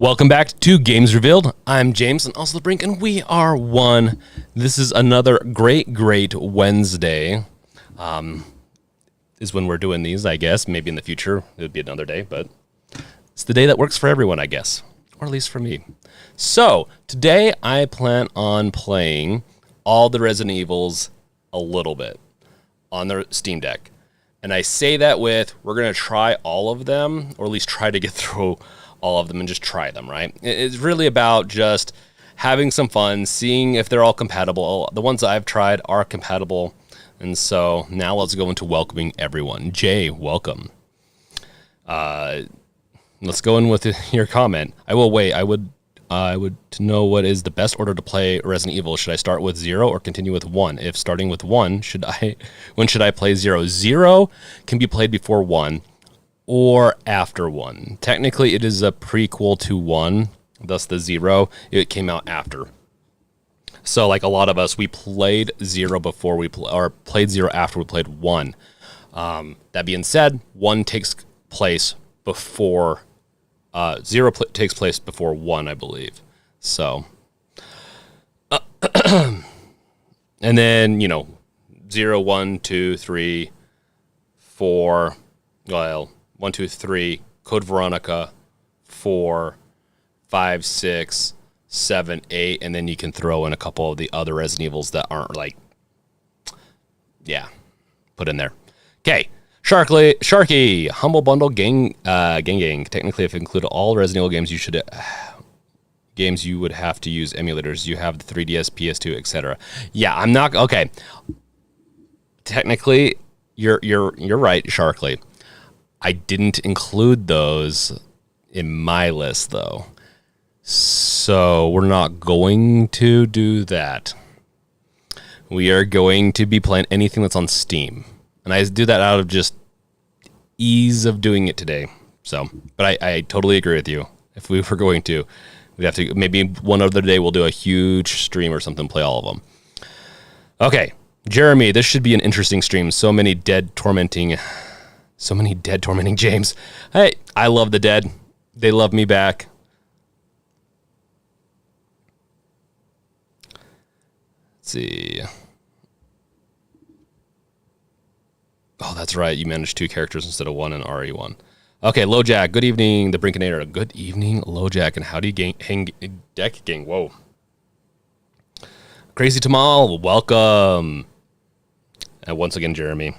Welcome back to Games Revealed. I'm James and also the Brink, and we are one. This is another great Wednesday. Is when we're doing these, I guess. Maybe in the future it would be another day, but it's the day that works for everyone, I guess, or at least for me. So today I plan on playing all the Resident Evils a little bit on the Steam Deck, and I say that with we're gonna try all of them, or at least try to get through all of them and just try them, right? It's really about just having some fun, seeing if they're all compatible. The ones I've tried are compatible. And so now let's go into welcoming everyone. Jay, welcome. Let's go in with your comment. I will wait. I would to know what is the best order to play Resident Evil. Should I start with 0 or continue with 1? If starting with 1, when should I play 0? 0 can be played before 1. Or after 1. Technically, it is a prequel to 1, thus the 0. It came out after. So, like a lot of us, we played 0 before played 0 after we played 1. That being said, 1 takes place before 0 takes place before 1, I believe. So, and then 0, 1, 2, 3, 4. Well. 1, 2, 3, Code Veronica, 4, 5, 6, 7, 8, and then you can throw in a couple of the other Resident Evils that aren't put in there. Okay, Sharky, Humble Bundle, Gang. Technically, if you include all Resident Evil games, you would have to use emulators. You have the 3DS, PS2, etc. Yeah, I'm not okay. Technically, you're right, Sharky. I didn't include those in my list, though. So we're not going to do that. We are going to be playing anything that's on Steam. And I do that out of just ease of doing it today. So, but I totally agree with you. If we were going to, we'd have to, maybe one other day we'll do a huge stream or something, play all of them. Okay, Jeremy, this should be an interesting stream. So many dead tormenting James. Hey, I love the dead. They love me back. Let's see. Oh, that's right. You managed 2 characters instead of 1 in RE1. Okay, LoJack. Good evening, the Brinkinator. Good evening, LoJack. And how do you hang deck gang? Whoa. Crazy Tamal, welcome. And once again, Jeremy.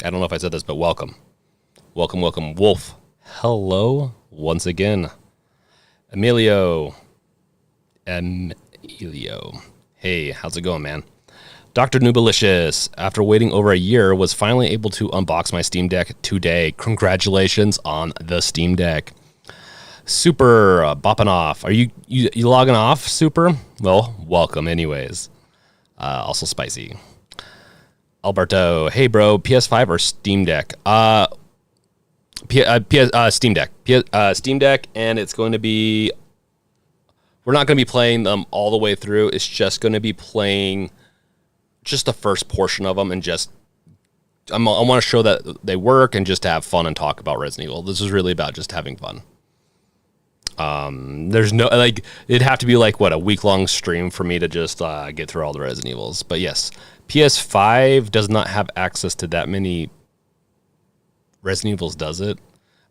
I don't know if I said this, but welcome. Welcome. Wolf, hello once again. Emilio. Hey, how's it going, man? Dr. Nubalicious, after waiting over a year, was finally able to unbox my Steam Deck today. Congratulations on the Steam Deck. Super, bopping off. Are you logging off, Super? Well, welcome anyways. Also spicy. Alberto, hey bro, PS5 or Steam Deck? Steam Deck. Steam Deck, and it's going to be... We're not going to be playing them all the way through. It's just going to be playing just the first portion of them, and just... I want to show that they work and just have fun and talk about Resident Evil. This is really about just having fun. There's no... it'd have to be a week-long stream for me to just get through all the Resident Evils. But yes, PS5 does not have access to that many... Resident Evils, does it?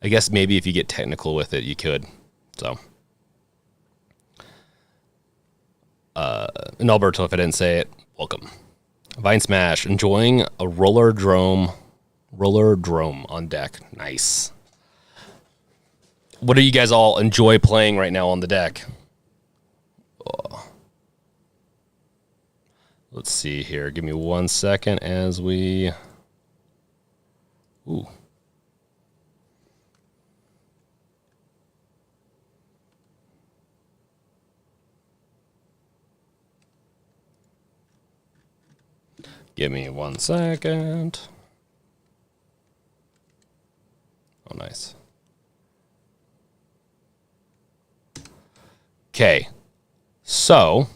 I guess maybe if you get technical with it, you could. So. And Alberto, if I didn't say it, welcome. Vine Smash, enjoying a roller drome on deck. Nice. What do you guys all enjoy playing right now on the deck? Oh. Let's see here. Give me 1 second as we... Ooh. Give me 1 second. Oh, nice. Okay. So,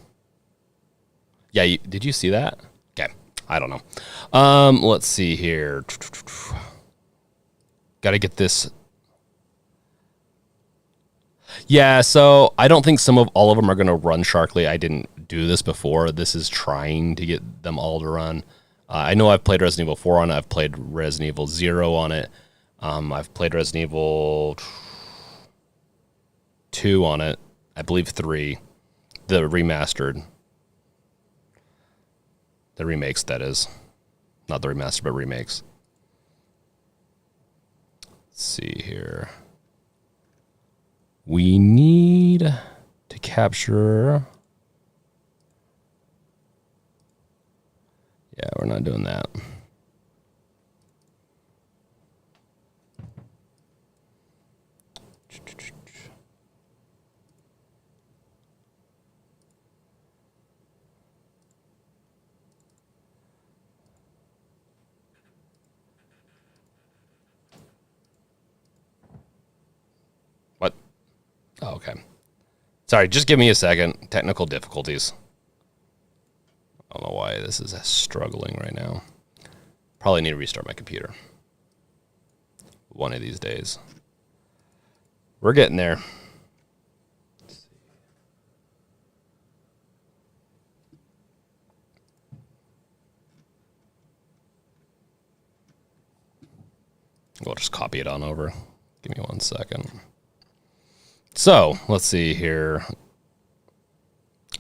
yeah, did you see that? Okay. I don't know. Let's see here. Got to get this. Yeah, so I don't think all of them are going to run Sharkly. I didn't do this before. This is trying to get them all to run. I know I've played Resident Evil 4 on it. I've played Resident Evil 0 on it. I've played Resident Evil 2 on it. I believe 3. The remastered. The remakes, that is. Not the remaster, but remakes. Let's see here. We need to capture... Yeah, we're not doing that. What? Oh, okay. Sorry, just give me a second. Technical difficulties. I don't know why this is struggling right now. Probably need to restart my computer. One of these days. We're getting there. We'll just copy it on over. Give me 1 second. So, let's see here.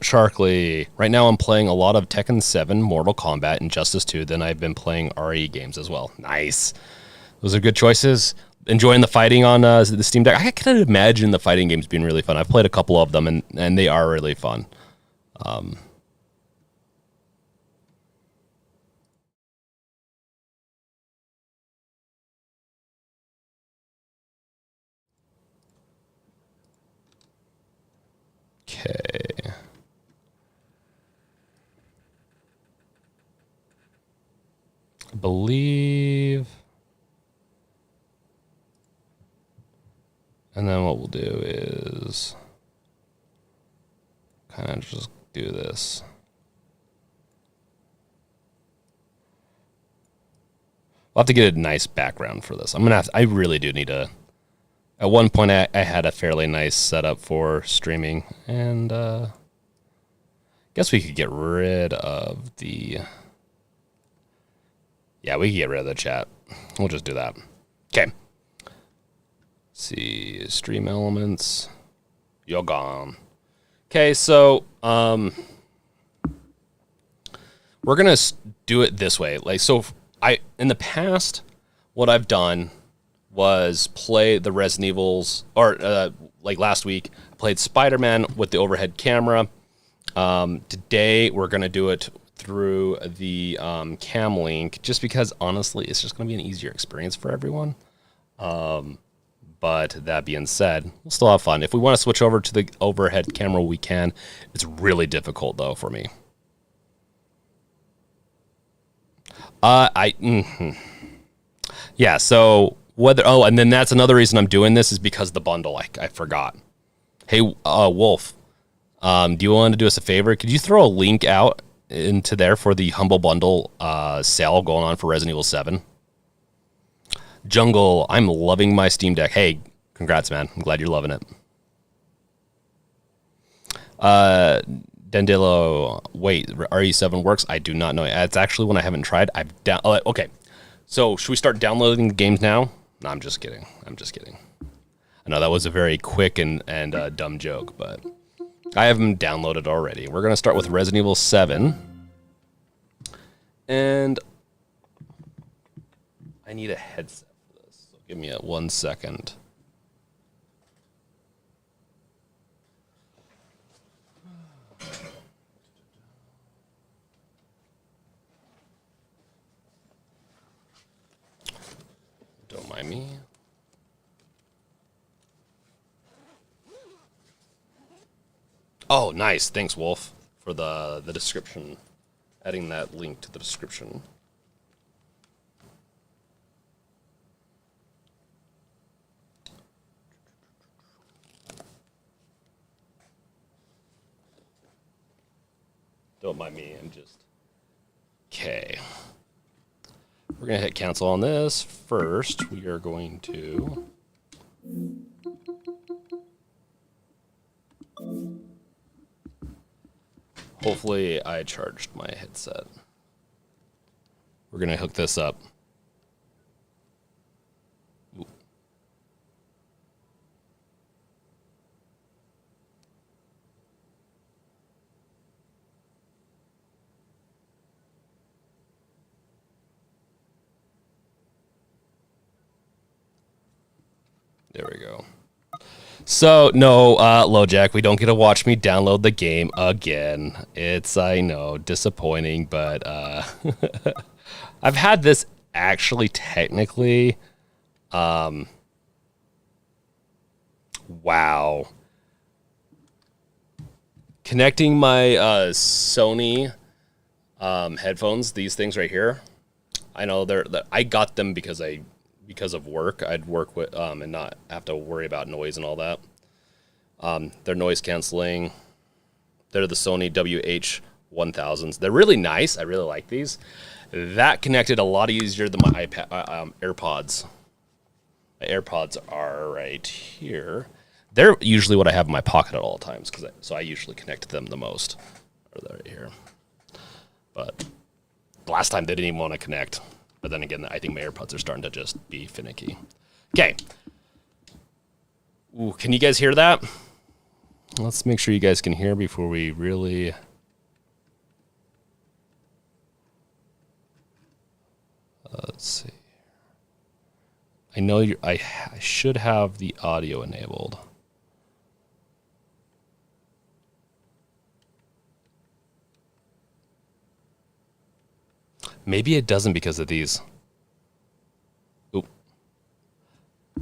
Sharkly. Right now I'm playing a lot of Tekken 7, Mortal Kombat, and Justice 2. Then I've been playing RE games as well. Nice. Those are good choices. Enjoying the fighting on the Steam Deck. I can imagine the fighting games being really fun. I've played a couple of them, and they are really fun. Okay. I believe... And then what we'll do is kind of just do this. We'll have to get a nice background for this. I really do need a... At one point, I had a fairly nice setup for streaming, and guess we could get rid of the... Yeah, we can get rid of the chat. We'll just do that. Okay. See, stream elements. You're gone. Okay, so we're gonna do it this way. Like, so in the past, what I've done was play the Resident Evils, or like last week, I played Spider-Man with the overhead camera. Today, we're gonna do it through the cam link, just because honestly, it's just gonna be an easier experience for everyone. But that being said, we'll still have fun. If we want to switch over to the overhead camera, we can. It's really difficult, though, for me. Yeah, so whether... Oh, and then that's another reason I'm doing this is because the bundle. I forgot. Hey, Wolf, do you want to do us a favor? Could you throw a link out into there for the Humble Bundle sale going on for Resident Evil 7? Jungle, I'm loving my Steam Deck. Hey, congrats, man. I'm glad you're loving it. Dendilo, wait, RE7 works? I do not know. It's actually one I haven't tried. Okay, so should we start downloading the games now? No, I'm just kidding. I'm just kidding. I know that was a very quick and dumb joke, but I have them downloaded already. We're going to start with Resident Evil 7. And I need a headset. Give me 1 second. Don't mind me. Oh, nice. Thanks, Wolf, for the description. Adding that link to the description. Don't mind me, I'm just... Okay. We're going to hit cancel on this. First, we are going to... Hopefully I charged my headset. We're going to hook this up. There we go. So, no, LoJack, we don't get to watch me download the game again. It's, I know, disappointing, but I've had this actually technically. Wow. Connecting my Sony headphones, these things right here. I know I got them because of work. I'd work with and not have to worry about noise and all that. They're noise canceling. They're the Sony WH-1000s. They're really nice. I really like these. That connected a lot easier than my iPad AirPods. My AirPods are right here. They're usually what I have in my pocket at all times, so I usually connect to them the most. Or they're right here. But last time they didn't even want to connect. But then again, I think my AirPods are starting to just be finicky. Okay. Ooh, can you guys hear that? Let's make sure you guys can hear before we really... let's see. I know I should have the audio enabled. Maybe it doesn't because of these. Oop. I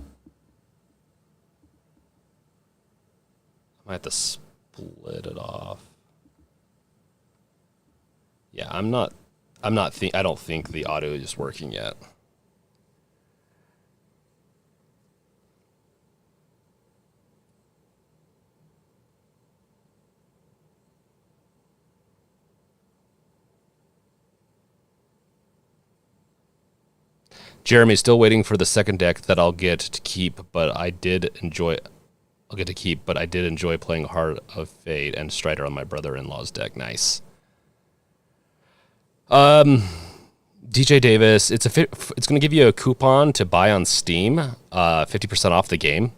might have to split it off. Yeah, I don't think the audio is working yet. Jeremy, still waiting for the second deck that I'll get to keep, but I did enjoy playing Heart of Fate and Strider on my brother-in-law's deck. Nice. DJ Davis, it's going to give you a coupon to buy on Steam, 50% off the game.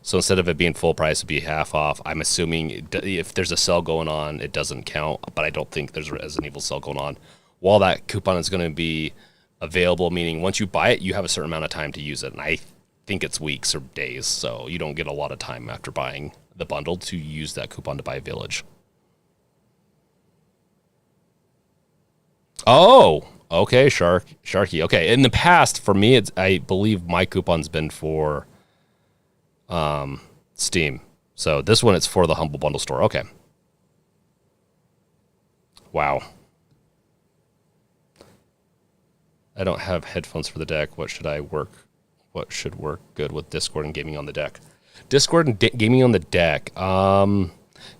So instead of it being full price, it'd be half off. I'm assuming if there's a sale going on, it doesn't count, but I don't think there's a Resident Evil sale going on. While that coupon is going to be available, meaning once you buy it, you have a certain amount of time to use it. And I think it's weeks or days, so you don't get a lot of time after buying the bundle to use that coupon to buy Village. Oh, okay, Sharky. Okay, in the past, for me, I believe my coupon's been for Steam. So this one, it's for the Humble Bundle store. Okay. Wow. I don't have headphones for the deck. What should work good with Discord and gaming on the deck? Discord and gaming on the deck.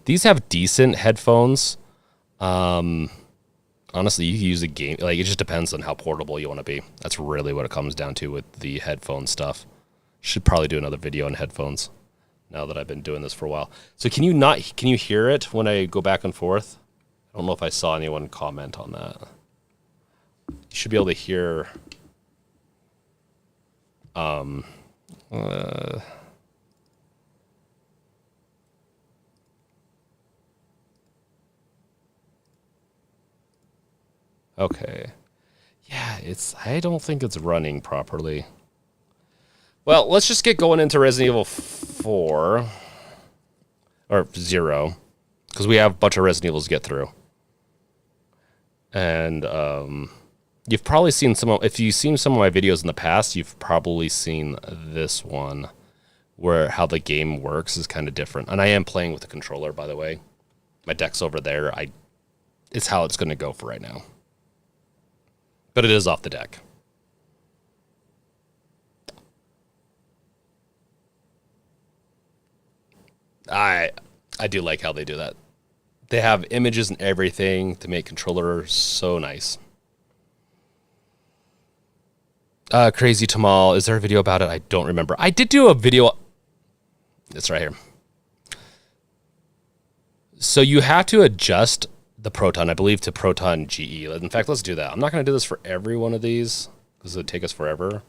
These have decent headphones. Honestly, you can use a game. Like, it just depends on how portable you want to be. That's really what it comes down to with the headphone stuff. Should probably do another video on headphones now that I've been doing this for a while. So can you hear it when I go back and forth? I don't know if I saw anyone comment on that. You should be able to hear okay. Yeah, I don't think it's running properly. Well, let's just get going into Resident Evil 4 or 0 because we have a bunch of Resident Evils to get through. And you've probably seen if you've seen some of my videos in the past, you've probably seen this one where how the game works is kind of different. And I am playing with the controller, by the way. My deck's over there. It's how it's going to go for right now. But it is off the deck. I do like how they do that. They have images and everything to make controller so nice. Crazy Tamal, is there a video about it? I don't remember. I did do a video. It's right here. So you have to adjust the Proton, I believe, to Proton GE. In fact, let's do that. I'm not going to do this for every one of these because it would take us forever.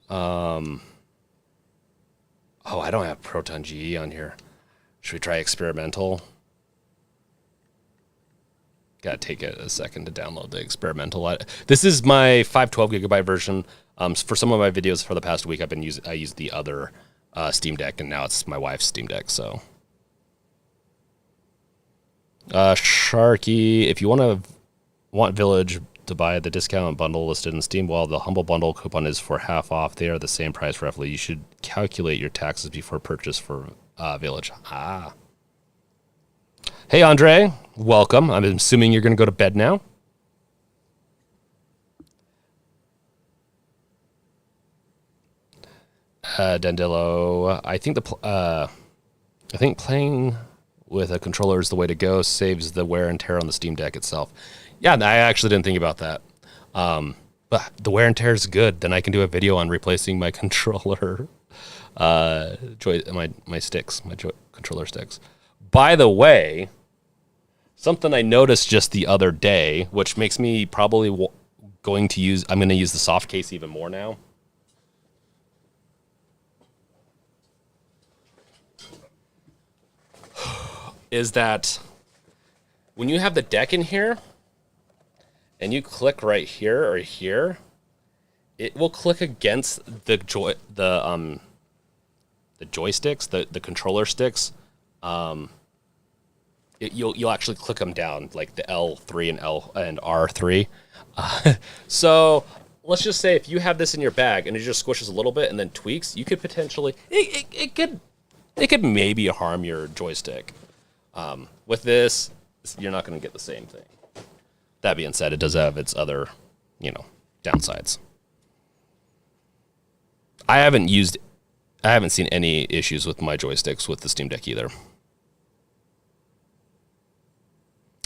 Oh, I don't have Proton GE on here. Should we try experimental? Gotta take a second to download the experimental. This is my 512 gigabyte version. For some of my videos for the past week, I used the other Steam Deck, and now it's my wife's Steam Deck. So, Sharky, if you want Village to buy the discount bundle listed in Steam, while the Humble Bundle coupon is for half off, they are the same price roughly. You should calculate your taxes before purchase for Village. Hey, Andre, welcome. I'm assuming you're going to go to bed now. Dandillo, I think playing with a controller is the way to go. Saves the wear and tear on the Steam Deck itself. Yeah, I actually didn't think about that. But the wear and tear is good. Then I can do a video on replacing my controller, my sticks, my controller sticks. By the way, something I noticed just the other day, which makes me probably I'm going to use the soft case even more now. Is that when you have the deck in here and you click right here or here, it will click against the joysticks, the controller sticks. You'll actually click them down, like the L3 and R3. So let's just say if you have this in your bag and it just squishes a little bit and then tweaks, you could potentially it could maybe harm your joystick. With this, you're not going to get the same thing. That being said, it does have its other, downsides. I haven't seen any issues with my joysticks with the Steam Deck either.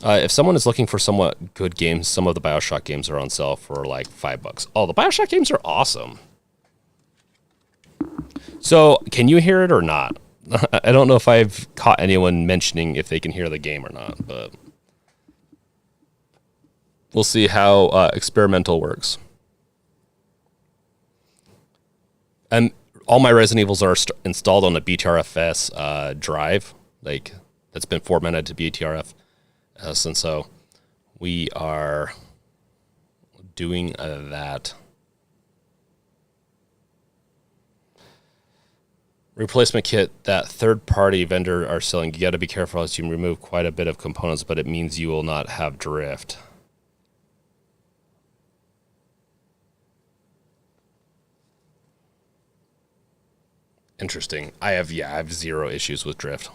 If someone is looking for somewhat good games, some of the BioShock games are on sale for like $5. Oh, the BioShock games are awesome. So, can you hear it or not? I don't know if I've caught anyone mentioning if they can hear the game or not, but we'll see how experimental works. And all my Resident Evils are installed on a BTRFS drive, like that's been formatted to BTRF. And so we are doing that. Replacement kit that third-party vendor are selling. You got to be careful as you remove quite a bit of components, but it means you will not have drift. Interesting. I have zero issues with drift.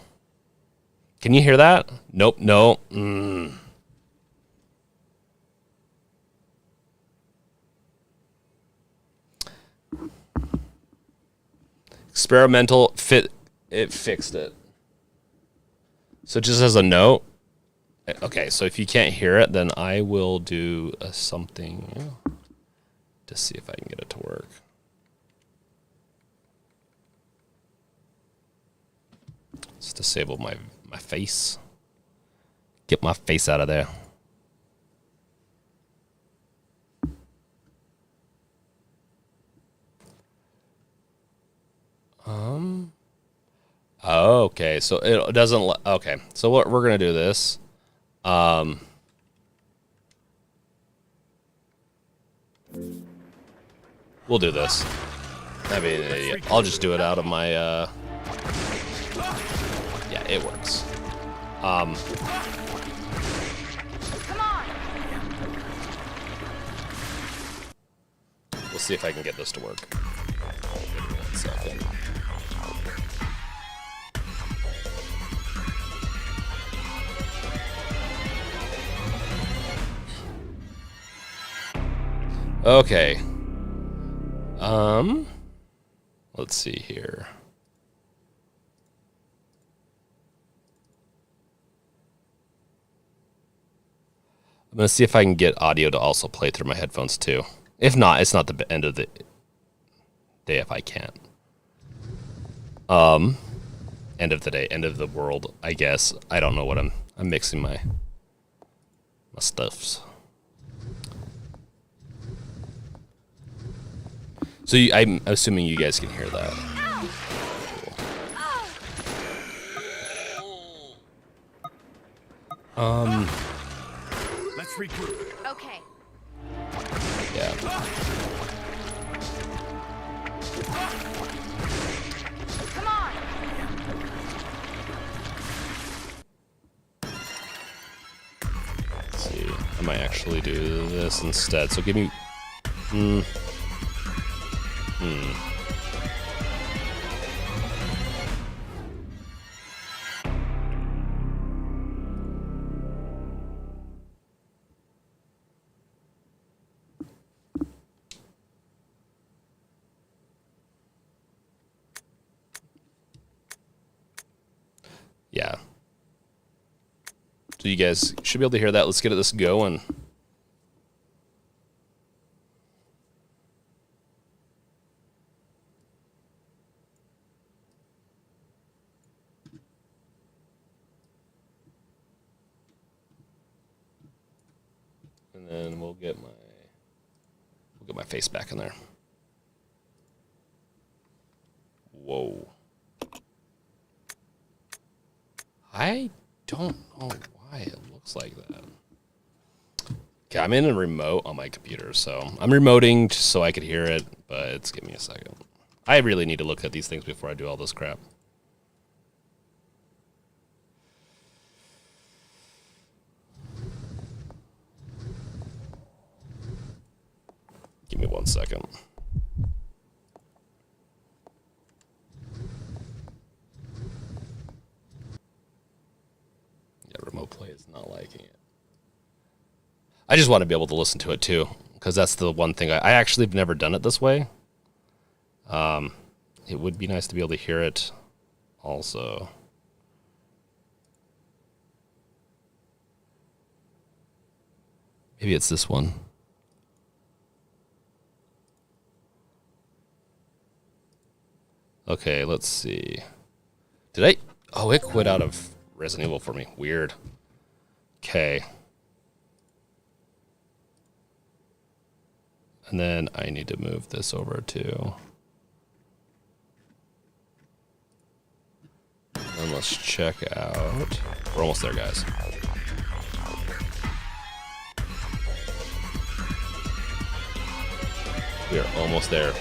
Can you hear that? Nope. No. Experimental it fixed it. So just as a note, okay, so if you can't hear it, then I will do something to see if I can get it to work. Let's disable my face. Get my face out of there. Okay, so it doesn't. Okay, so what we're gonna do this. We'll do this. I mean, I'll just do it out of my. Yeah, it works. We'll see if I can get this to work. Give me 1 second. Okay. Let's see here. I'm going to see if I can get audio to also play through my headphones too. If not, it's not the end of the day if I can't. End of the day, end of the world, I guess. I don't know what I'm mixing my stuffs. So I'm assuming you guys can hear that. Cool. Let's regroup. Okay. Yeah. Come on. Let's see. I might actually do this instead. So give me. Yeah. So you guys should be able to hear that. Let's get this going. And then we'll get my face back in there. Whoa. I don't know why it looks like that. Okay, I'm in a remote on my computer, so I'm remoting just so I could hear it, but it's give me a second. I really need to look at these things before I do all this crap. Give me 1 second. Yeah, remote play is not liking it. I just want to be able to listen to it too, because that's the one thing I actually have never done it this way. It would be nice to be able to hear it also. Maybe it's this one. Okay, let's see. Did I? Oh, it quit out of Resident Evil for me. Weird. Okay. And then I need to move this over to. And let's check out. We're almost there, guys. We are almost there.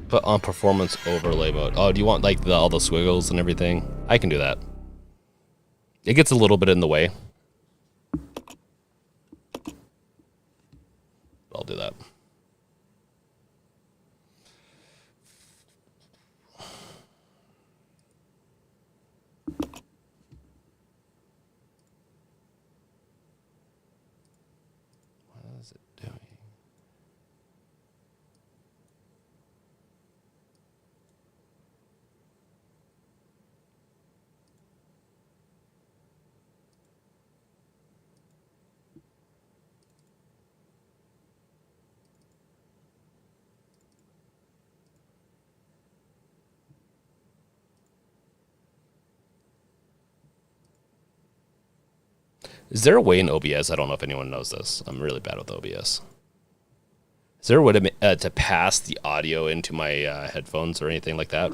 Put on performance overlay mode. Oh, do you want like all the squiggles and everything? I can do that. It gets a little bit in the way. I'll do that. What is it doing? Is there a way in OBS? I don't know if anyone knows this. I'm really bad with OBS. Is there a way to pass the audio into my headphones or anything like that?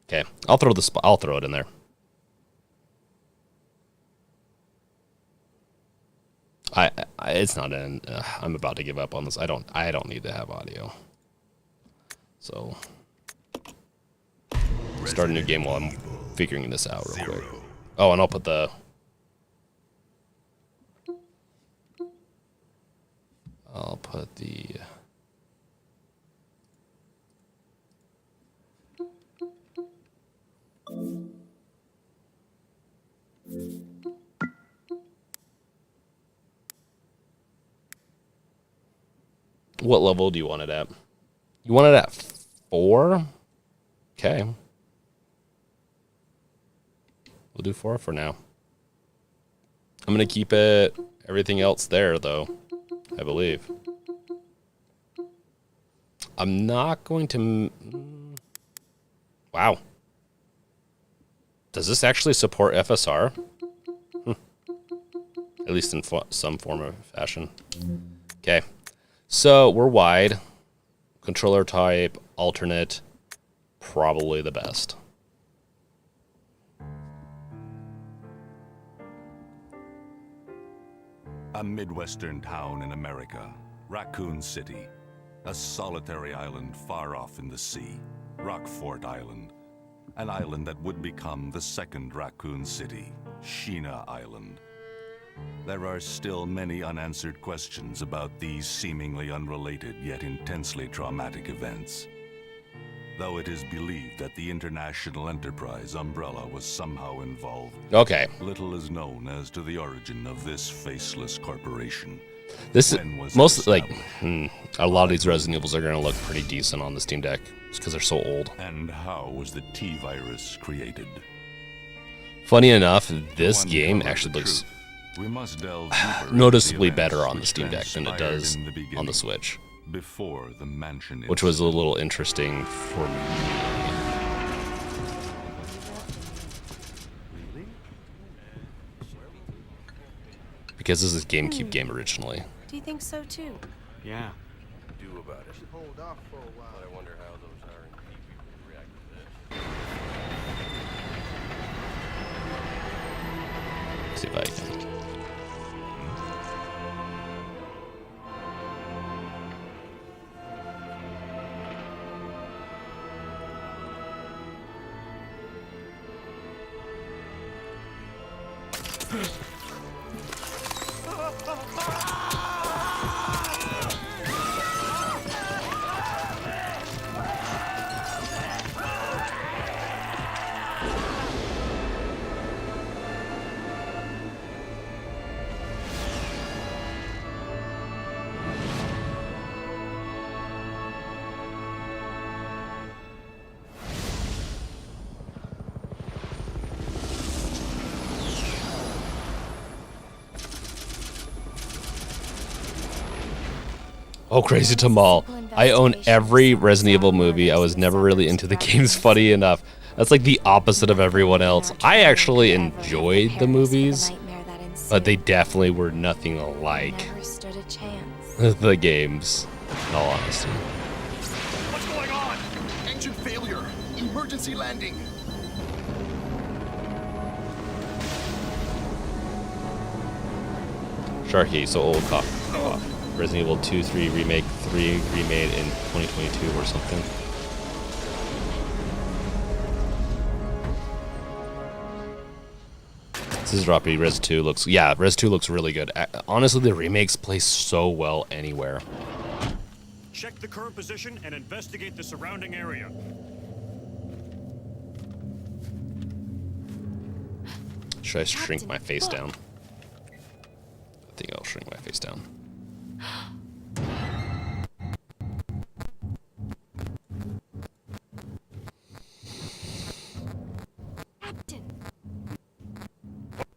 Okay, I'll throw it in there. It's not in. I'm about to give up on this. I don't need to have audio. So. Start a new game while I'm figuring this out real quick. Oh, and I'll put the... What level do you want it at? You want it at 4? Okay. We'll do 4 for now. I'm going to keep everything else there, though, I believe. I'm not going to... Wow. Does this actually support FSR? At least in some form or fashion. Okay. So we're wide. Controller type, alternate. Probably the best. A Midwestern town in America, Raccoon City. A solitary island far off in the sea, Rockfort Island. An island that would become the second Raccoon City, Sheena Island. There are still many unanswered questions about these seemingly unrelated yet intensely traumatic events. Though it is believed that the international enterprise umbrella was somehow involved. Okay. Little is known as to the origin of this faceless corporation. This is most like a lot of these Resident Evils are going to look pretty decent on the Steam Deck just because they're so old. And how was the T-virus created? Funny enough, this game actually looks we must delve deeper noticeably into the better events on the which Steam Deck than it does transpired in the on the beginning, Switch, before the mansion which was a incident. little interesting for me. Because this is a GameCube game originally. Do you think so too? Yeah. Do about it. Hold off for a while. But I wonder how those R&D people would react to this. See if I can. Oh, Crazy Tamal. I own every Resident Evil movie. I was never really into the games, funny enough. That's like the opposite of everyone else. I actually enjoyed the movies, but they definitely were nothing like the games, in all honesty. What's going on? Engine failure. Emergency landing. Sharky, so old cop. Resident Evil 2, 3 remake, 3 remade in 2022 or something. This is Droppy. Res 2 looks, yeah, Res 2 looks really good. Honestly, the remakes play so well anywhere. Check the current position and investigate the surrounding area. Should I shrink my face down? I think I'll shrink my face down.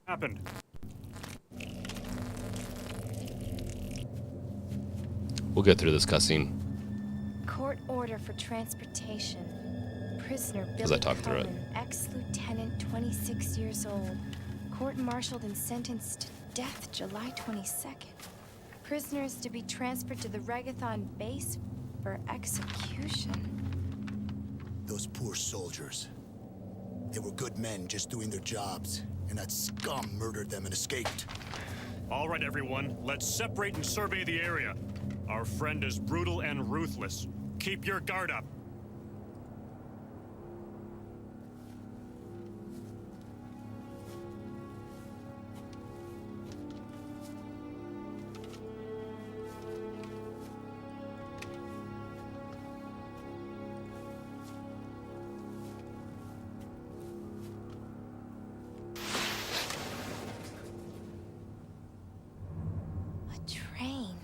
Happened. We'll get through this cutscene. Court order for transportation. Prisoner As I Billy talk through it. Cullen, ex-lieutenant, 26 years old. Court-martialed and sentenced to death July 22nd. Prisoners to be transferred to the Regathon base for execution. Those poor soldiers. They were good men just doing their jobs, and that scum murdered them and escaped. All right, everyone. Let's separate and survey the area. Our friend is brutal and ruthless. Keep your guard up. A train?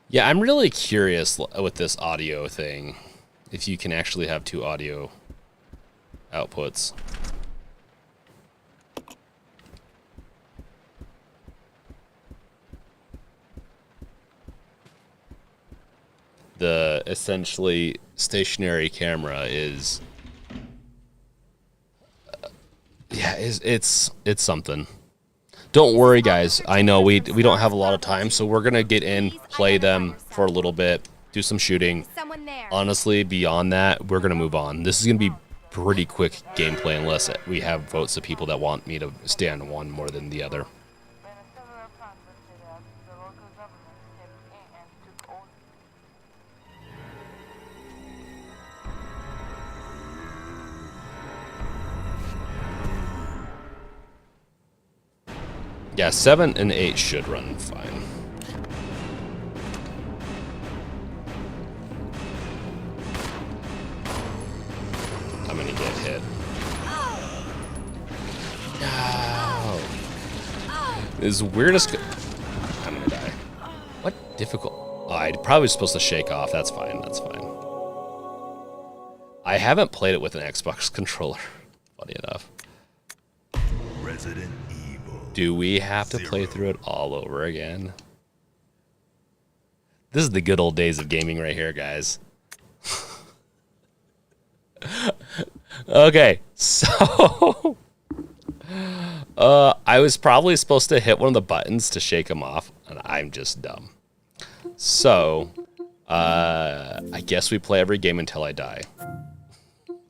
Yeah, I'm really curious with this audio thing, if you can actually have two audio outputs. The essentially stationary camera is, yeah, it's something. Don't worry, guys. I know we don't have a lot of time, so we're gonna get in, play them for a little bit, do some shooting. Honestly, beyond that, we're gonna move on. This is gonna be pretty quick gameplay unless we have votes of people that want me to stay on one more than the other. Yeah, 7 and 8 should run fine. I'm gonna get hit. No. This is weirdest. I'm gonna die. What difficult? Oh, I probably was supposed to shake off. That's fine. That's fine. I haven't played it with an Xbox controller. Funny enough. Resident Evil. Do we have to play through it all over again? This is the good old days of gaming right here, guys. Okay, so I was probably supposed to hit one of the buttons to shake them off, and I'm just dumb. So I guess we play every game until I die.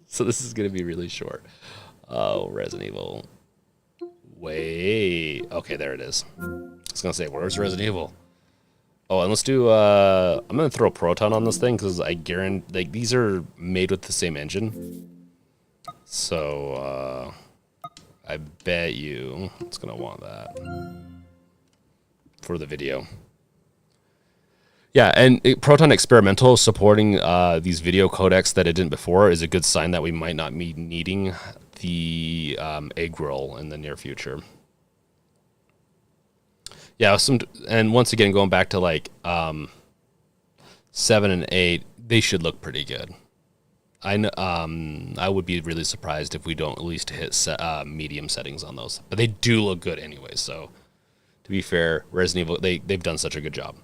So this is gonna be really short. Oh, Resident Evil. Wait. Okay, there it is. I was gonna say, where's Resident Evil? Oh, and let's do. I'm gonna throw Proton on this thing because I guarantee, like, these are made with the same engine. So I bet you it's gonna want that for the video. Yeah, and Proton Experimental supporting these video codecs that it didn't before is a good sign that we might not be needing the egg roll in the near future. Yeah, and once again, going back to like 7 and 8, they should look pretty good. I would be really surprised if we don't at least hit medium settings on those, but they do look good anyway. So, to be fair, Resident Evil they've done such a good job.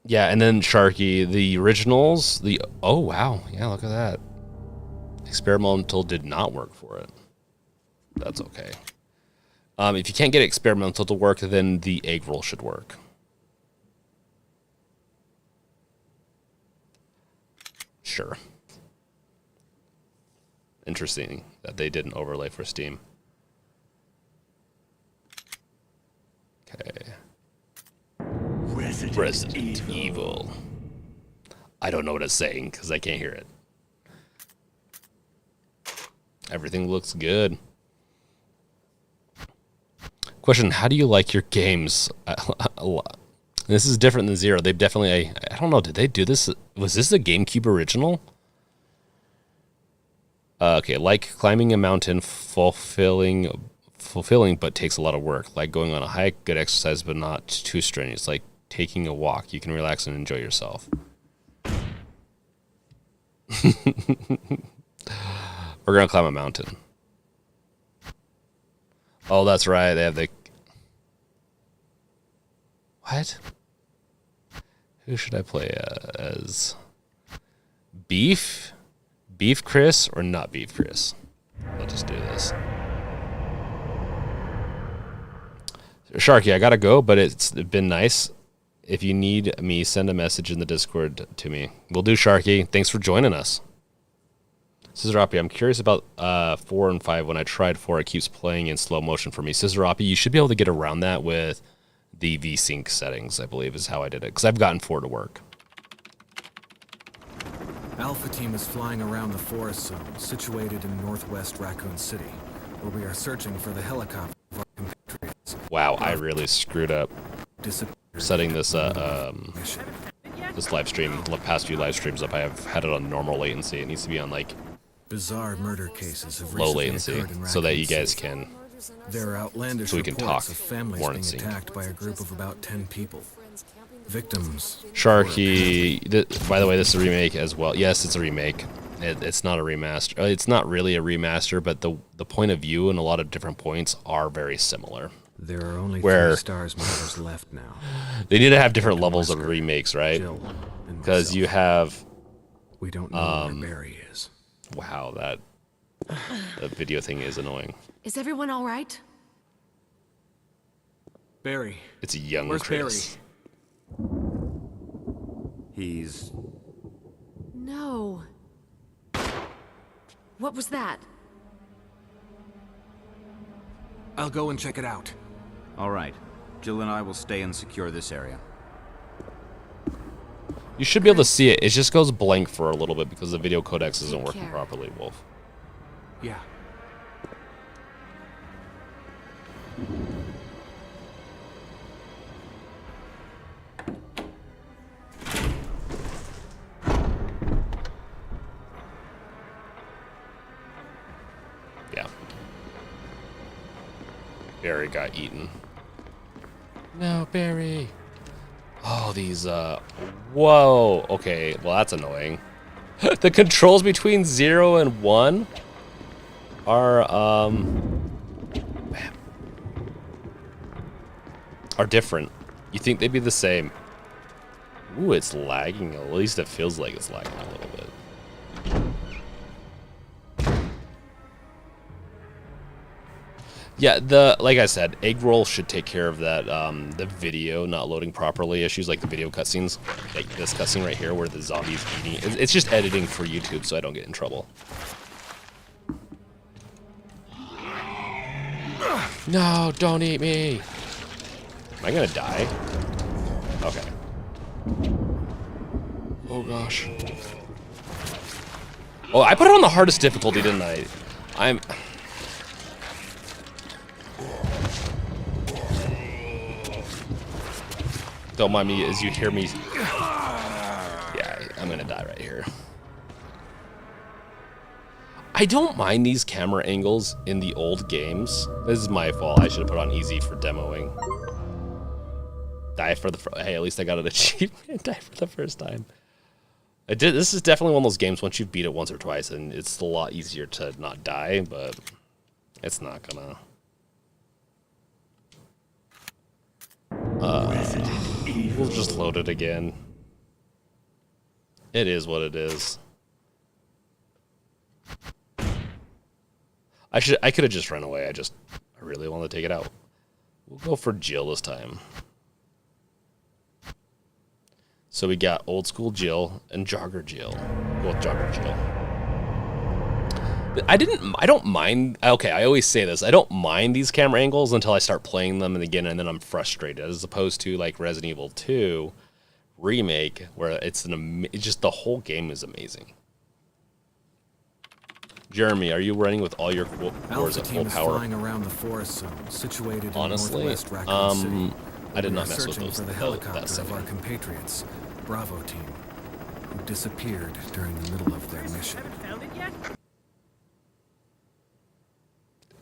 Yeah, and then Sharky, the originals, oh wow, yeah, look at that. Experimental did not work for it. That's okay. If you can't get experimental to work, then the egg roll should work. Sure. Interesting that they did an overlay for Steam. Okay. Resident Evil. I don't know what it's saying because I can't hear it. Everything looks good. Question, how do you like your games? This is different than Zero. They've definitely, I don't know, did they do this? Was this a GameCube original? Okay, like climbing a mountain, fulfilling, but takes a lot of work. Like going on a hike, good exercise, but not too strenuous. Like taking a walk. You can relax and enjoy yourself. We're going to climb a mountain. Oh, that's right. They have the... What? Who should I play as? Beef? Beef Chris or not Beef Chris? Let's just do this. Sharky, I gotta go, but it's been nice. If you need me, send a message in the Discord to me. We'll do, Sharky. Thanks for joining us. Scissorapi, I'm curious about 4 and 5. When I tried 4, it keeps playing in slow motion for me. Scissorapi, you should be able to get around that with the VSync settings, I believe is how I did it, because I've gotten 4 to work. Alpha Team is flying around the forest zone, situated in northwest Raccoon City, where we are searching for the helicopter of our compatriots. Wow, I really screwed up setting this this live stream, the past few live streams up. I have had it on normal latency. It needs to be on like bizarre murder cases have low recently latency occurred in so that you Raccoon guys City. can There are outlandish So we can reports talk of families more being and see. attacked by a group of about 10 people. Victims. Sharky. By the way, this is a remake as well. Yes, it's a remake. It's not a remaster. It's not really a remaster, but the point of view and a lot of different points are very similar. There are only Where 3 stars members left now. they need to have different levels of remakes, right? Jill and Because myself. you have We don't know where Barry is. wow, that video thing is annoying. Is everyone all right? Barry. It's a young Where's Chris. He's... No. What was that? I'll go and check it out. All right. Jill and I will stay and secure this area. You should be able to see it. It just goes blank for a little bit because the video codex isn't Take working care. properly, Wolf. Yeah. Yeah. Barry got eaten. No, Barry. Oh, these, whoa. Okay, well, that's annoying. The controls between 0 and 1 are different. You think they'd be the same. Ooh, it's lagging. At least it feels like it's lagging a little bit. Yeah, like I said, egg roll should take care of that. The video not loading properly issues, like the video cutscenes, like this cutscene right here, where the zombie's eating. It's just editing for YouTube, so I don't get in trouble. No, don't eat me. Am I gonna die? Okay. Oh gosh. Oh, I put it on the hardest difficulty, didn't I? Don't mind me as you hear me. Yeah, I'm gonna die right here. I don't mind these camera angles in the old games. This is my fault. I should have put on easy for demoing. Die for the hey, at least I got an achievement. Die for the first time. I did. This is definitely one of those games once you've beat it once or twice, and it's a lot easier to not die, but it's not gonna. We'll just load it again. It is what it is. I could have just run away. I really want to take it out. We'll go for Jill this time. So we got old school Jill and jogger Jill. Well, jogger Jill. I don't mind. Okay, I always say this. I don't mind these camera angles until I start playing them and again, and then I'm frustrated. As opposed to like Resident Evil 2 remake, where it's just the whole game is amazing. Jeremy, are you running with all your cores at full power? Flying around the forest zone, situated Honestly, in northwest Raccoon City. I did We not are mess with searching those. for the that helicopter of second. our compatriots, Bravo team, who disappeared during the middle of their mission.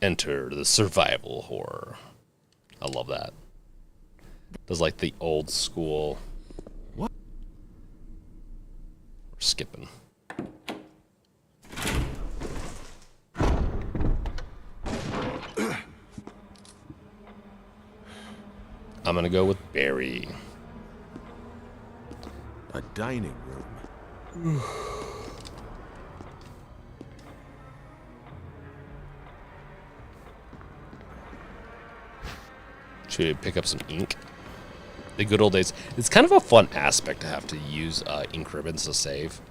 Enter the survival horror. I love that. Does like the old school. What? We're skipping. I'm gonna go with Barry. A dining room. Should we pick up some ink? The good old days. It's kind of a fun aspect to have to use ink ribbons to save.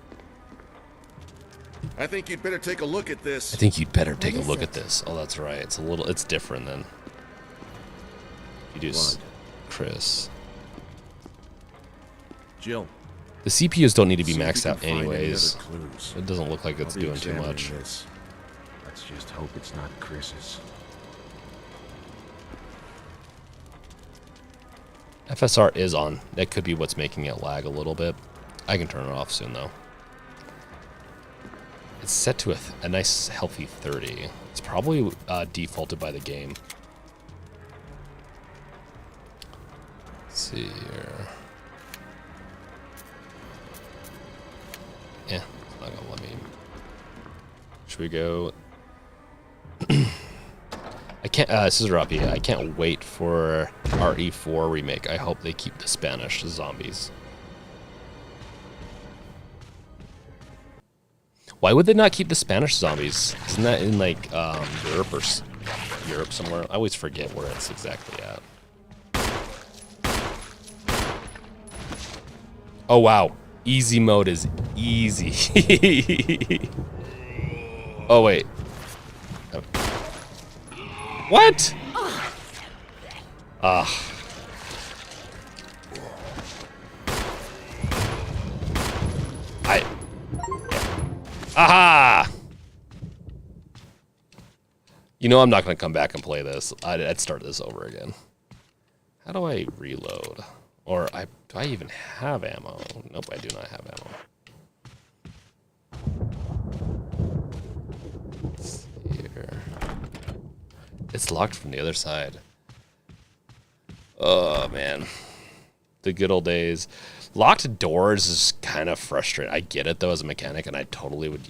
I think you'd better take a look at this. I think you'd better take a look at this. Oh, that's right. It's different then. You do Chris. Jill. The CPUs don't need to be see if maxed we out can find any anyways. other clues. It doesn't look like it's I'll be doing too examining much. this. Let's just hope it's not Chris's. FSR is on. That could be what's making it lag a little bit. I can turn it off soon though. It's set to a nice healthy 30. It's probably defaulted by the game. Let's see here. Yeah, it's not gonna let me. Should we go? I can't. Scissor up, yeah. I can't wait for RE4 remake. I hope they keep the Spanish zombies. Why would they not keep the Spanish zombies? Isn't that in like Europe or Europe somewhere? I always forget where it's exactly at. Oh wow, easy mode is easy. Oh wait. What? Aha! You know I'm not going to come back and play this. I'd start this over again. How do I reload? Or do I even have ammo? Nope, I do not have ammo. Let's see here. It's locked from the other side. Oh, man. The good old days. Locked doors is kind of frustrating. I get it, though, as a mechanic, and I totally would...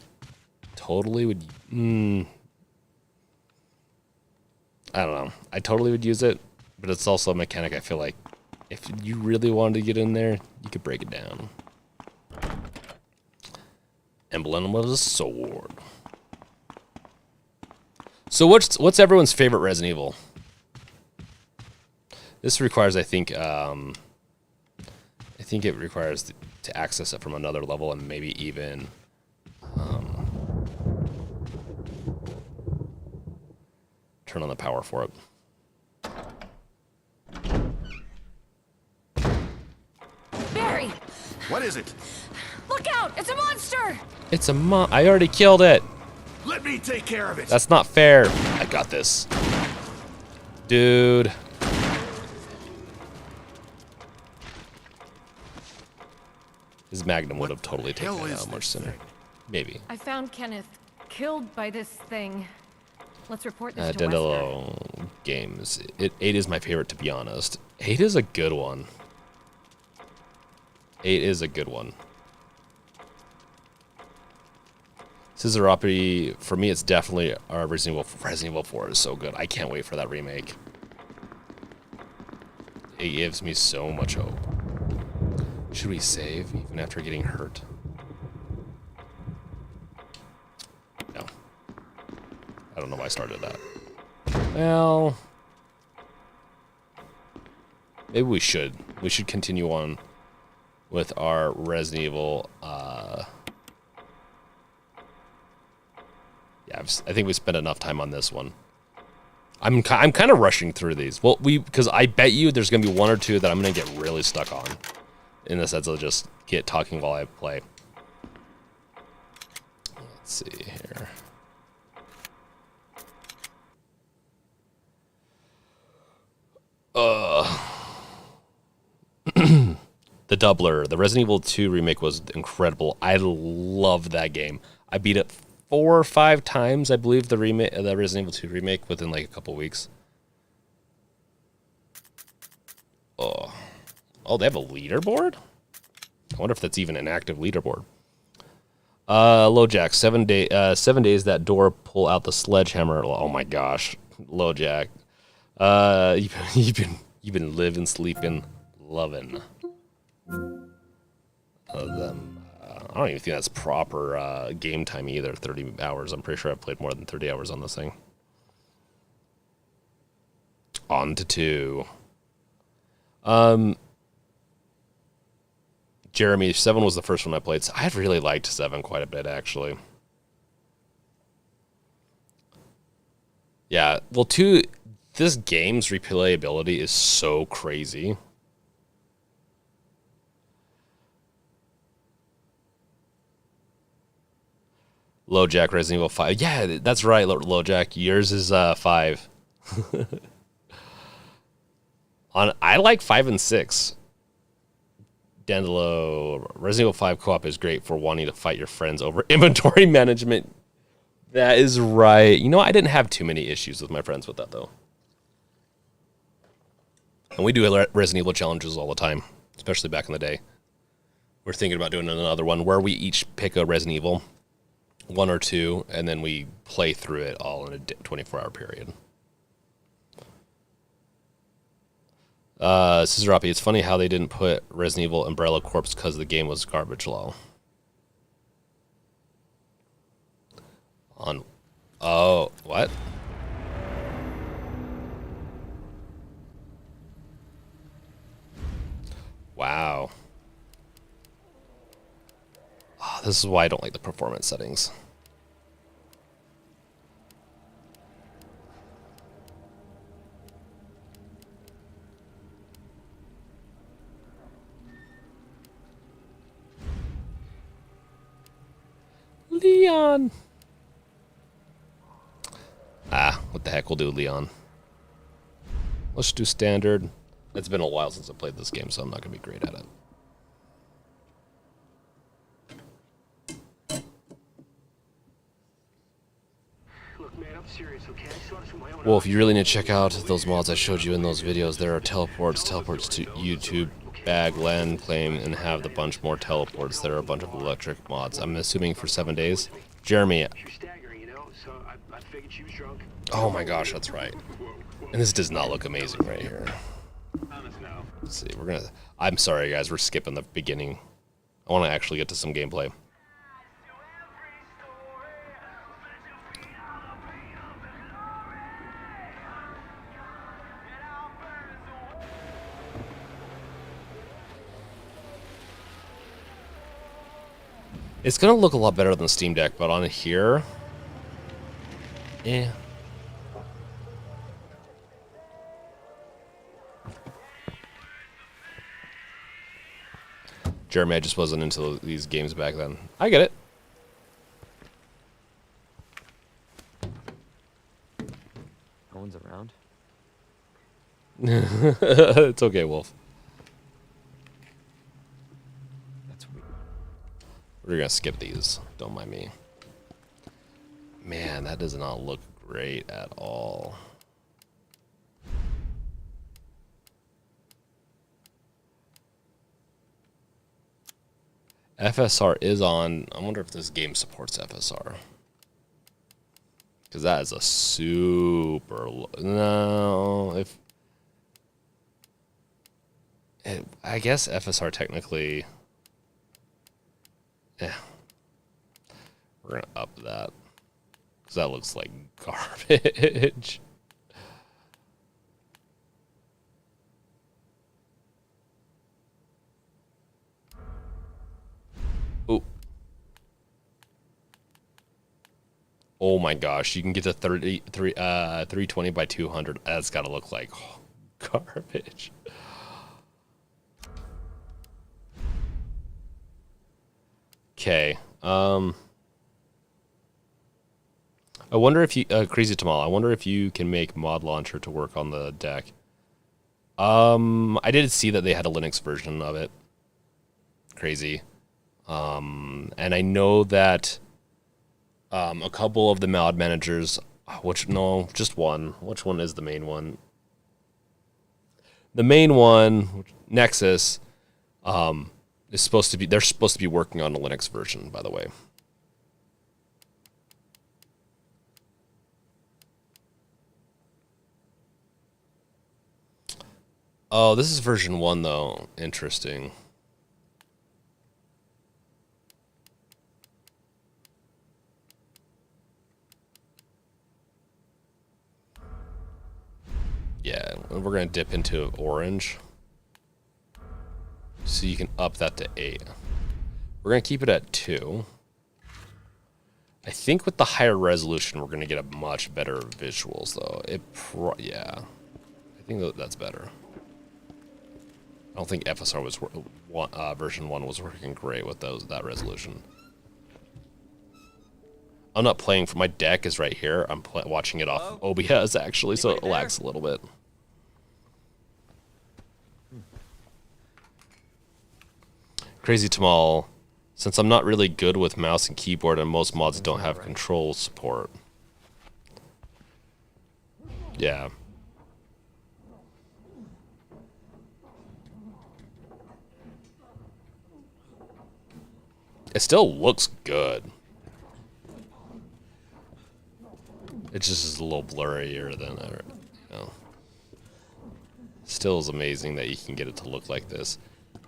I don't know. I totally would use it, but it's also a mechanic I feel like if you really wanted to get in there, you could break it down. Emblem of a sword. So what's everyone's favorite Resident Evil? This requires, I think it requires to access it from another level and maybe even turn on the power for it. Barry! What is it? Look out! It's a monster! It's a I already killed it. Let me take care of it. That's not fair. I got this. Dude. His Magnum would have totally taken it out much sooner. Maybe. I found Kenneth killed by this thing. Let's report this to Dandelo games. 8 is my favorite, to be honest. 8 is a good one. 8 is a good one. Scissoropy, for me, it's definitely Resident Evil 4 is so good. I can't wait for that remake. It gives me so much hope. Should we save even after getting hurt? No. I don't know why I started that. Well, maybe we should. We should continue on with our Resident Evil. Yeah, I think we spent enough time on this one. I'm kind of rushing through these. Well, because I bet you there's gonna be one or two that I'm gonna get really stuck on, in the sense of just get talking while I play. Let's see here. The Doubler, the Resident Evil 2 remake was incredible. I love that game. I beat it 4 or 5 times, I believe, the Resident Evil 2 remake within like a couple weeks. Oh, they have a leaderboard? I wonder if that's even an active leaderboard. LoJack, 7 days that door pull out the sledgehammer. Oh my gosh, LoJack. You've been living, sleeping, loving them. I don't even think that's proper game time either, 30 hours. I'm pretty sure I've played more than 30 hours on this thing. On to 2. Jeremy, 7 was the first one I played. So I really liked 7 quite a bit, actually. Yeah, well, 2, this game's replayability is so crazy. LoJack, Resident Evil 5. Yeah, that's right, LoJack. Yours is 5. I like 5 and 6. Dandelo, Resident Evil 5 co-op is great for wanting to fight your friends over inventory management. That is right. You know, I didn't have too many issues with my friends with that, though. And we do Resident Evil challenges all the time, especially back in the day. We're thinking about doing another one where we each pick a Resident Evil, 1 or 2, and then we play through it all in a 24-hour period. Scissorapi, it's funny how they didn't put Resident Evil Umbrella Corps because the game was garbage law. Oh, what? Wow. Oh, this is why I don't like the performance settings. Leon. What the heck, we'll do Leon. Let's do standard. It's been a while since I played this game, so I'm not going to be great at it. Look, man, I'm serious, okay? I saw this with my own Well, eyes. if you really need to check out those mods I showed you in those videos, there are teleports to YouTube, bag, land, claim, and have the bunch more teleports. There are a bunch of electric mods. I'm assuming for 7 days. Jeremy. She was staggering, you know, so I figured she was drunk. Oh my gosh, that's right. And this does not look amazing right here. Let's see, I'm sorry guys, we're skipping the beginning. I want to actually get to some gameplay. It's gonna look a lot better than the Steam Deck, but on here, eh. Jeremy, I just wasn't into these games back then. I get it. No one's around? It's okay, Wolf. That's weird. We're gonna skip these. Don't mind me. Man, that does not look great at all. FSR is on. I wonder if this game supports FSR. Because that is a super no. I guess FSR technically. Yeah. We're gonna up that. Because that looks like garbage. Oh my gosh, you can get to 320 by 200. That's got to look like garbage. Okay. I wonder if you Crazy Tamal, I wonder if you can make Mod Launcher to work on the deck. I did see that they had a Linux version of it. Crazy. And I know that a couple of the mod managers, just one. Which one is the main one? The main one, Nexus, is supposed to be. They're supposed to be working on a Linux version, by the way. Oh, this is version 1 though. Interesting. Yeah, we're going to dip into orange. So you can up that to 8. We're going to keep it at 2. I think with the higher resolution, we're going to get a much better visuals, though. Yeah. I think that's better. I don't think FSR was version 1 was working great with that resolution. I'm not playing for my deck is right here. I'm watching it off OBS actually, so it lags a little bit. Crazy Tamal Since I'm not really good with mouse and keyboard, and most mods don't have control support. Yeah. It still looks good. It just is a little blurrier than ever. You know. Still is amazing that you can get it to look like this.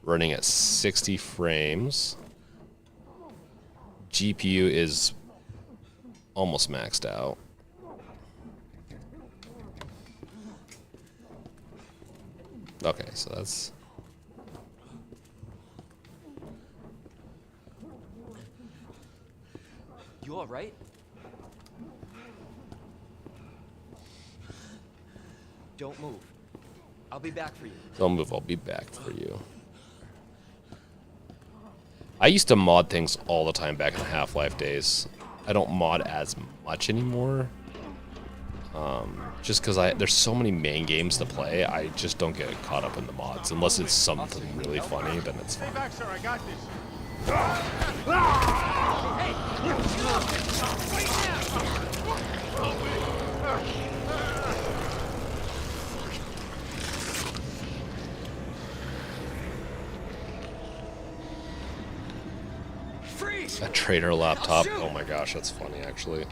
Running at 60 frames. GPU is almost maxed out. Okay, so that's... You all right? Don't move. I'll be back for you. Don't move, I'll be back for you. I used to mod things all the time back in the Half-Life days. I don't mod as much anymore. Just because there's so many main games to play, I just don't get caught up in the mods. Unless it's something really funny, then it's fine. Stay back, sir. I got this. A trader laptop. Oh my gosh, that's funny actually.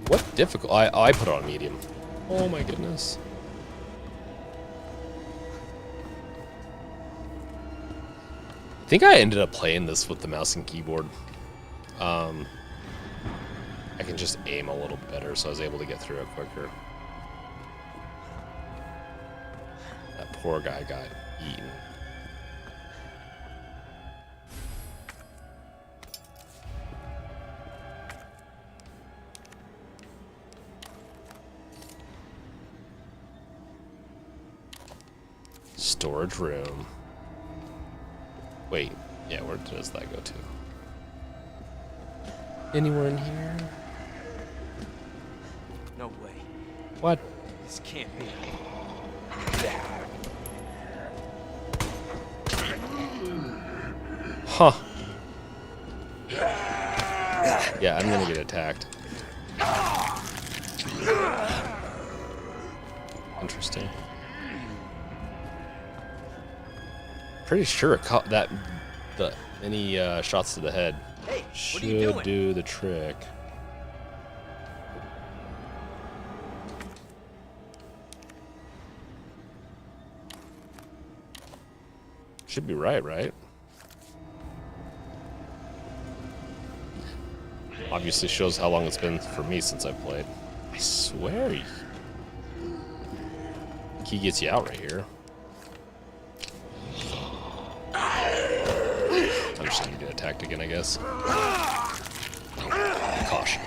What difficult? I put it on medium. Oh my goodness. I think I ended up playing this with the mouse and keyboard. I can just aim a little better, so I was able to get through it quicker. That poor guy got eaten. Storage room. Wait, yeah, where does that go to? Anywhere in here? No way. What? This can't be. Huh. Yeah, I'm gonna get attacked. Interesting. Pretty sure that any shots to the head should do the trick. Should be right? Obviously shows how long it's been for me since I've played. I swear he gets you out right here. I'm just gonna get attacked again, I guess. Caution.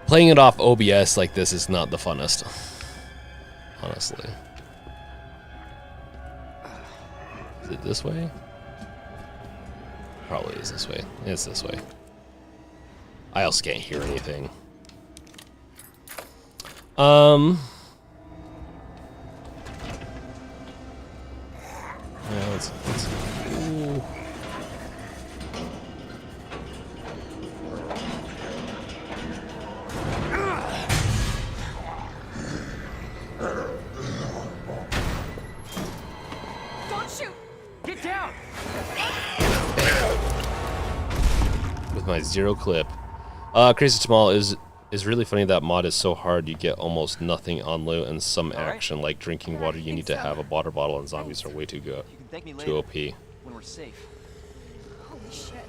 Playing it off OBS like this is not the funnest, honestly. Is it this way? Probably is this way. It's this way. I also can't hear anything. Yeah, let's ooh. Don't shoot! Get down! With my zero clip. Crazy Small is really funny. That mod is so hard you get almost nothing on loot and some action like drinking water. You need to have a water bottle and zombies are way too good. You can thank me Too later OP. when we're safe. Holy shit.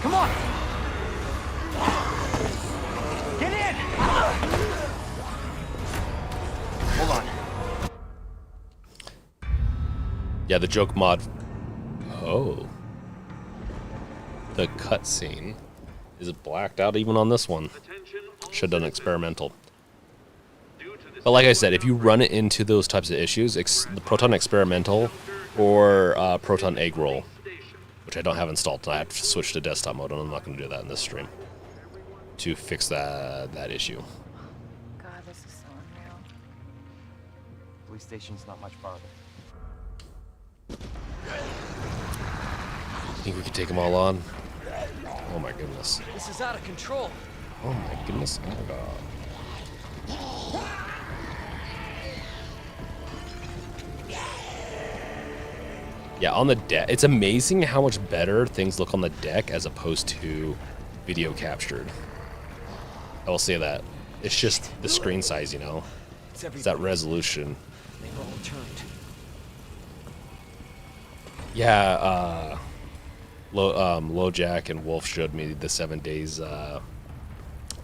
Come on! Get in! Hold on. Yeah, the joke mod. Oh. The cutscene. Is it blacked out even on this one? Should have done experimental. But like I said, if you run it into those types of issues, the Proton Experimental or Proton Egg Roll, which I don't have installed, I have to switch to desktop mode, and I'm not going to do that in this stream to fix that issue. God, this is so unreal. Police station's not much farther. Think we could take them all on? Oh my goodness. This is out of control. Oh my goodness. Oh my god. Yeah, on the deck, it's amazing how much better things look on the deck as opposed to video captured. I will say that. It's just the screen size, you know? It's that resolution. They've all turned. Yeah, LoJack and Wolf showed me the 7 days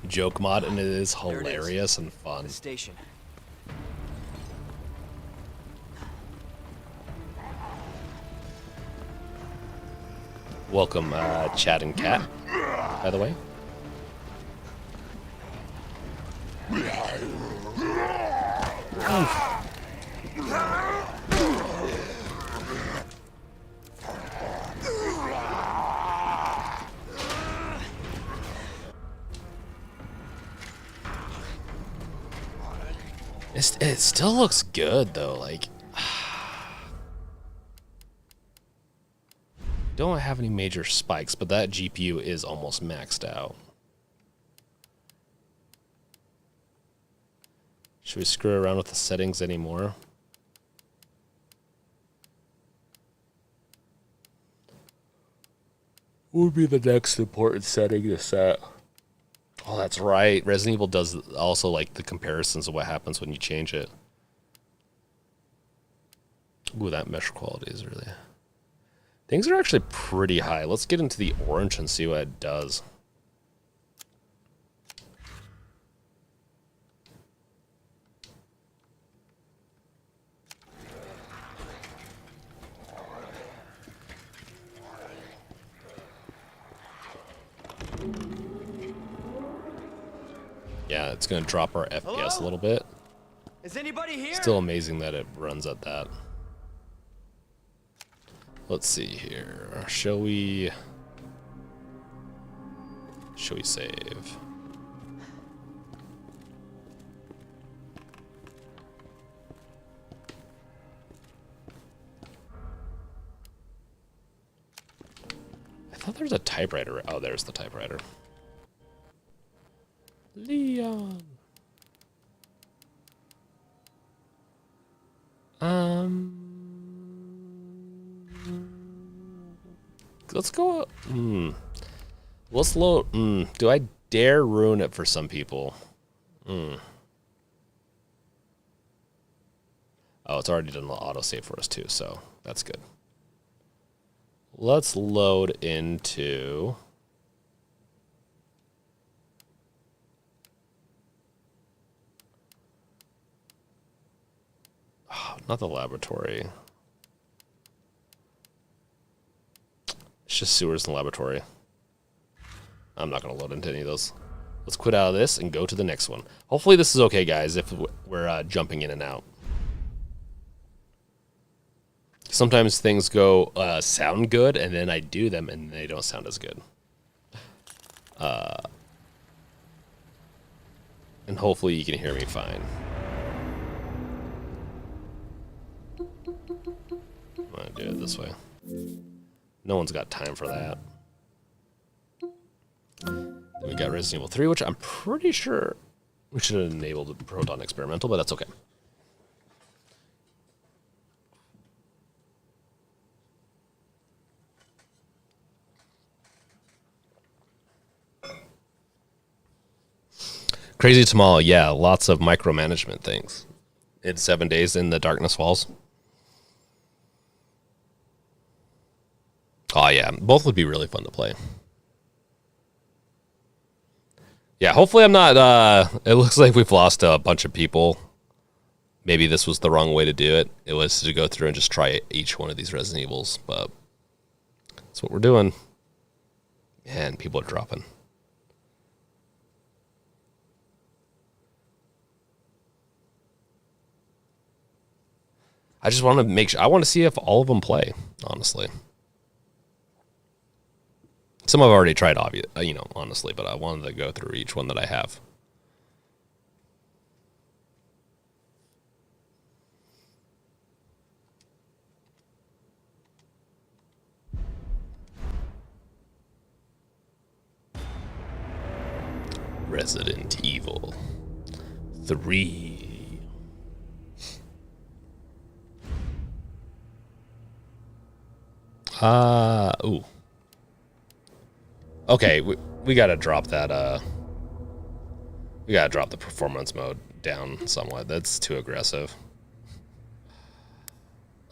joke mod, and it is hilarious and fun. The station. Welcome, Chad and Cat, by the way. It still looks good though, like don't have any major spikes, but that GPU is almost maxed out. Should we screw around with the settings anymore? What would be the next important setting to set? Oh, that's right. Resident Evil does also like the comparisons of what happens when you change it. Ooh, that mesh quality is really... Things are actually pretty high. Let's get into the orange and see what it does. Yeah, it's going to drop our FPS a little bit. Is anybody here? Still amazing that it runs at that. Let's see here. Shall we save? I thought there was a typewriter. Oh, there's the typewriter. Leon. Let's go. Let's load. Do I dare ruin it for some people? Oh, it's already done the autosave for us too, so that's good. Let's load into. Oh, not the laboratory. It's just sewers and laboratory. I'm not going to load into any of those. Let's quit out of this and go to the next one. Hopefully this is okay, guys, if we're jumping in and out. Sometimes things go sound good, and then I do them, and they don't sound as good. And hopefully you can hear me fine. I'm going to do it this way. No one's got time for that. Then we got Resident Evil 3, which I'm pretty sure we should have enabled the Proton Experimental, but that's okay. Crazy Tamala, yeah, lots of micromanagement things. It's 7 days in the Darkness Falls. Oh yeah, both would be really fun to play. Yeah, hopefully I'm not, it looks like we've lost a bunch of people. Maybe this was the wrong way to do it. It was to go through and just try each one of these Resident Evils, but that's what we're doing. Man, people are dropping. I just want to make sure. I want to see if all of them play, honestly. Some I've already tried, honestly, but I wanted to go through each one that I have. Resident Evil 3. Ooh. Okay, we gotta drop that, we gotta drop the performance mode down somewhat. That's too aggressive.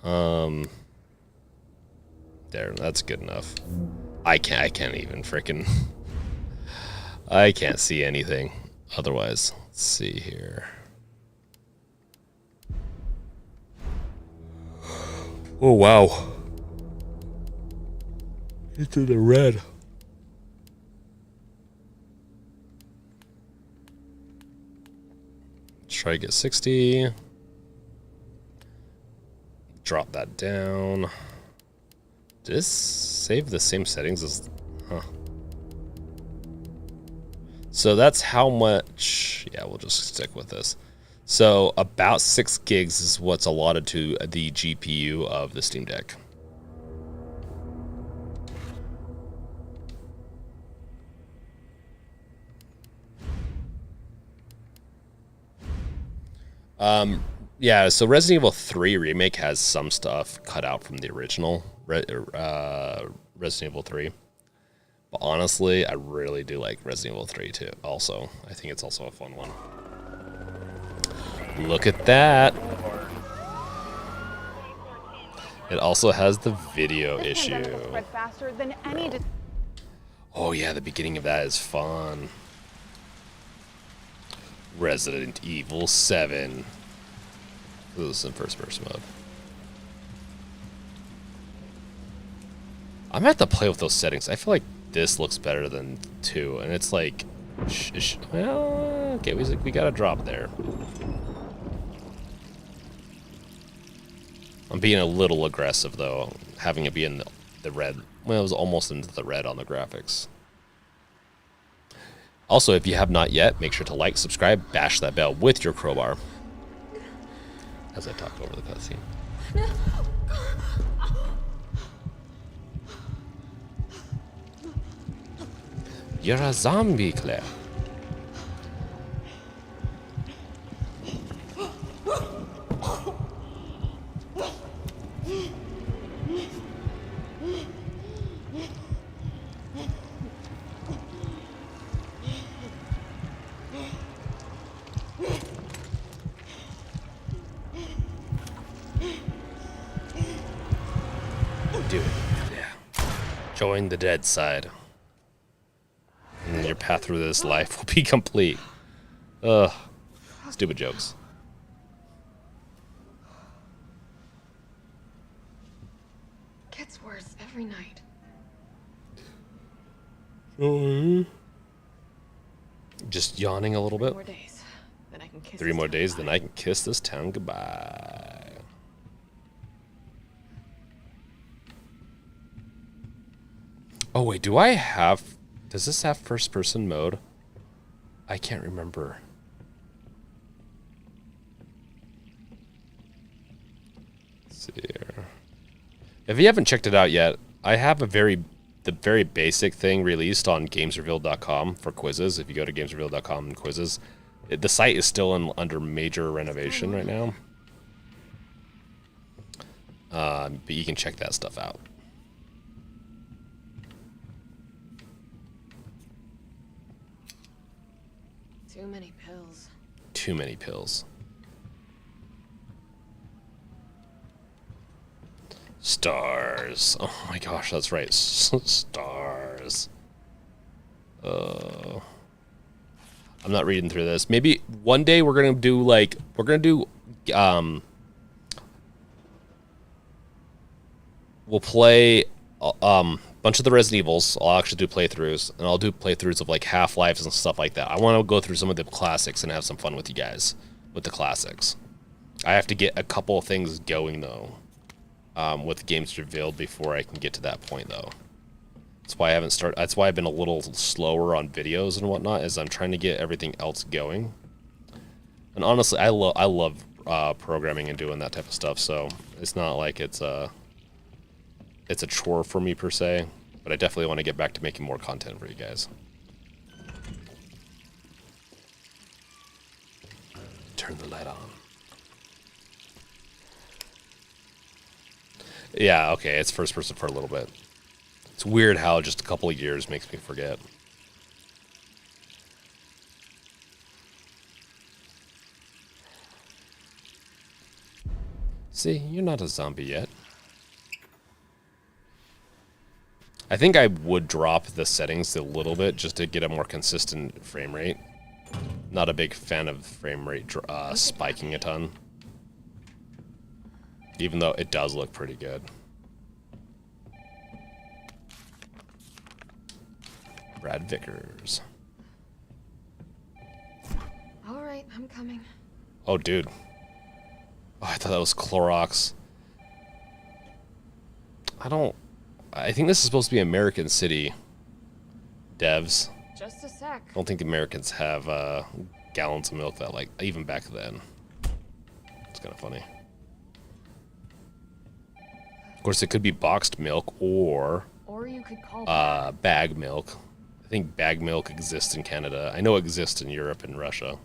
There, that's good enough. I can't even freaking... I can't see anything otherwise. Let's see here. Oh, wow. It's in the red. Let's try to get 60. Drop that down. Did this save the same settings as... Huh. So that's how much... Yeah, we'll just stick with this. So about 6 gigs is what's allotted to the GPU of the Steam Deck. Yeah, so Resident Evil 3 Remake has some stuff cut out from the original Resident Evil 3. But honestly, I really do like Resident Evil 3 too. Also, I think it's also a fun one. Look at that. It also has the video issue. Oh yeah, the beginning of that is fun. Resident Evil 7. This is in first person mode. I'm gonna have to play with those settings. I feel like this looks better than 2, and it's like, well, okay, we got a drop there. I'm being a little aggressive though, having it be in the red. Well, it was almost into the red on the graphics. Also, if you have not yet, make sure to like, subscribe, bash that bell with your crowbar. As I talk over the cutscene. You're a zombie, Claire. Do it. Yeah. Join the dead side. And then your path through this life will be complete. Ugh. Stupid jokes. Gets worse every night. Just yawning a little bit. 3 more days, then I can kiss 3 more this days, town then I can kiss this town goodbye. Oh wait, do I have... Does this have first-person mode? I can't remember. Let's see here. If you haven't checked it out yet, I have the very basic thing released on gamesrevealed.com for quizzes. If you go to gamesrevealed.com and quizzes, the site is still under major renovation right now. But you can check that stuff out. Too many pills. Too many pills. Stars. Oh my gosh, that's right. Stars. I'm not reading through this. Maybe one day we're gonna do we'll play bunch of the Resident Evils. I'll actually do playthroughs, and I'll do playthroughs of like Half-Lives and stuff like that. I want to go through some of the classics and have some fun with you guys with the classics. I have to get a couple of things going though, with games revealed before I can get to that point though. That's why I haven't started. That's why I've been a little slower on videos and whatnot, is I'm trying to get everything else going. And honestly, I love programming and doing that type of stuff. So it's not like it's a chore for me per se, but I definitely want to get back to making more content for you guys. Turn the light on. Yeah, okay, it's first person for a little bit. It's weird how just a couple of years makes me forget. See, you're not a zombie yet. I think I would drop the settings a little bit just to get a more consistent frame rate. Not a big fan of frame rate spiking a ton. Even though it does look pretty good. Brad Vickers. All right, I'm coming. Oh, dude. Oh, I thought that was Clorox. I think this is supposed to be American City devs. Just a sec. I don't think the Americans have gallons of milk that, like, even back then. It's kind of funny. Of course, it could be boxed milk or you could call bag milk. I think bag milk exists in Canada. I know it exists in Europe and Russia.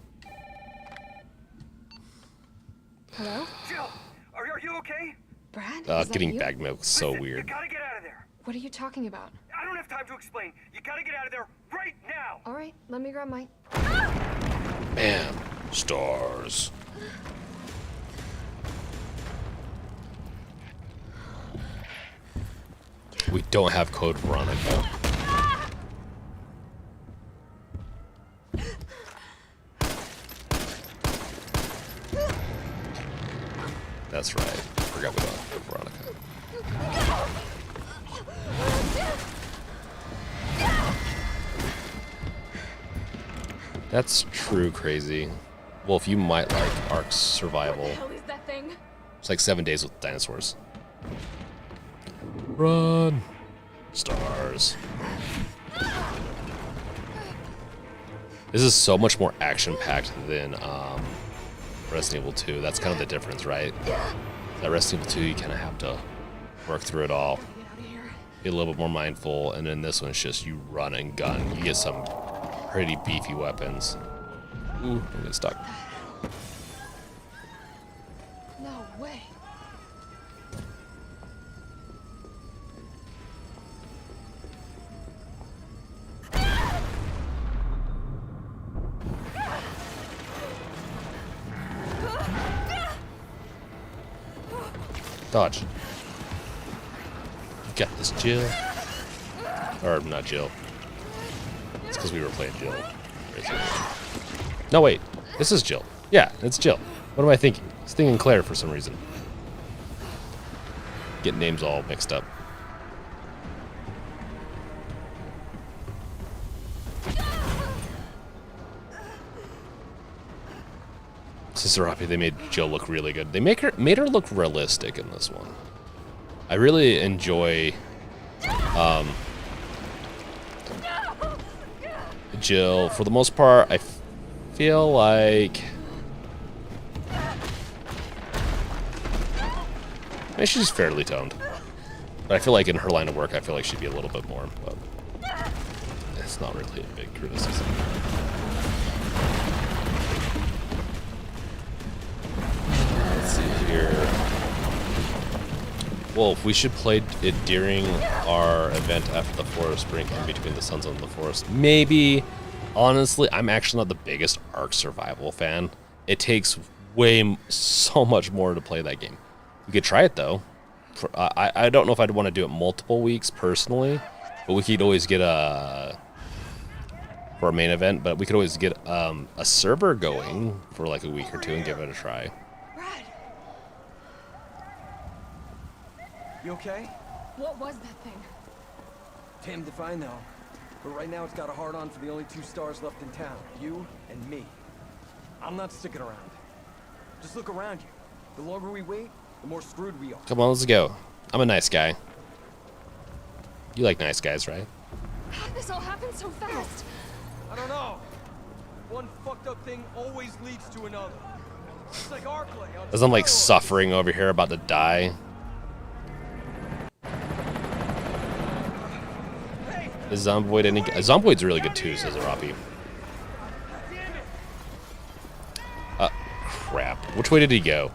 Hello? Jill, are you okay? Brad? Is that Getting you? bag milk is so Listen, weird. You gotta get out of there. What are you talking about? I don't have time to explain. You gotta get out of there right now. All right, let me grab my... Man, stars. We don't have code Veronica. That's right. I forgot we don't have code Veronica. That's true, Crazy. Wolf, you might like Ark Survival. What the hell is that thing? It's like 7 days with dinosaurs. Run! Stars. This is so much more action-packed than Resident Evil 2. That's kind of the difference, right? That Resident Evil 2, you kind of have to work through it all. Be a little bit more mindful, and then this one's just you run and gun. You get some pretty beefy weapons. Ooh, I'm getting stuck. No way. Dodge. You got this, Jill. Or, not Jill. It's because we were playing Jill. No, wait. This is Jill. Yeah, it's Jill. What am I thinking? I was thinking Claire for some reason. Getting names all mixed up. Sisarapi, they made Jill look really good. They made her look realistic in this one. I really enjoy Jill. For the most part, I feel like she's fairly toned. But I feel like in her line of work, I feel like she'd be a little bit more, but it's not really a big criticism. Let's see here. Wolf, we should play it during our event after the forest break in between the Sons of the Forest. Maybe. Honestly, I'm actually not the biggest Ark Survival fan. It takes so much more to play that game. We could try it though. I don't know if I'd want to do it multiple weeks personally, but we could always get for a main event. But we could always get a server going for like a week or two and give it a try. Brad, You okay? what was that thing? Damned if I know. But right now it's got a hard-on for the only two stars left in town. You and me. I'm not sticking around. Just look around you. The longer we wait, the more screwed we are. Come on, let's go. I'm a nice guy. You like nice guys, right? How did this all happen so fast? I don't know. One fucked up thing always leads to another. It's like Arclay on As I'm like steroids. suffering over here, about to die. Is Zomboid any? Zomboid's really good too, says Arapi. Crap. Which way did he go?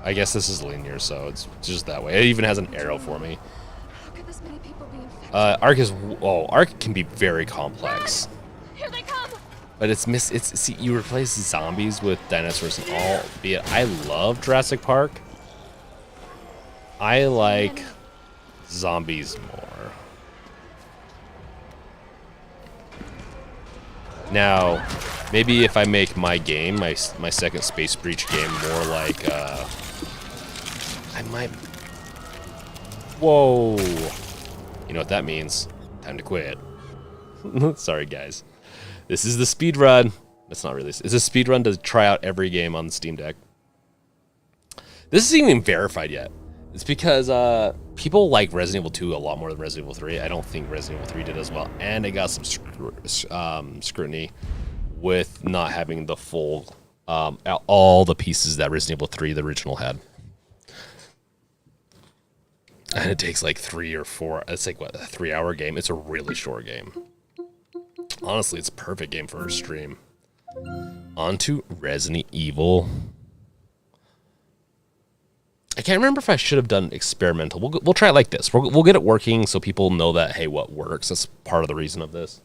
I guess this is linear, so it's just that way. It even has an arrow for me. How could this many people be infected? Arc can be very complex. Here they come! But see, you replace zombies with dinosaurs and all, be it. I love Jurassic Park. I like zombies more. Now, maybe if I make my game, my second Space Breach game, more like, I might... Whoa! You know what that means. Time to quit. Sorry, guys. This is the speed run. That's not really... It's a speed run to try out every game on the Steam Deck. This isn't even verified yet. It's because people like Resident Evil 2 a lot more than Resident Evil 3. I don't think Resident Evil 3 did as well. And it got some scrutiny with not having the full... all the pieces that Resident Evil 3, the original, had. And it takes like 3 or 4... It's like, what, a 3-hour game? It's a really short game. Honestly, it's a perfect game for a stream. On to Resident Evil. I can't remember if I should have done experimental. We'll try it like this. We'll get it working so people know that, hey, what works. That's part of the reason of this.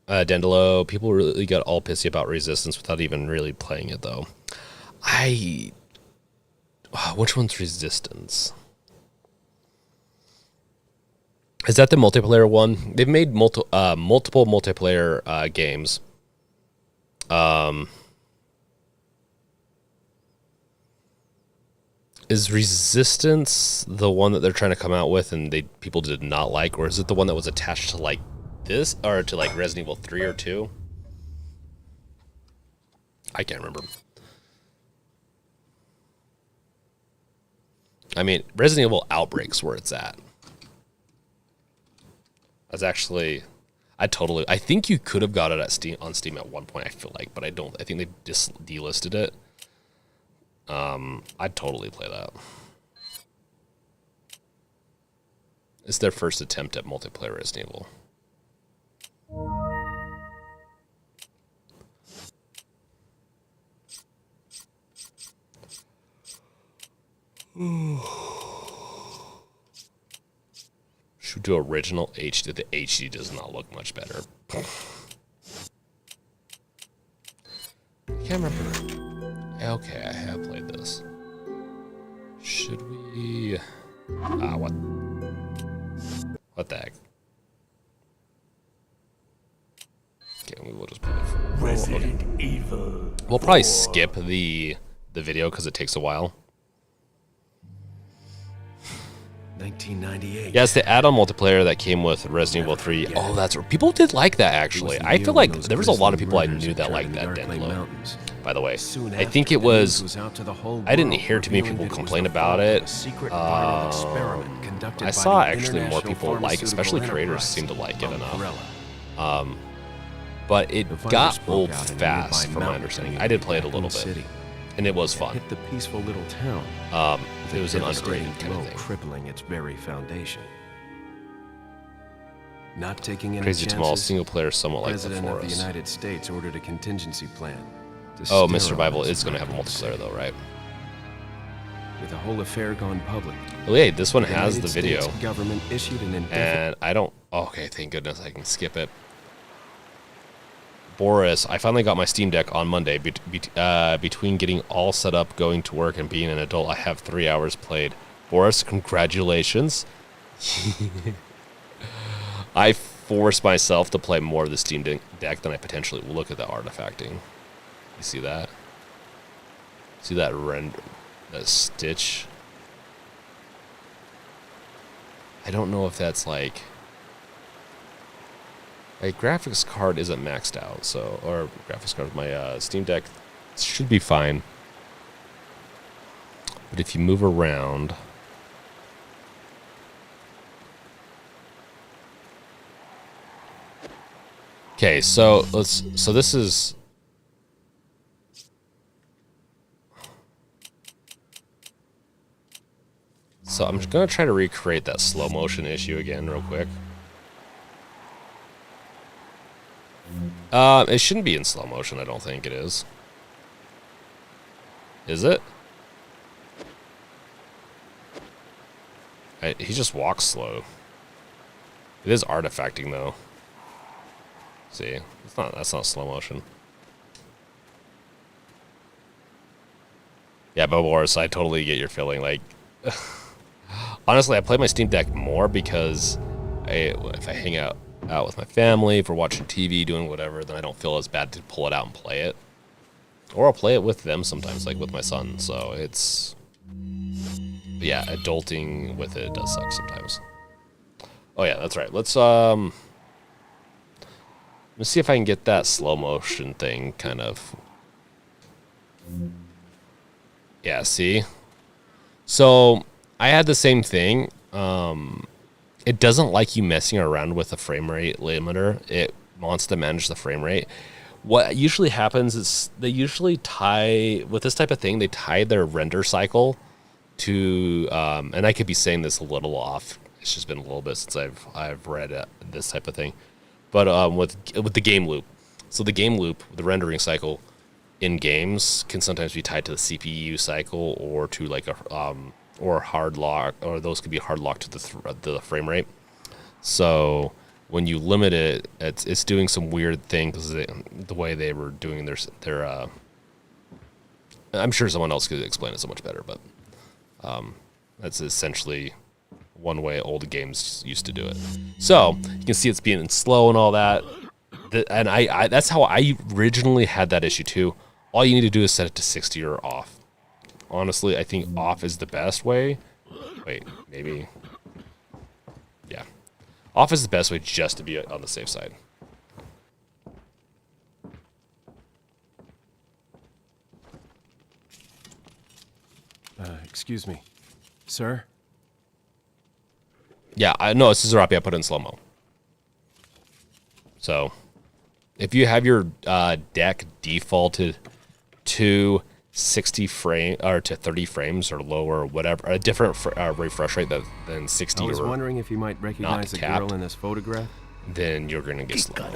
Dendelo, people really got all pissy about Resistance without even really playing it, though. Which one's Resistance? Is that the multiplayer one? They've made multiple multiplayer games. Is Resistance the one that they're trying to come out with and people did not like, or is it the one that was attached to like this, or to like Resident Evil 3 or 2? I can't remember. I mean, Resident Evil Outbreak's where it's at. That's actually, I think you could have got it at on Steam at one point, I feel like, but I don't. I think they just delisted it. I'd totally play that. It's their first attempt at multiplayer Resident Evil. Should do original HD. The HD does not look much better. I can't remember. Okay, I have played this. Should we... what? What the heck? Okay, we'll just play it. Resident Evil. We'll probably skip the video because it takes a while. 1998. Yeah, it's the add-on multiplayer that came with Resident Evil 3. Oh, that's right. People did like that, actually. I feel like there was a lot of people I knew that liked that Dendelo, by the way. I think it was... I didn't hear too many people complain about it. I saw actually more people like, especially creators seem to like it enough. But it got old fast, from my understanding. I did play it a little bit, and it was fun. Hit the peaceful little town. It was an underrated kind of thing. Crippling its very foundation. Not taking any Crazy chances, Tomorrow, single player, somewhat like the President of the Forest. United States ordered a contingency plan. Oh, Miss Survival is going to have a multiplayer, though, right? With the whole affair gone public. Oh, yeah, this one has the video. Government issued an And I don't... Oh, okay, thank goodness I can skip it. Boris, I finally got my Steam Deck on Monday. Between getting all set up, going to work, and being an adult, I have 3 hours played. Boris, congratulations. I forced myself to play more of the Steam Deck than I potentially will. Look at the artifacting. You see that? See that render, that stitch? I don't know if that's like... My graphics card isn't maxed out, so... Or graphics card, my Steam Deck should be fine. But if you move around... Okay, so let's... So this is... So I'm just going to try to recreate that slow motion issue again real quick. It shouldn't be in slow motion, I don't think it is. Is it? He just walks slow. It is artifacting though. See, that's not slow motion. Yeah, but Boris, I totally get your feeling. Like, honestly, I play my Steam Deck more because if I hang out with my family, if we're watching TV, doing whatever, then I don't feel as bad to pull it out and play it. Or I'll play it with them sometimes, like with my son. So it's... But yeah, adulting with it does suck sometimes. Oh yeah, that's right. Let's see if I can get that slow motion thing kind of... Yeah, see? So, I had the same thing. It doesn't like you messing around with the frame rate limiter. It wants to manage the frame rate. What usually happens is they usually tie... With this type of thing, they tie their render cycle to... and I could be saying this a little off. It's just been a little bit since I've read this type of thing. But with the game loop. So the game loop, the rendering cycle in games can sometimes be tied to the CPU cycle or to like a or hard lock, or those could be hard locked to the frame rate. So when you limit it, it's doing some weird thing because the way they were doing their I'm sure someone else could explain it so much better, but that's essentially one way old games used to do it. So you can see it's being slow and all that. And I that's how I originally had that issue too. All you need to do is set it to 60 or off. Honestly, I think off is the best way. Wait, maybe. Yeah. Off is the best way just to be on the safe side. Excuse me. Sir? Yeah, I know it's Zerapi. I put it in slow-mo. So, if you have your deck defaulted to 60 frame or to 30 frames or lower, or whatever, a different refresh rate than 60. I was wondering if you might recognize the girl in this photograph. Then you're gonna get slow. But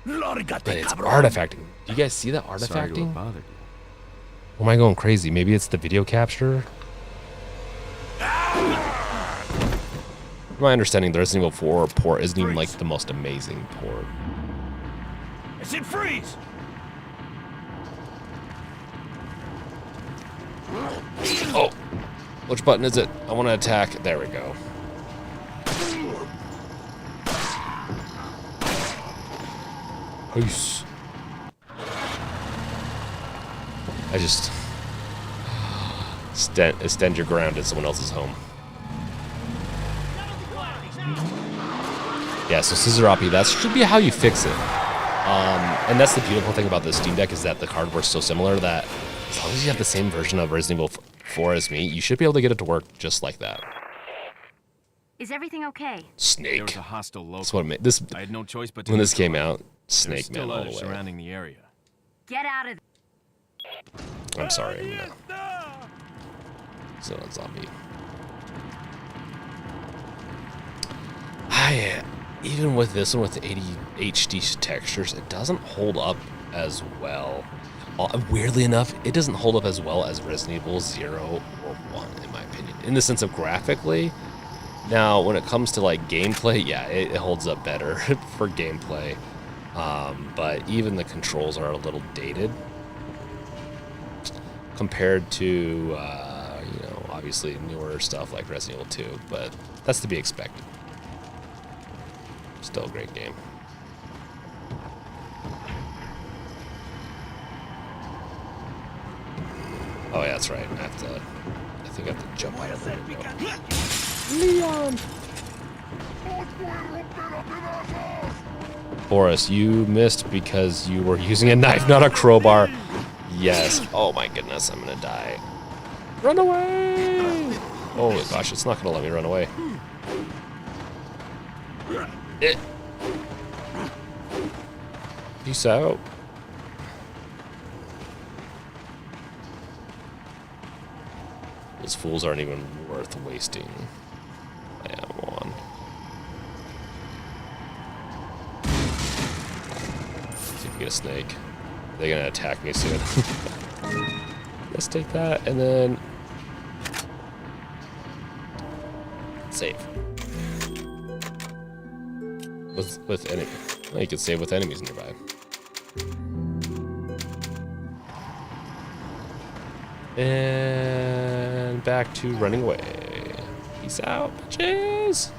it's artifacting. Do you guys see that artifacting? Sorry to have bothered you. Or am I going crazy? Maybe it's the video capture. From my understanding, the Resident Evil 4 port isn't even like the most amazing port. It's in freeze. Oh, which button is it? I want to attack. There we go. Peace. I just extend your ground in someone else's home. Yeah, so Scissorapi, that should be how you fix it. And that's the beautiful thing about the Steam Deck is that the card works so similar that as long as you have the same version of Resident Evil 4 as me, you should be able to get it to work just like that. Is everything okay? Snake. There was a hostile local. That's what it made. This, I had no choice but to when this came out, Snake still Man all the others way. surrounding the area. Get out of I'm sorry, I'm not. It's not a zombie. Even with this one with the 80 HD textures, it doesn't hold up as well. Weirdly enough, it doesn't hold up as well as Resident Evil 0 or 1, in my opinion. In the sense of graphically. Now, when it comes to like gameplay, yeah, it holds up better for gameplay. But even the controls are a little dated compared to, you know, obviously newer stuff like Resident Evil 2. But that's to be expected. Still a great game. Oh yeah, that's right. I think I have to jump out of there. Leon! Boris, you missed because you were using a knife, not a crowbar. Yes. Oh my goodness, I'm gonna die. Run away! Oh my gosh, it's not gonna let me run away. Peace out. Those fools aren't even worth wasting my ammo on. See if we get a snake. They're gonna attack me soon. Let's take that and then save. With enemy. Well, you can save with enemies nearby. And back to running away. Peace out, bitches.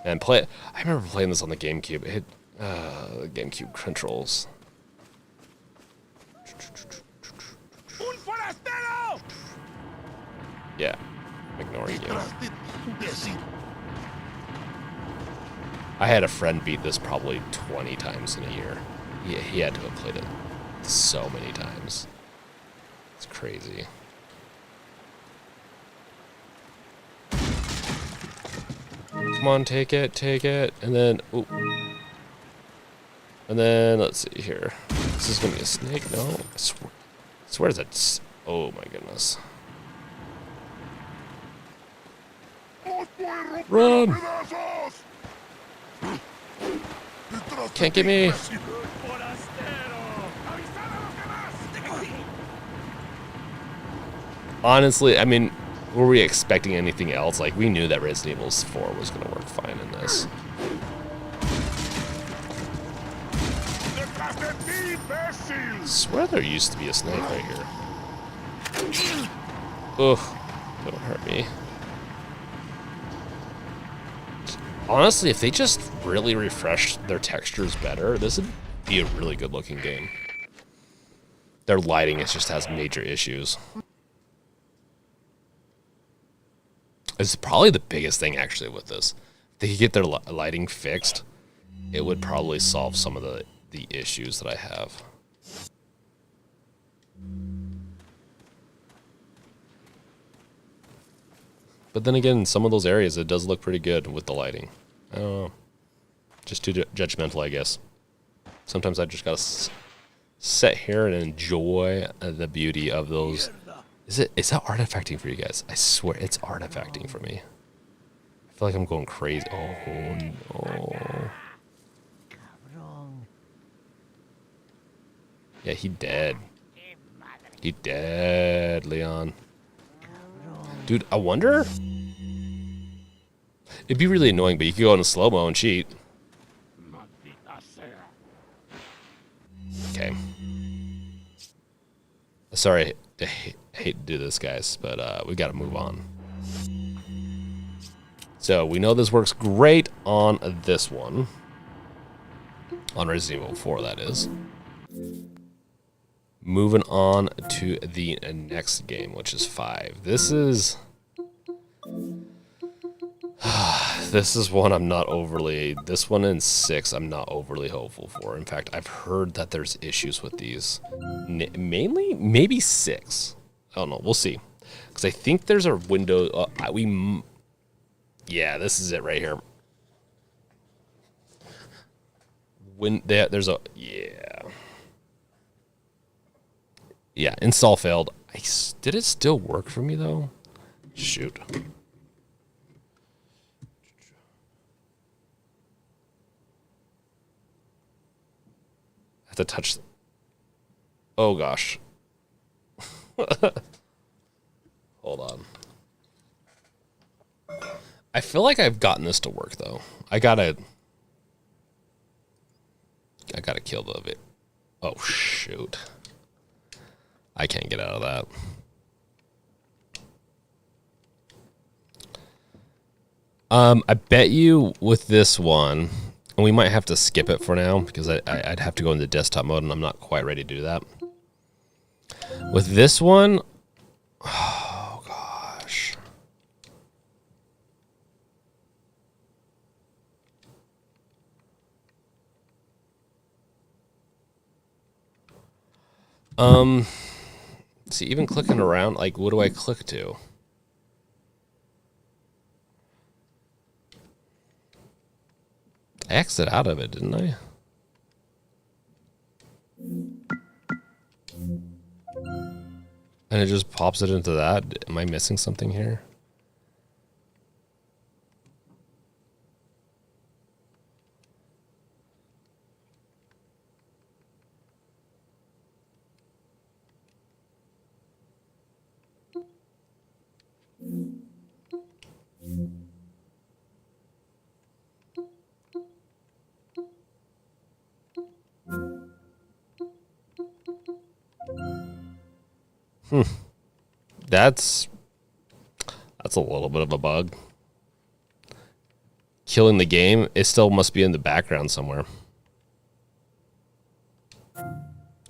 And play. I remember playing this on the GameCube. It hit the GameCube controls. Yeah, I'm ignoring you. I had a friend beat this probably 20 times in a year. He had to have played it so many times. It's crazy. Come on, take it, and then, ooh. And then, let's see here. This is gonna be a snake? No, I swear that's, oh my goodness. Run! Can't get me. Honestly, I mean, were we expecting anything else? Like, we knew that Resident Evil 4 was going to work fine in this. I swear there used to be a snake right here. Ugh, don't hurt me. Honestly, if they just really refreshed their textures better, this would be a really good looking game. Their lighting just has major issues. It's probably the biggest thing actually with this. If they could get their lighting fixed, it would probably solve some of the issues that I have. But then again, in some of those areas, it does look pretty good with the lighting. I don't know. Just too judgmental, I guess. Sometimes I just gotta sit here and enjoy the beauty of those. Is that artifacting for you guys? I swear it's artifacting for me. I feel like I'm going crazy. Oh no. Yeah, he dead. He dead, Leon. Dude, I wonder. It'd be really annoying, but you could go into slow-mo and cheat. Okay. Sorry, I hate to do this, guys, but we gotta move on. So, we know this works great on this one. On Resident Evil 4, that is. Moving on to the next game, which is 5. This is one I'm not overly. This one and 6, I'm not overly hopeful for. In fact, I've heard that there's issues with these. Mainly, maybe 6. I don't know. We'll see. Because I think there's a window. Yeah, this is it right here. There's a Yeah, install failed. Did it still work for me, though? Shoot. I have to touch. Oh, gosh. Hold on. I feel like I've gotten this to work, though. I gotta kill the bit. Oh, shoot. I can't get out of that. I bet you with this one, And we might have to skip it for now because I'd have to go into desktop mode, and I'm not quite ready to do that. With this one, oh gosh. See, even clicking around, like, what do I click to? I exited out of it, didn't I? And it just pops it into that. Am I missing something here? That's a little bit of a bug. Killing the game, it still must be in the background somewhere.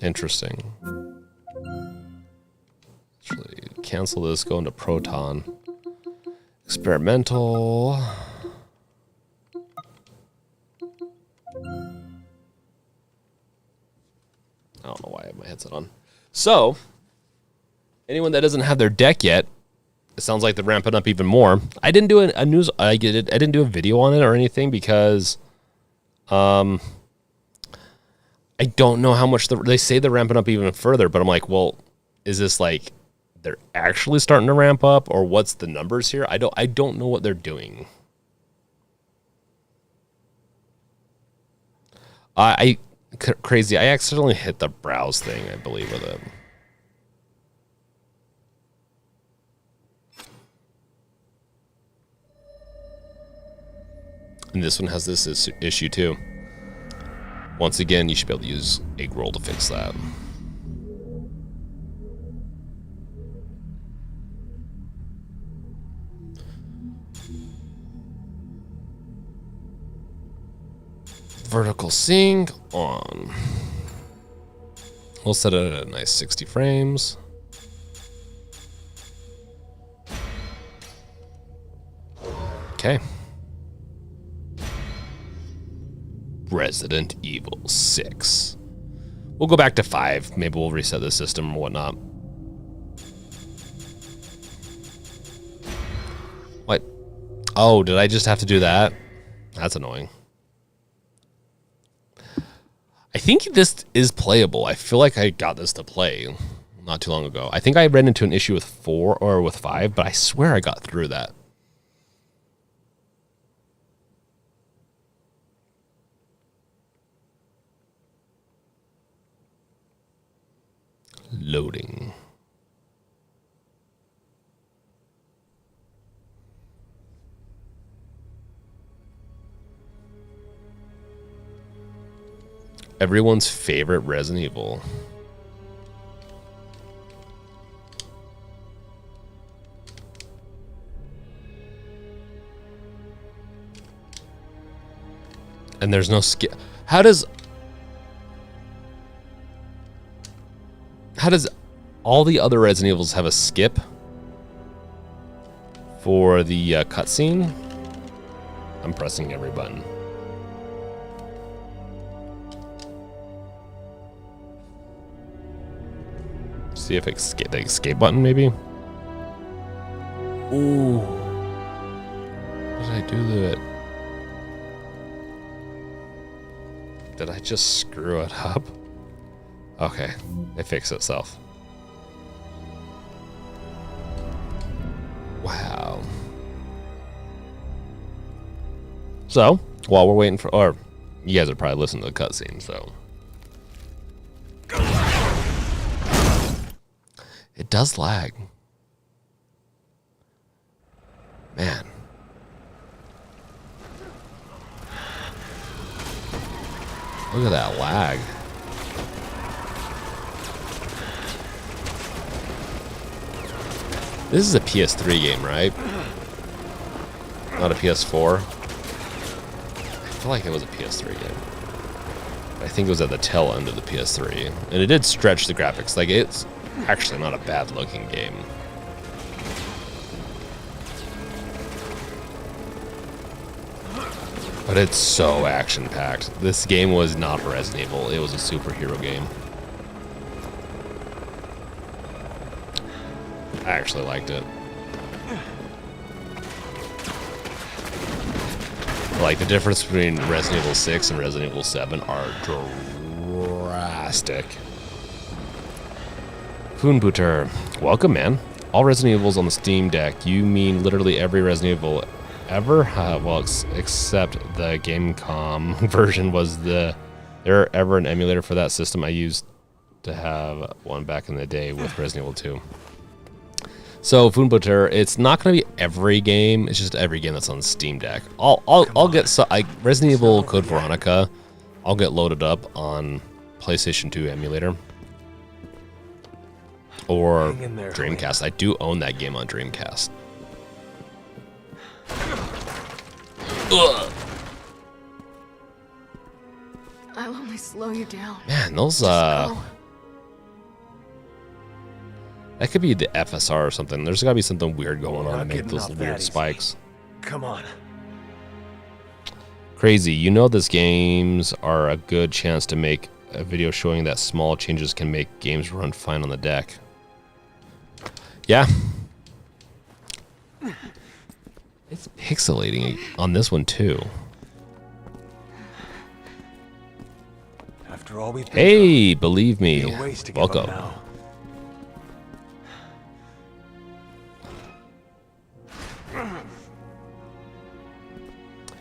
Interesting. Actually, cancel this, go into Proton. Experimental. I don't know why I have my headset on. So, anyone that doesn't have their deck yet, it sounds like they're ramping up even more. I didn't do a news. I didn't do a video on it or anything because, I don't know how much they say they're ramping up even further. But I'm like, well, is this like they're actually starting to ramp up, or what's the numbers here? I don't know what they're doing. Crazy. I accidentally hit the browse thing, I believe, with it. And this one has this issue too. Once again, you should be able to use eggroll to fix that. Vertical sync on. We'll set it at a nice 60 frames. Okay. Resident Evil 6. We'll go back to 5. Maybe we'll reset the system or whatnot. What? Oh, did I just have to do that? That's annoying. I think this is playable. I feel like I got this to play not too long ago. I think I ran into an issue with 4 or with 5, but I swear I got through that. Loading. Everyone's favorite Resident Evil. And there's no skip. How does all the other Resident Evils have a skip for the cutscene? I'm pressing every button. See if it's the escape button, maybe. Ooh. What did I do to it? Did I just screw it up? Okay, it fixed itself. Wow. So, while we're waiting for, or you guys are probably listening to the cutscene, so. It does lag. Man. Look at that lag. This is a PS3 game, right? Not a PS4. I feel feel like it was a PS3 game. I think it was at the tail end of the PS3, and it did stretch the graphics. Like, it's actually not a bad looking game. But it's so action-packed. This game was not Resident Evil. It was a superhero game. I actually liked it. Like, the difference between Resident Evil 6 and Resident Evil 7 are drastic. Foonbooter, welcome, man. All Resident Evils on the Steam Deck. You mean literally every Resident Evil ever? Well, except the Gamecom version. Was there ever an emulator for that system? I used to have one back in the day with Resident Evil 2. So, Foonbooter, it's not going to be every game. It's just every game that's on Steam Deck. I'll get Resident Evil Code Veronica. I'll get loaded up on PlayStation 2 emulator or Dreamcast. I do own that game on Dreamcast. Ugh. I'll only slow you down. Man, those that could be the FSR or something. There's got to be something weird going on to make those weird spikes. Come on. Crazy. You know these games are a good chance to make a video showing that small changes can make games run fine on the deck. Yeah. It's pixelating on this one too. After all we've hey, believe me. Welcome.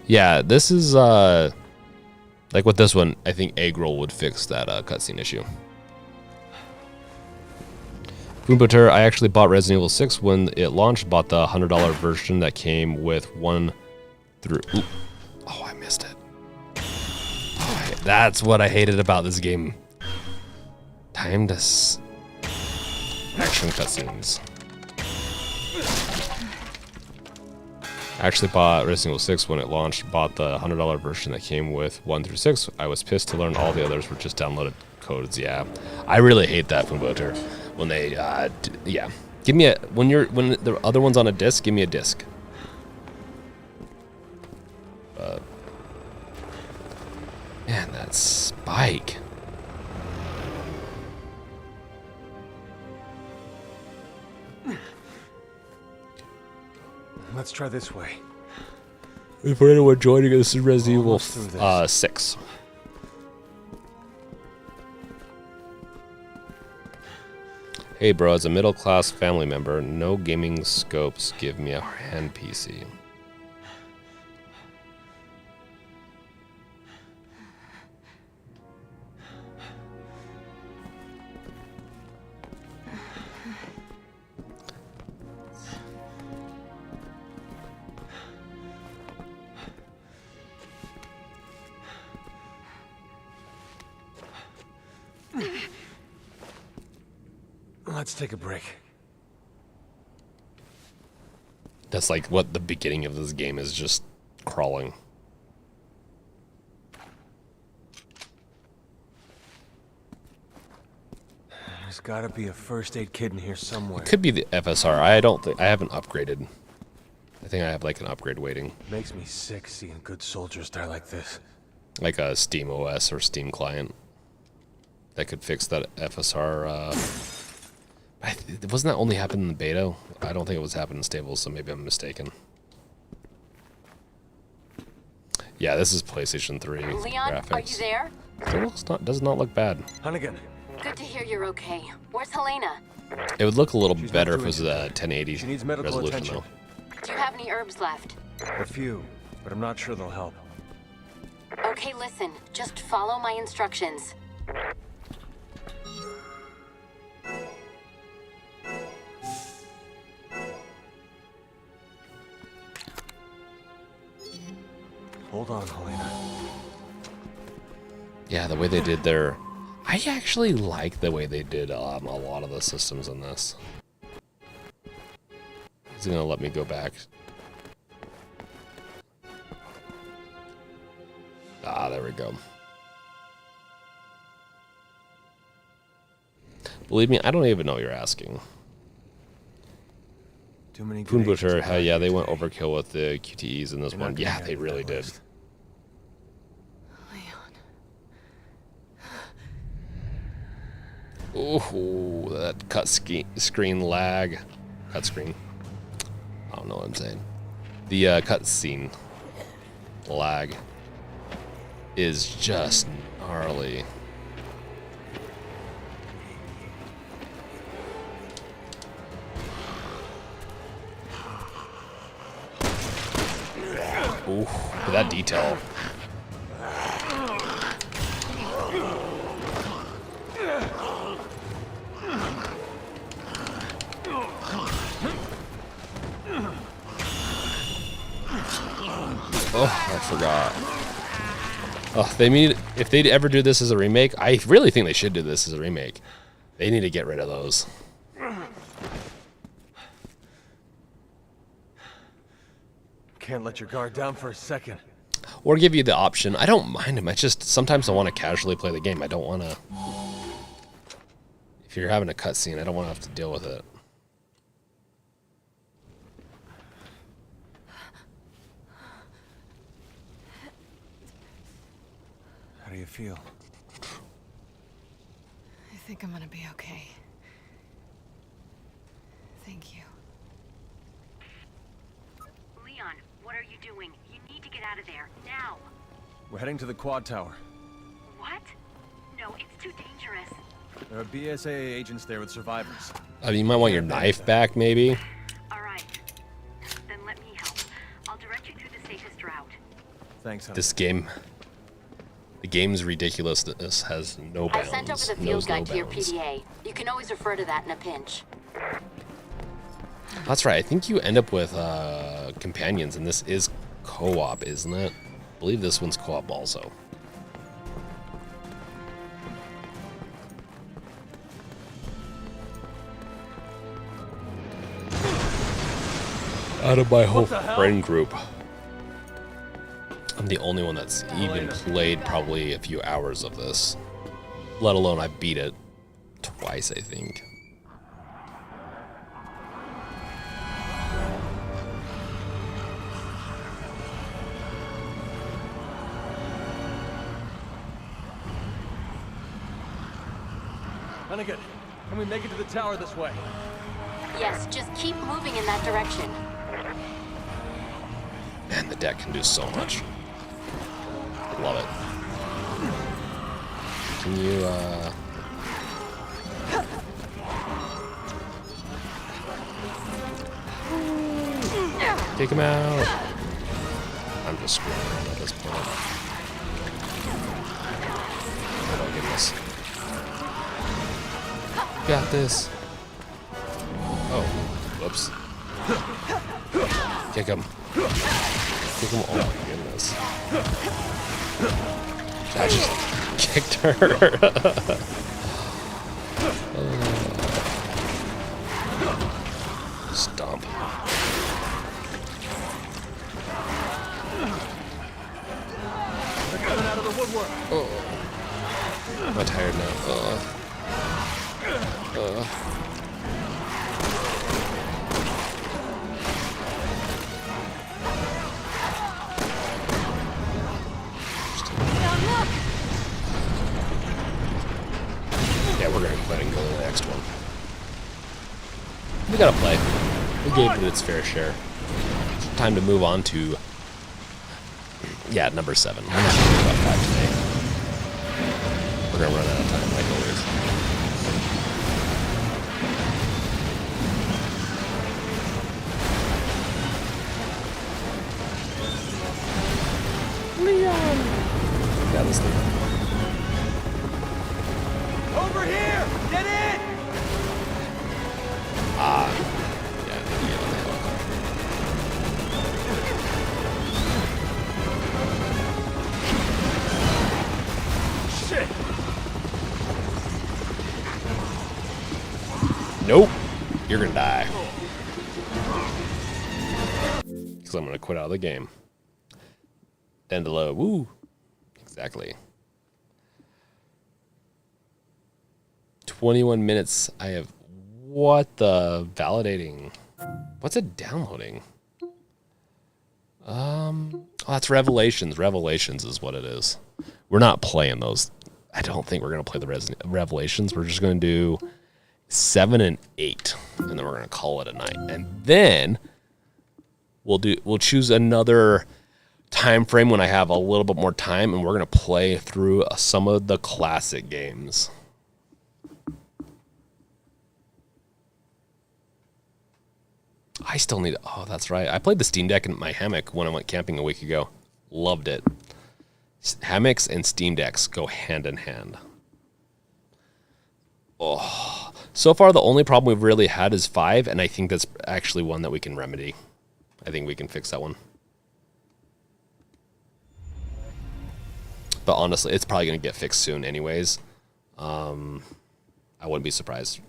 Yeah, this is, like with this one, I think Egg Roll would fix that cutscene issue. Foonbooter, I actually bought Resident Evil 6 when it launched, bought the $100 version that came with 1 through... Ooh. Oh, I missed it. Oh, that's what I hated about this game. Time to... Action cutscenes. I actually bought Resident Evil 6 when it launched, bought the $100 version that came with 1 through 6. I was pissed to learn all the others were just downloaded codes. Yeah, I really hate that from Foonbooter. When they, yeah. Give me a, when the other one's on a disc, give me a disc. Man, that spike. Let's try this way. And for anyone joining us, this is Resident Evil 6. Hey bro, as a middle-class family member, no gaming scopes give me a hand PC. Let's take a break. That's like what the beginning of this game is, just crawling. There's gotta be a first aid kit in here somewhere. It could be the FSR. I don't think I haven't upgraded. I think I have like an upgrade waiting. Makes me sick seeing good soldiers die like this. Like a Steam OS or Steam client that could fix that FSR. Wasn't that only happening in the beta? I don't think it was happening in stable, so maybe I'm mistaken. Yeah, this is PlayStation 3 Leon, graphics. are you there? Does not look bad. Hunnigan. Good to hear you're okay. Where's Helena? It would look a little better if it was a 1080 she needs medical resolution, attention. though. Do you have any herbs left? A few, but I'm not sure they'll help. Okay, listen. Just follow my instructions. Hold on, Helena. Yeah, the way they did their... I actually like the way they did a lot of the systems in this. He's gonna let me go back. Ah, there we go. Believe me, I don't even know what you're asking. Too many good Poon agents Butcher, around yeah, they here went today. overkill with the QTEs in this You're not one. gonna Yeah, get they out of really that did. list. Ooh, that screen lag. Cut screen. I don't know what I'm saying. The cut scene lag is just gnarly. Ooh, look at that detail. Oh, I forgot. Oh, they need, if they'd ever do this as a remake, I really think they should do this as a remake. They need to get rid of those. Can't let your guard down for a second. Or give you the option. I don't mind them. I just sometimes I want to casually play the game. I don't want to. If you're having a cutscene, I don't want to have to deal with it. How do you feel? I think I'm gonna be okay. Thank you. Leon, what are you doing? You need to get out of there, now! We're heading to the quad tower. What? No, it's too dangerous. There are BSAA agents there with survivors. I mean, you might want your knife back, maybe. Alright. Then let me help. I'll direct you through the safest route. Thanks, honey. This game, the game's ridiculousness has no I bounds. sent over the field Knows no guide to your bounds. PDA. You can always refer to that in a pinch. That's right. I think you end up with companions, and this is co-op, isn't it? I believe this one's co-op also. Out of my whole friend group, I'm the only one that's even played probably a few hours of this. Let alone I beat it twice, I think. Hunnigan, can we make it to the tower this way? Yes, just keep moving in that direction. Man, the deck can do so much. Love it. Can you, take him out. I'm just screwing around at this point. Oh, goodness. Got this. Oh, whoops. Kick him. Kick him. Oh my goodness. I just kicked her. Stomp. They're coming out of the woodwork. Oh. I'm tired now. Yeah, we're gonna go ahead and go to the next one. We gotta play. We gave it its fair share. It's time to move on to, yeah, number 7. We're not gonna do about 5 today. We're gonna run out of time, like always. Leon! Got this thing. Over here! Get in! Ah. Yeah, I need to get on the helicopter. Shit! Nope. You're gonna die. Because I'm gonna quit out of the game. Dendela, woo. Exactly. 21 minutes. I have... What the... Validating. What's it downloading? Oh, that's Revelations. Revelations is what it is. We're not playing those. I don't think we're going to play the Revelations. We're just going to do 7 and 8. And then we're going to call it a night. And then we'll choose another time frame when I have a little bit more time, and we're going to play through some of the classic games. I still need... Oh, that's right. I played the Steam Deck in my hammock when I went camping a week ago. Loved it. Hammocks and Steam Decks go hand in hand. Oh, so far the only problem we've really had is 5, and I think that's actually one that we can remedy. I think we can fix that one. But honestly, it's probably going to get fixed soon anyways. I wouldn't be surprised.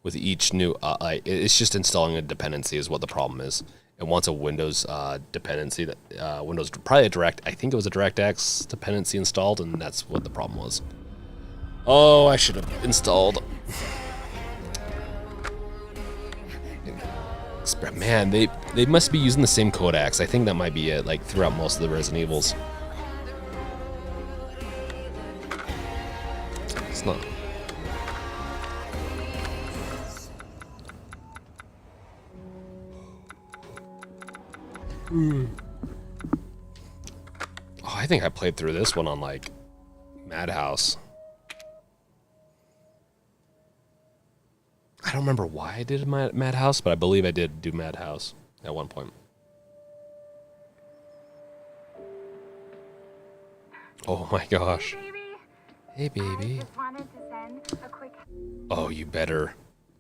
With each new, it's just installing a dependency is what the problem is. It wants a Windows dependency, that Windows, probably a Direct, I think it was a DirectX dependency installed, and that's what the problem was. Oh, I should have installed. Man, they must be using the same codecs. I think that might be it, like throughout most of the Resident Evils. It's not. Oh, I think I played through this one on like Madhouse. I don't remember why I did Madhouse, but I believe I did do Madhouse at one point. Oh my gosh. Hey, baby. Oh, you better.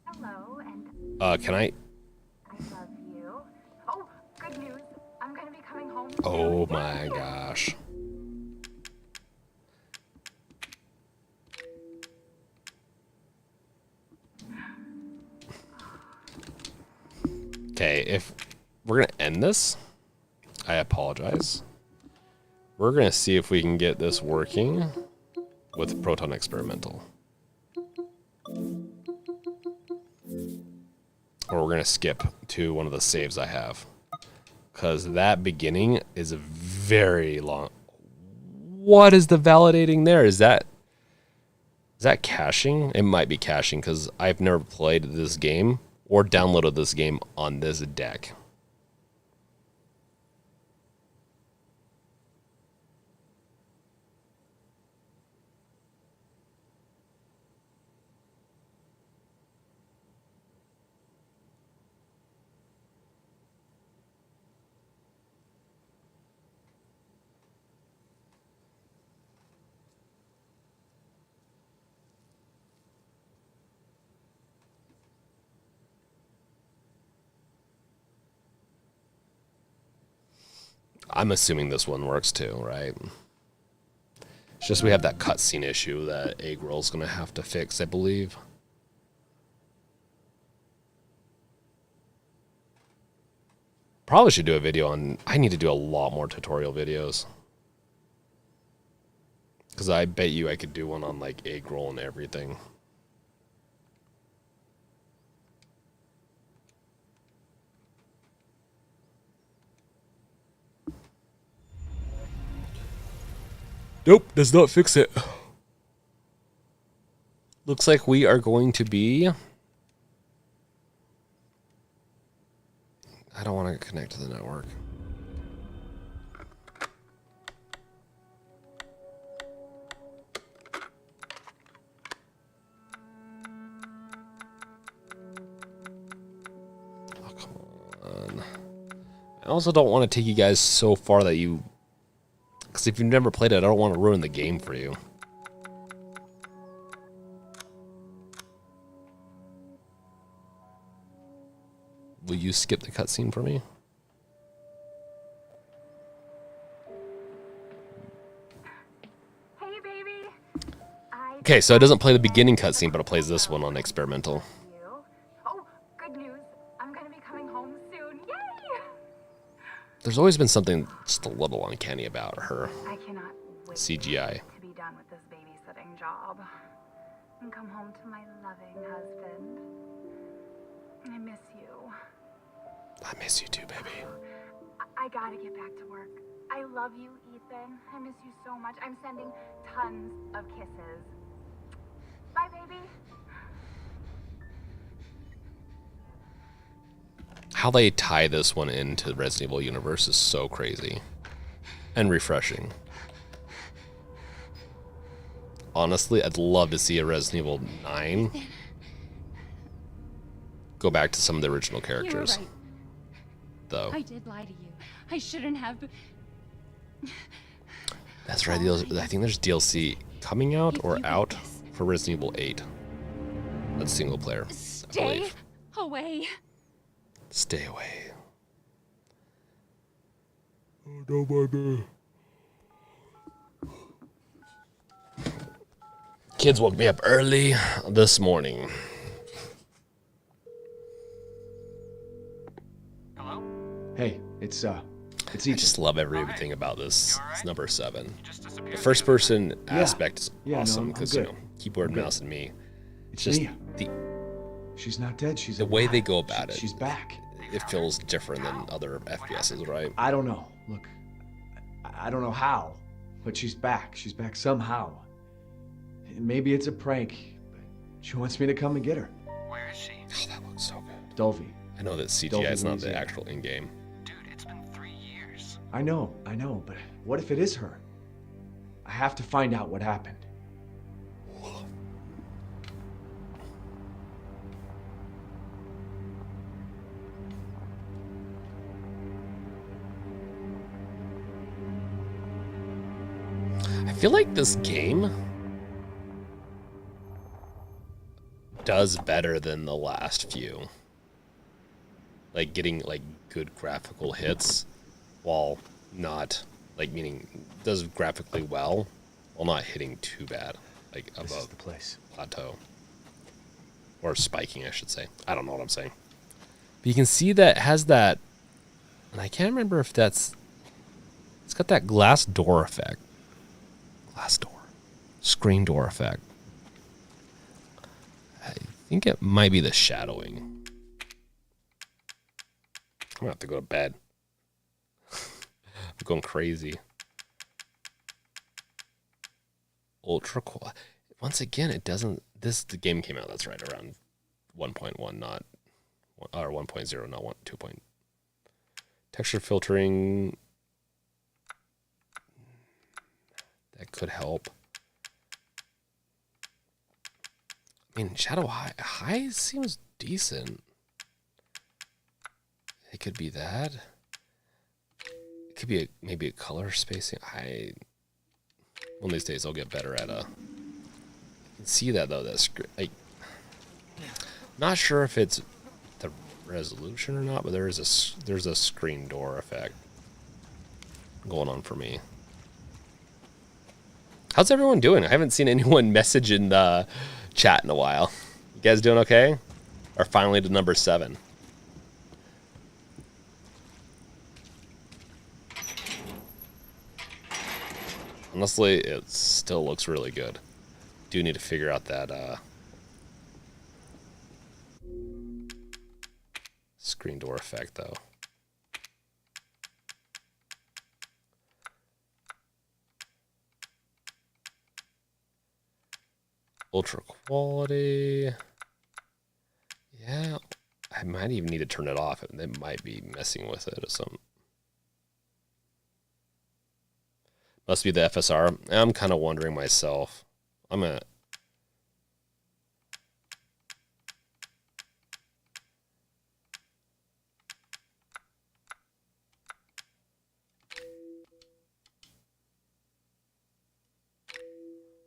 Hello, and Can I? I love you. Oh, good news. I'm gonna be coming home. Oh my gosh. Okay, if we're gonna end this, I apologize. We're gonna see if we can get this working with Proton Experimental. Or we're gonna skip to one of the saves I have. Because that beginning is very long. What is the validating there? Is that caching? It might be caching because I've never played this game or downloaded this game on this deck. I'm assuming this one works too, right? It's just we have that cutscene issue that Egg Roll's gonna have to fix, I believe. Probably should do a video on... I need to do a lot more tutorial videos. Because I bet you I could do one on like Egg Roll and everything. Nope, does not fix it. Looks like we are going to be... I don't want to connect to the network. Oh, come on. I also don't want to take you guys so far that you... Because if you've never played it, I don't want to ruin the game for you. Will you skip the cutscene for me? Hey, baby. Okay, so it doesn't play the beginning cutscene, but it plays this one on Experimental. Oh, good news. I'm gonna be coming home soon. Yay! There's always been something just a little uncanny about her. I cannot wait CGI. to be done with this babysitting job and come home to my loving husband. I miss you. I miss you too, baby. I gotta get back to work. I love you, Ethan. I miss you so much. I'm sending tons of kisses. Bye, baby. How they tie this one into the Resident Evil universe is so crazy and refreshing. Honestly, I'd love to see a Resident Evil 9 go back to some of the original characters. You were right. Though. I did lie to you. I shouldn't have. That's right. I think there's DLC coming out or out for Resident Evil 8. That's single player. Stay away. Stay away. Oh, no, baby. Kids woke me up early this morning. Hello? Hey, it's Ethan. I just love everything about this. It's number 7. The first person aspect is awesome because keyboard, mouse, and me. It's just She's not dead. She's the way they go about it. She's back. It feels different than other FPSs, right? I don't know. Look, I don't know how, but she's back. She's back somehow. Maybe it's a prank, but she wants me to come and get her. Where is she? Oh, that looks so good. Dolby. I know that CGI is not the actual in-game. Dude, it's been 3 years. I know, but what if it is her? I have to find out what happened. I feel like this game does better than the last few. Like getting like good graphical hits while not like meaning does graphically well while not hitting too bad. Like above the place. Plateau. Or spiking, I should say. I don't know what I'm saying. But you can see that it has that, and I can't remember if it's got that glass door effect. Glass door. Screen door effect. I think it might be the shadowing. I'm gonna have to go to bed. I'm going crazy. Ultra quality. Once again, it doesn't. The game came out. That's right around 1.1, not or 1.0, not 2. Texture filtering. That could help. I mean, Shadow High seems decent. It could be that. It could be maybe a color spacing. One of these days I'll get better at you can see that though. That's like, not sure if it's the resolution or not, but there's a screen door effect going on for me. How's everyone doing? I haven't seen anyone message in the chat in a while. You guys doing okay? Or finally to number 7. Honestly, it still looks really good. Do need to figure out that screen door effect though. Ultra quality. Yeah, I might even need to turn it off. It might be messing with it or something. Must be the FSR. I'm kind of wondering myself. I'm gonna.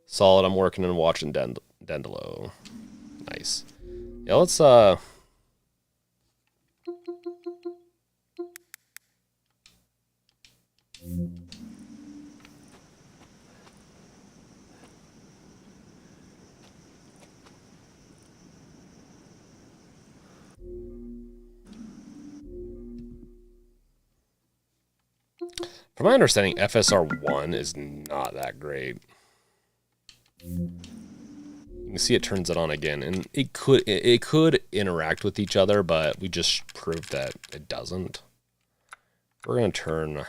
Solid. I'm working and watching Dendalo. Nice. Yeah, let's From my understanding, FSR1 is not that great. You can see it turns it on again, and it could interact with each other, but we just proved that it doesn't. We're gonna turn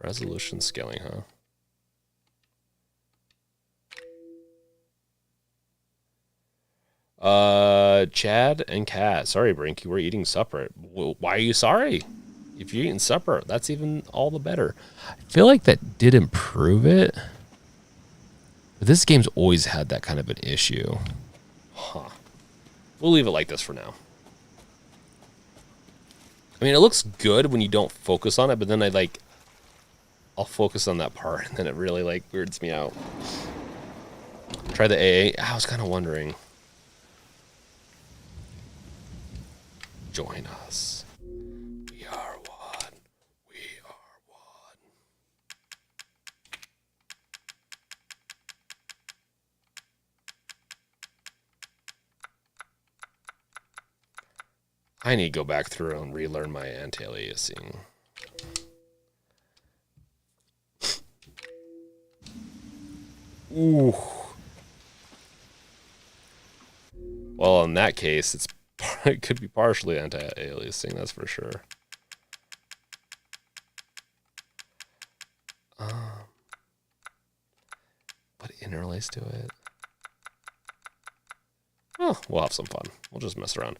resolution scaling, huh? Chad and Kat. Sorry, Brinky, we're eating supper. Why are you sorry? If you're eating supper, that's even all the better. I feel like that did improve it. But this game's always had that kind of an issue. Huh. We'll leave it like this for now. I mean, it looks good when you don't focus on it, but then I'll focus on that part, and then it really, like, weirds me out. Try the AA. I was kind of wondering. Join us. We are one. We are one. I need to go back through and relearn my anti-aliasing. Ooh. Well, in that case, it could be partially anti-aliasing, that's for sure. What interlace to it? Oh, we'll have some fun. We'll just mess around.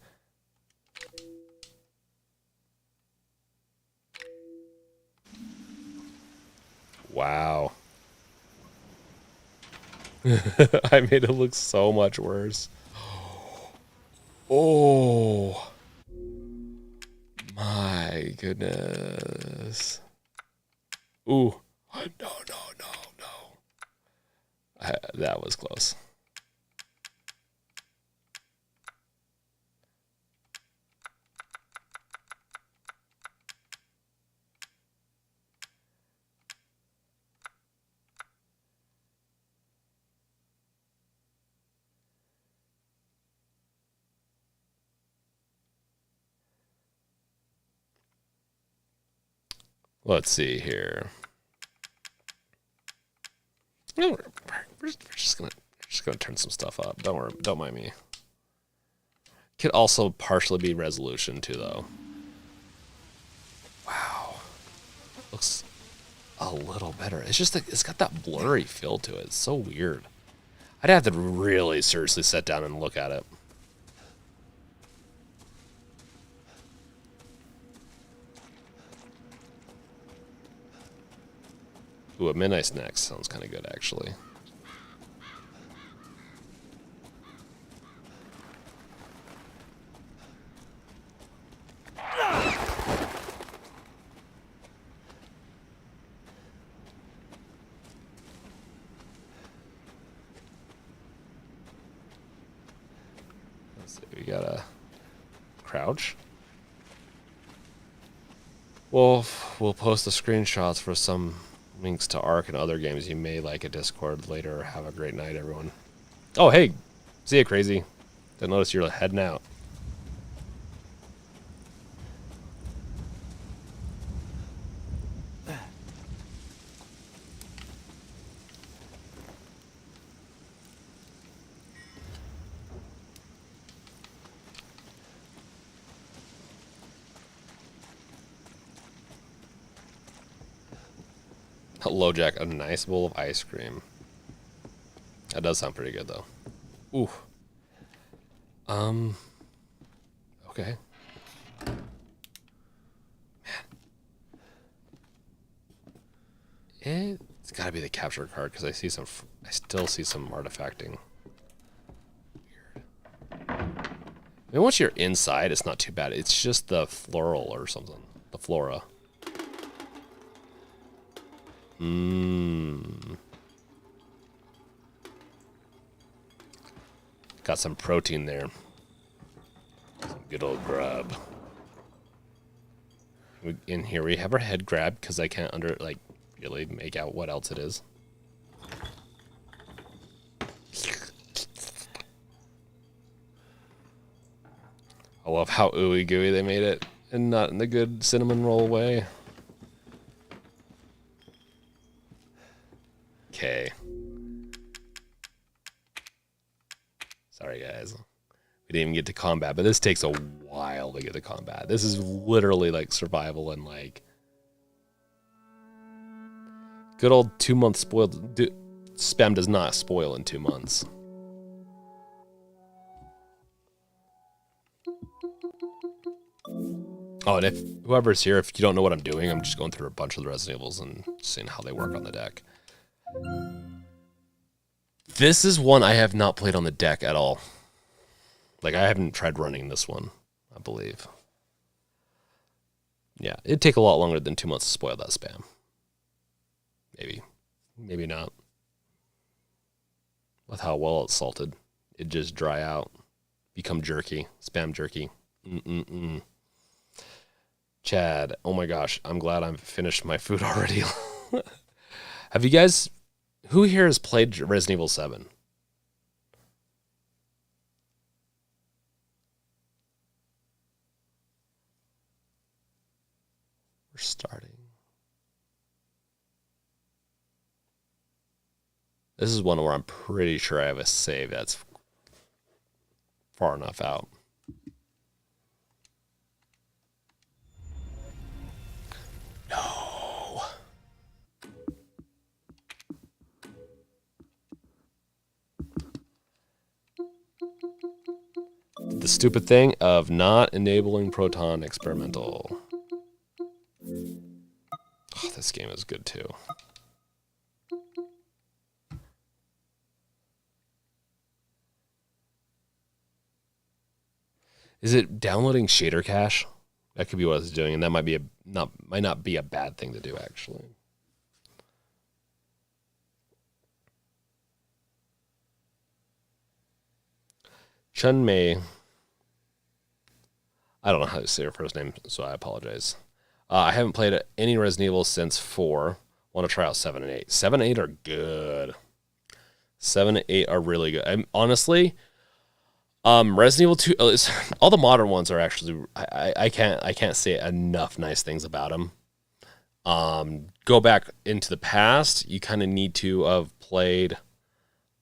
Wow. I made it look so much worse. Oh my goodness. Ooh. No. That was close. Let's see here. No, we're just gonna turn some stuff up. Don't worry, don't mind me. Could also partially be resolution too, though. Wow, looks a little better. It's just it's got that blurry feel to it. It's so weird. I'd have to really seriously sit down and look at it. Ooh, a midnight snack sounds kind of good, actually. Let's see, we got a crouch. We'll post the screenshots for some links to Ark and other games you may like at Discord later. Have a great night, everyone. Oh, hey. See ya, Crazy. Didn't notice you're heading out. Hello, Jack. A nice bowl of ice cream. That does sound pretty good, though. Ooh. Okay. Man. It's got to be the capture card because I still see some artifacting. Weird. I mean, once you're inside, it's not too bad. It's just the floral or something. The flora. Got some protein there. Some good old grub. In here we have our head grab because I can't really make out what else it is. I love how ooey gooey they made it, and not in the good cinnamon roll way. Okay. Sorry, guys. We didn't even get to combat, but this takes a while to get to combat. This is literally like survival and like good old 2 months spoiled. Spam does not spoil in 2 months. Oh, and if whoever's here, if you don't know what I'm doing, I'm just going through a bunch of the Resident Evils and seeing how they work on the deck. This is one I have not played on the deck at all. Like, I haven't tried running this one, I believe. Yeah, it'd take a lot longer than 2 months to spoil that spam. Maybe. Maybe not. With how well it's salted. It'd just dry out. Become jerky. Spam jerky. Chad, oh my gosh, I'm glad I've finished my food already. Have you guys... Who here has played Resident Evil 7? We're starting. This is one where I'm pretty sure I have a save that's far enough out. No. The stupid thing of not enabling Proton Experimental. Oh, this game is good too. Is it downloading shader cache? That could be what it's doing, and that might be might not be a bad thing to do actually. Chun Mei. I don't know how to say her first name, so I apologize. I haven't played any Resident Evil since 4. Want to try out 7 and 8. 7 and 8 are good. 7 and 8 are really good. Honestly, Resident Evil 2, all the modern ones are actually, I can't say enough nice things about them. Go back into the past, you kind of need to have played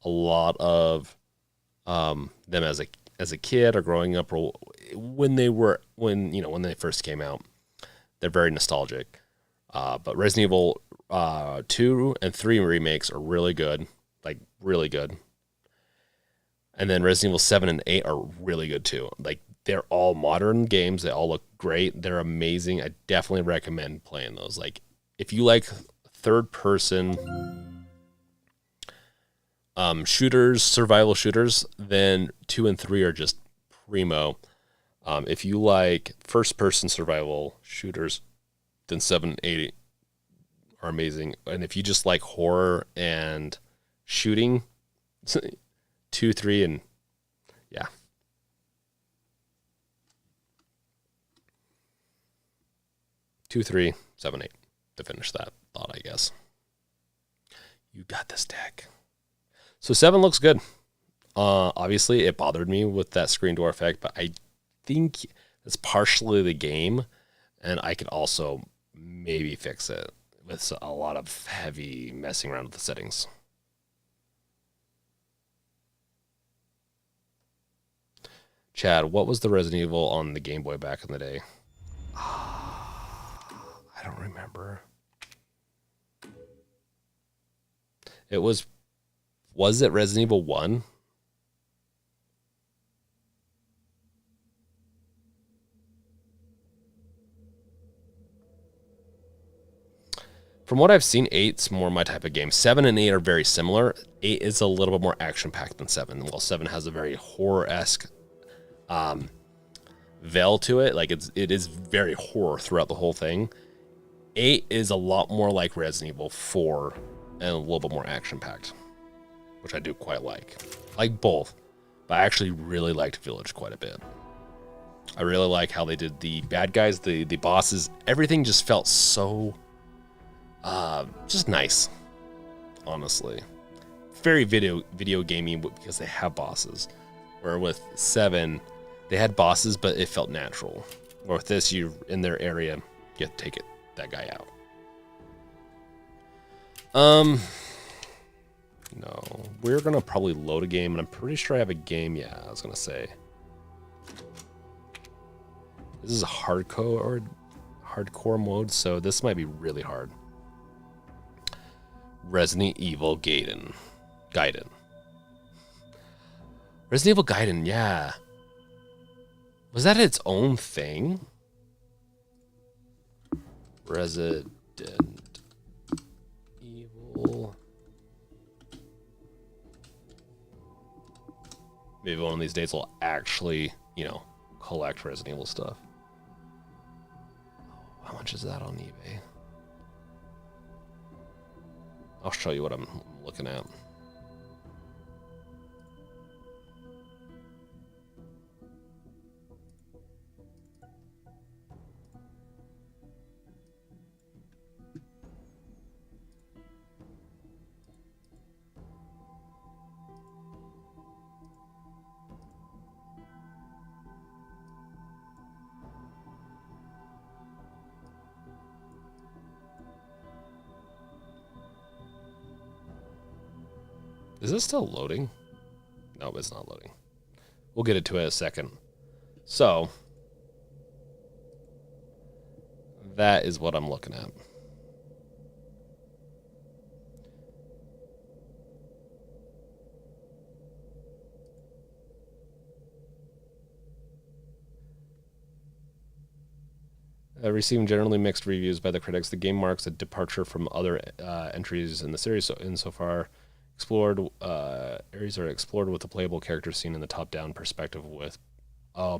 a lot of them as a kid or growing up, or when they first came out. They're very nostalgic. But Resident Evil 2 and 3 remakes are really good, like really good. And then Resident Evil 7 and 8 are really good too. Like, they're all modern games. They all look great. They're amazing. I definitely recommend playing those. Like, if you like third person shooters, survival shooters, then 2 and 3 are just primo. If you like first person survival shooters, then 7 and 8 are amazing. And if you just like horror and shooting, 2, 3, and yeah. Two, 3, 7, 8 to finish that thought, I guess. You got this deck. So 7 looks good. Obviously, it bothered me with that screen door effect, but I think it's partially the game, and I could also maybe fix it with a lot of heavy messing around with the settings. Chad, what was the Resident Evil on the Game Boy back in the day? I don't remember. It was it Resident Evil 1? From what I've seen, 8's more my type of game. 7 and 8 are very similar. 8 is a little bit more action-packed than 7, while 7 has a very horror-esque veil to it. Like, it is very horror throughout the whole thing. 8 is a lot more like Resident Evil 4 and a little bit more action-packed, which I do quite like. I like both, but I actually really liked Village quite a bit. I really like how they did the bad guys, the bosses. Everything just felt so just nice, honestly. Very video gamey because they have bosses. Where with 7, They had bosses, but it felt natural. Or with this, you in their area, you have to take that guy out. No, we're gonna probably load a game, and I'm pretty sure I have a game. Yeah, I was gonna say this is a hardcore mode, so this might be really hard. Resident Evil Gaiden. Resident Evil Gaiden, yeah. Was that its own thing? Resident Evil. Maybe one of these days we'll actually, collect Resident Evil stuff. How much is that on eBay? I'll show you what I'm looking at. Is this still loading? No, it's not loading. We'll get it to it in a second. So, that is what I'm looking at. Receiving generally mixed reviews by the critics, the game marks a departure from other entries in the series insofar areas are explored with the playable character seen in the top-down perspective with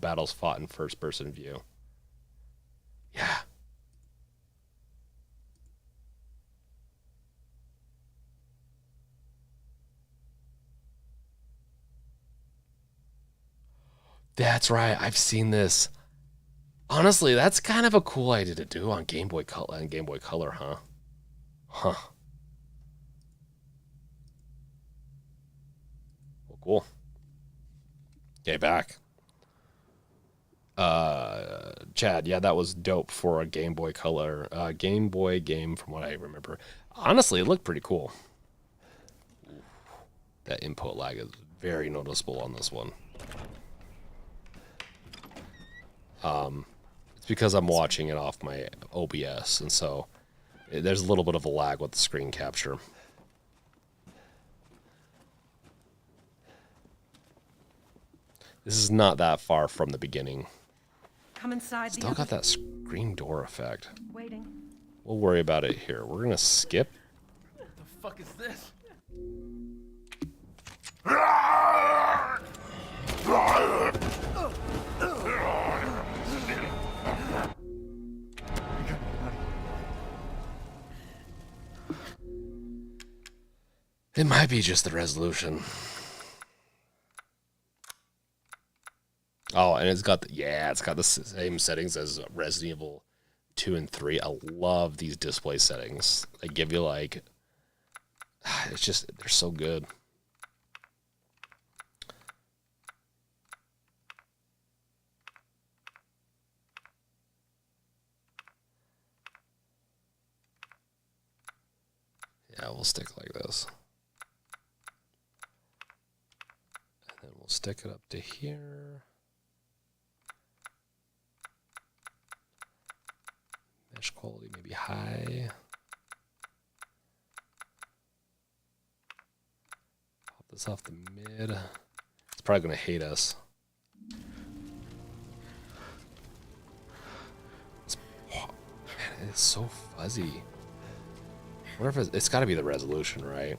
battles fought in first-person view. Yeah. That's right. I've seen this. Honestly, that's kind of a cool idea to do on Game Boy Color and Game Boy Color, huh? Huh. Well, cool. Okay, back. Chad, yeah, that was dope for a Game Boy Color, Game Boy game from what I remember. Honestly, it looked pretty cool. That input lag is very noticeable on this one. It's because I'm watching it off my OBS, and so there's a little bit of a lag with the screen capture. This is not that far from the beginning. Come inside. Still got that screen door effect. Waiting. We'll worry about it here. We're gonna skip. What the fuck is this? It might be just the resolution. Oh, and it's got the same settings as Resident Evil 2 and 3. I love these display settings. They give you like, it's just, they're so good. Yeah, we'll stick like this. And then we'll stick it up to here. Mesh quality maybe high. Pop this off the mid. It's probably going to hate us. Man, it's so fuzzy. I wonder if it's got to be the resolution, right?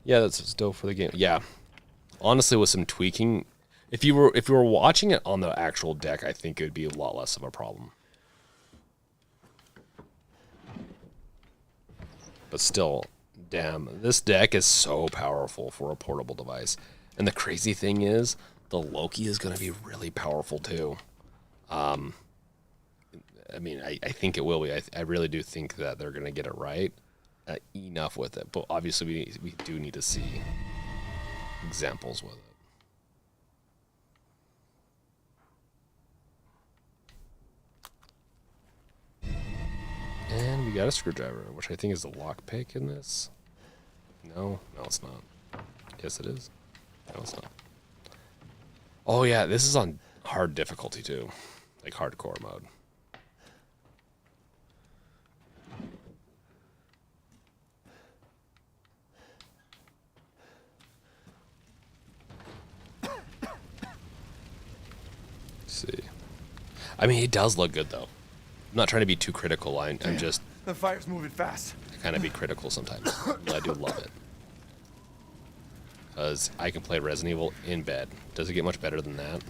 Yeah, that's dope for the game. Yeah, honestly, with some tweaking, if you were watching it on the actual deck, I think it would be a lot less of a problem. But still, damn, this deck is so powerful for a portable device. And the crazy thing is, the Loki is going to be really powerful too. I mean, I think it will be. I really do think that they're going to get it right. enough with it, but obviously we do need to see examples with it. And we got a screwdriver, which I think is the lockpick in this. No, it's not. Yes, it is. No, it's not. Oh yeah, this is on hard difficulty too, like hardcore mode. See, I mean, it does look good though. I'm not trying to be too critical. I'm just. The fire's moving fast. I kind of be critical sometimes, but I do love it. Because I can play Resident Evil in bed. Does it get much better than that?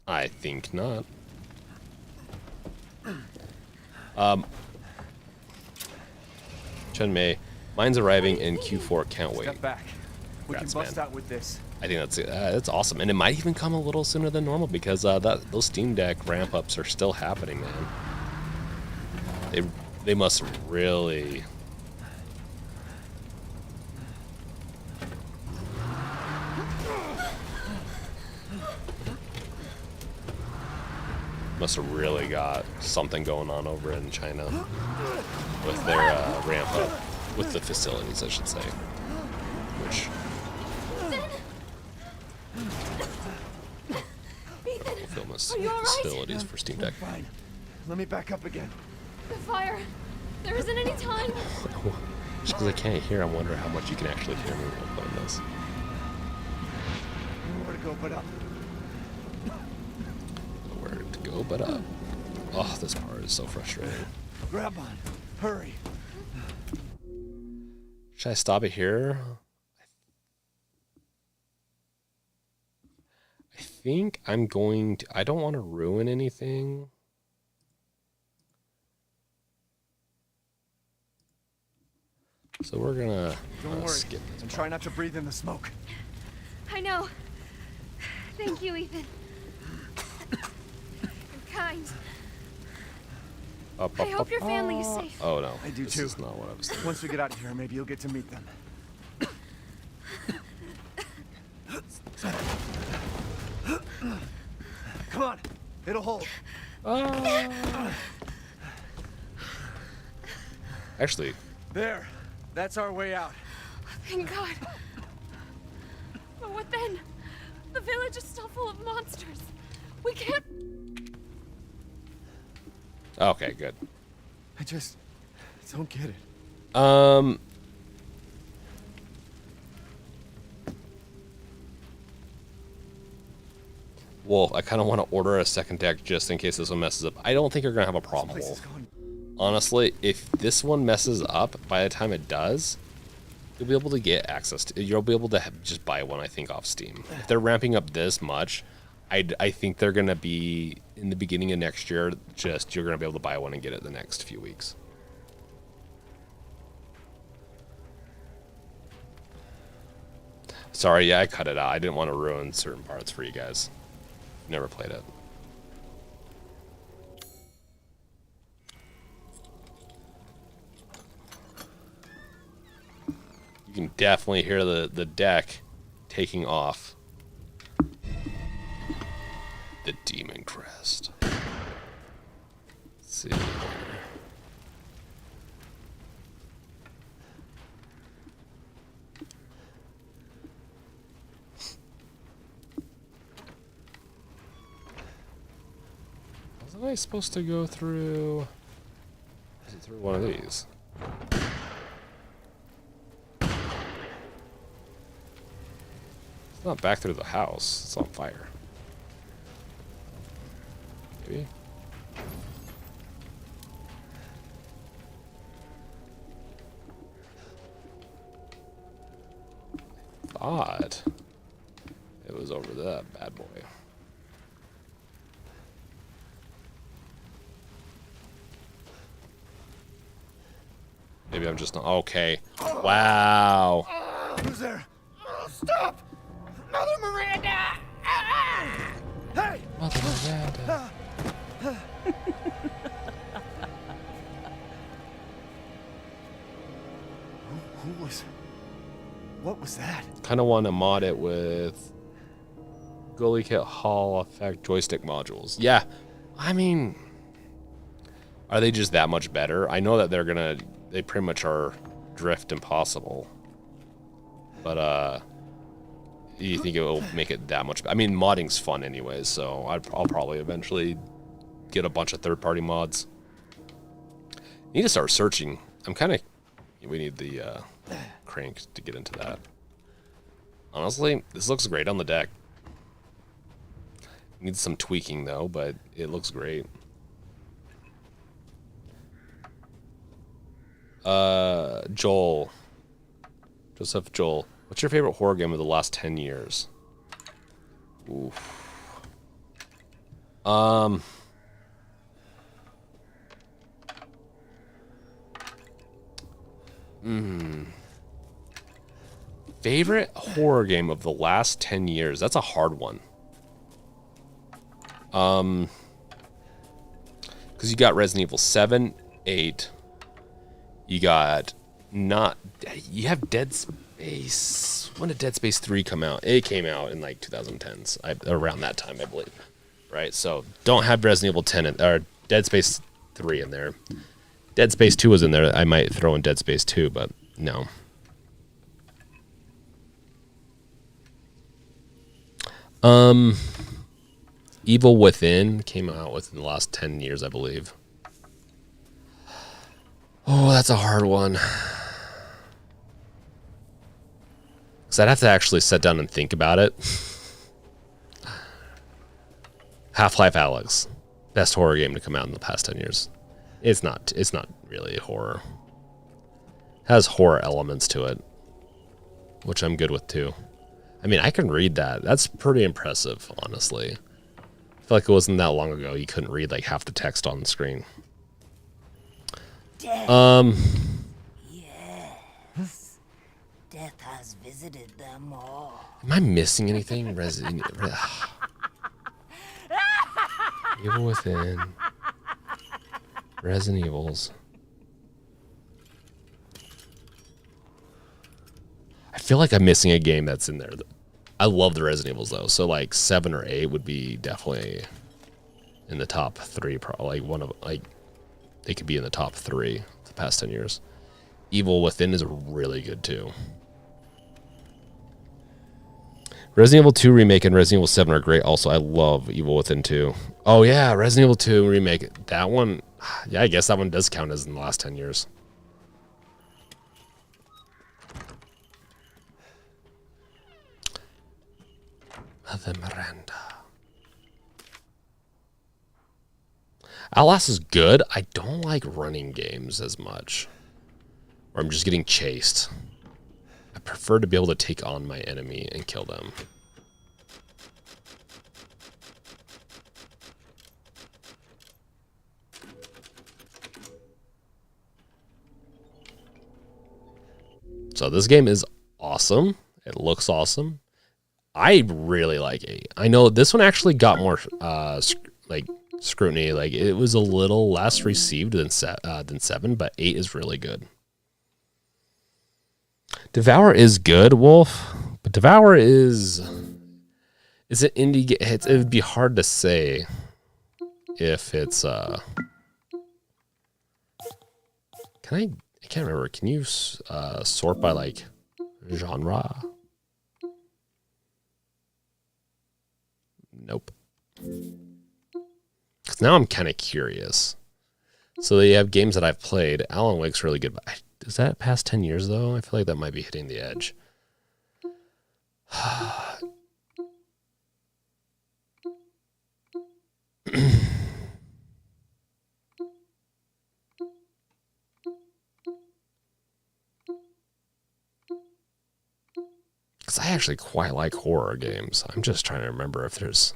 I think not. Chen Mei, mine's arriving in Q4. Can't wait. Step back. We can Congrats, bust man. out with this. I think that's awesome, and it might even come a little sooner than normal because those Steam Deck ramp ups are still happening, man. They must really. Must have really got something going on over in China with their ramp up, with the facilities, I should say. Which. Film facilities for Steam Deck. Fine. Let me back up again. The fire. There isn't any time. Just because I can't hear, I wonder how much you can actually hear me while playing this. Nowhere to go but up. Nowhere to go but up. Oh, this part is so frustrating. Grab on. Hurry. Should I stop it here? I think I'm going to. I don't want to ruin anything. So we're gonna skip this. And try not to breathe in the smoke. I know. Thank you, Ethan. You're kind. Up, I hope your family is safe. Oh no, I do this too. is not what I was thinking. Once we get out of here, maybe you'll get to meet them. Come on, it'll hold. Actually, there. That's our way out. Thank God. But what then? The village is still full of monsters. We can't. okay, good. I just don't get it. Well, I kind of want to order a second deck just in case this one messes up. I don't think you're gonna have a problem. Honestly, if this one messes up, by the time it does, you'll be able to get access to. You'll be able to just buy one, I think, off Steam. If they're ramping up this much, I think they're gonna be in the beginning of next year. Just you're gonna be able to buy one and get it the next few weeks. Sorry, yeah, I cut it out. I didn't want to ruin certain parts for you guys. Never played it. You can definitely hear the deck taking off. The Demon Crest. Let's see. Wasn't I supposed to go through? Is it through one of these? It's not back through the house. It's on fire. Maybe. Thought it was over that bad boy. Maybe I'm just not okay. Wow. Who's there? Stop! Mother Miranda! Hey! Mother Miranda. What was that? Kind of want to mod it with Gully Kit Hall effect joystick modules. Yeah, I mean, are they just that much better? I know that they pretty much are drift impossible. But, you think it will make it that much? I mean, modding's fun anyways, so I'll probably eventually get a bunch of third-party mods. Need to start searching. We need the crank to get into that. Honestly, this looks great on the deck. Needs some tweaking though, but it looks great. Joel. Joseph Joel. What's your favorite horror game of the last 10 years? Oof. Favorite horror game of the last 10 years? That's a hard one. Because you got Resident Evil 7, 8. You got you have Dead Space. When did Dead Space 3 come out? It came out in like 2010s, around that time, I believe. Right, so don't have Resident Evil 10 or Dead Space 3 in there. Dead Space 2 was in there. I might throw in Dead Space 2, but no. Evil Within came out within the last 10 years, I believe. Oh, that's a hard one. Because I'd have to actually sit down and think about it. Half-Life Alyx. Best horror game to come out in the past 10 years. It's not really horror. Has horror elements to it, which I'm good with too. I mean, I can read that. That's pretty impressive, honestly. I feel like it wasn't that long ago you couldn't read like half the text on the screen. Death. Yes. Death has visited them all. Am I missing anything? Evil Within. Resident Evils. I feel like I'm missing a game that's in there. I love the Resident Evils though, so like 7 or 8 would be definitely in the top 3. Probably they could be in the top 3 the past 10 years. Evil Within is really good too. Resident Evil 2 Remake and Resident Evil 7 are great also. I love Evil Within 2. Oh yeah, Resident Evil 2 Remake. That one, yeah, I guess that one does count as in the last 10 years. Mother Miranda. Outlast is good. I don't like running games as much. Or I'm just getting chased. I prefer to be able to take on my enemy and kill them. So this game is awesome. It looks awesome. I really like 8. I know this one actually got more scrutiny. Like it was a little less received than 7, but 8 is really good. Devour is good, Wolf, but Devour is an indie game. It would be hard to say if it's I can't remember. Can you sort by like genre? Nope. Because now I'm kind of curious. So they have games that I've played. Alan Wake's really good, but is that past 10 years though? I feel like that might be hitting the edge. Because I actually quite like horror games. I'm just trying to remember if there's...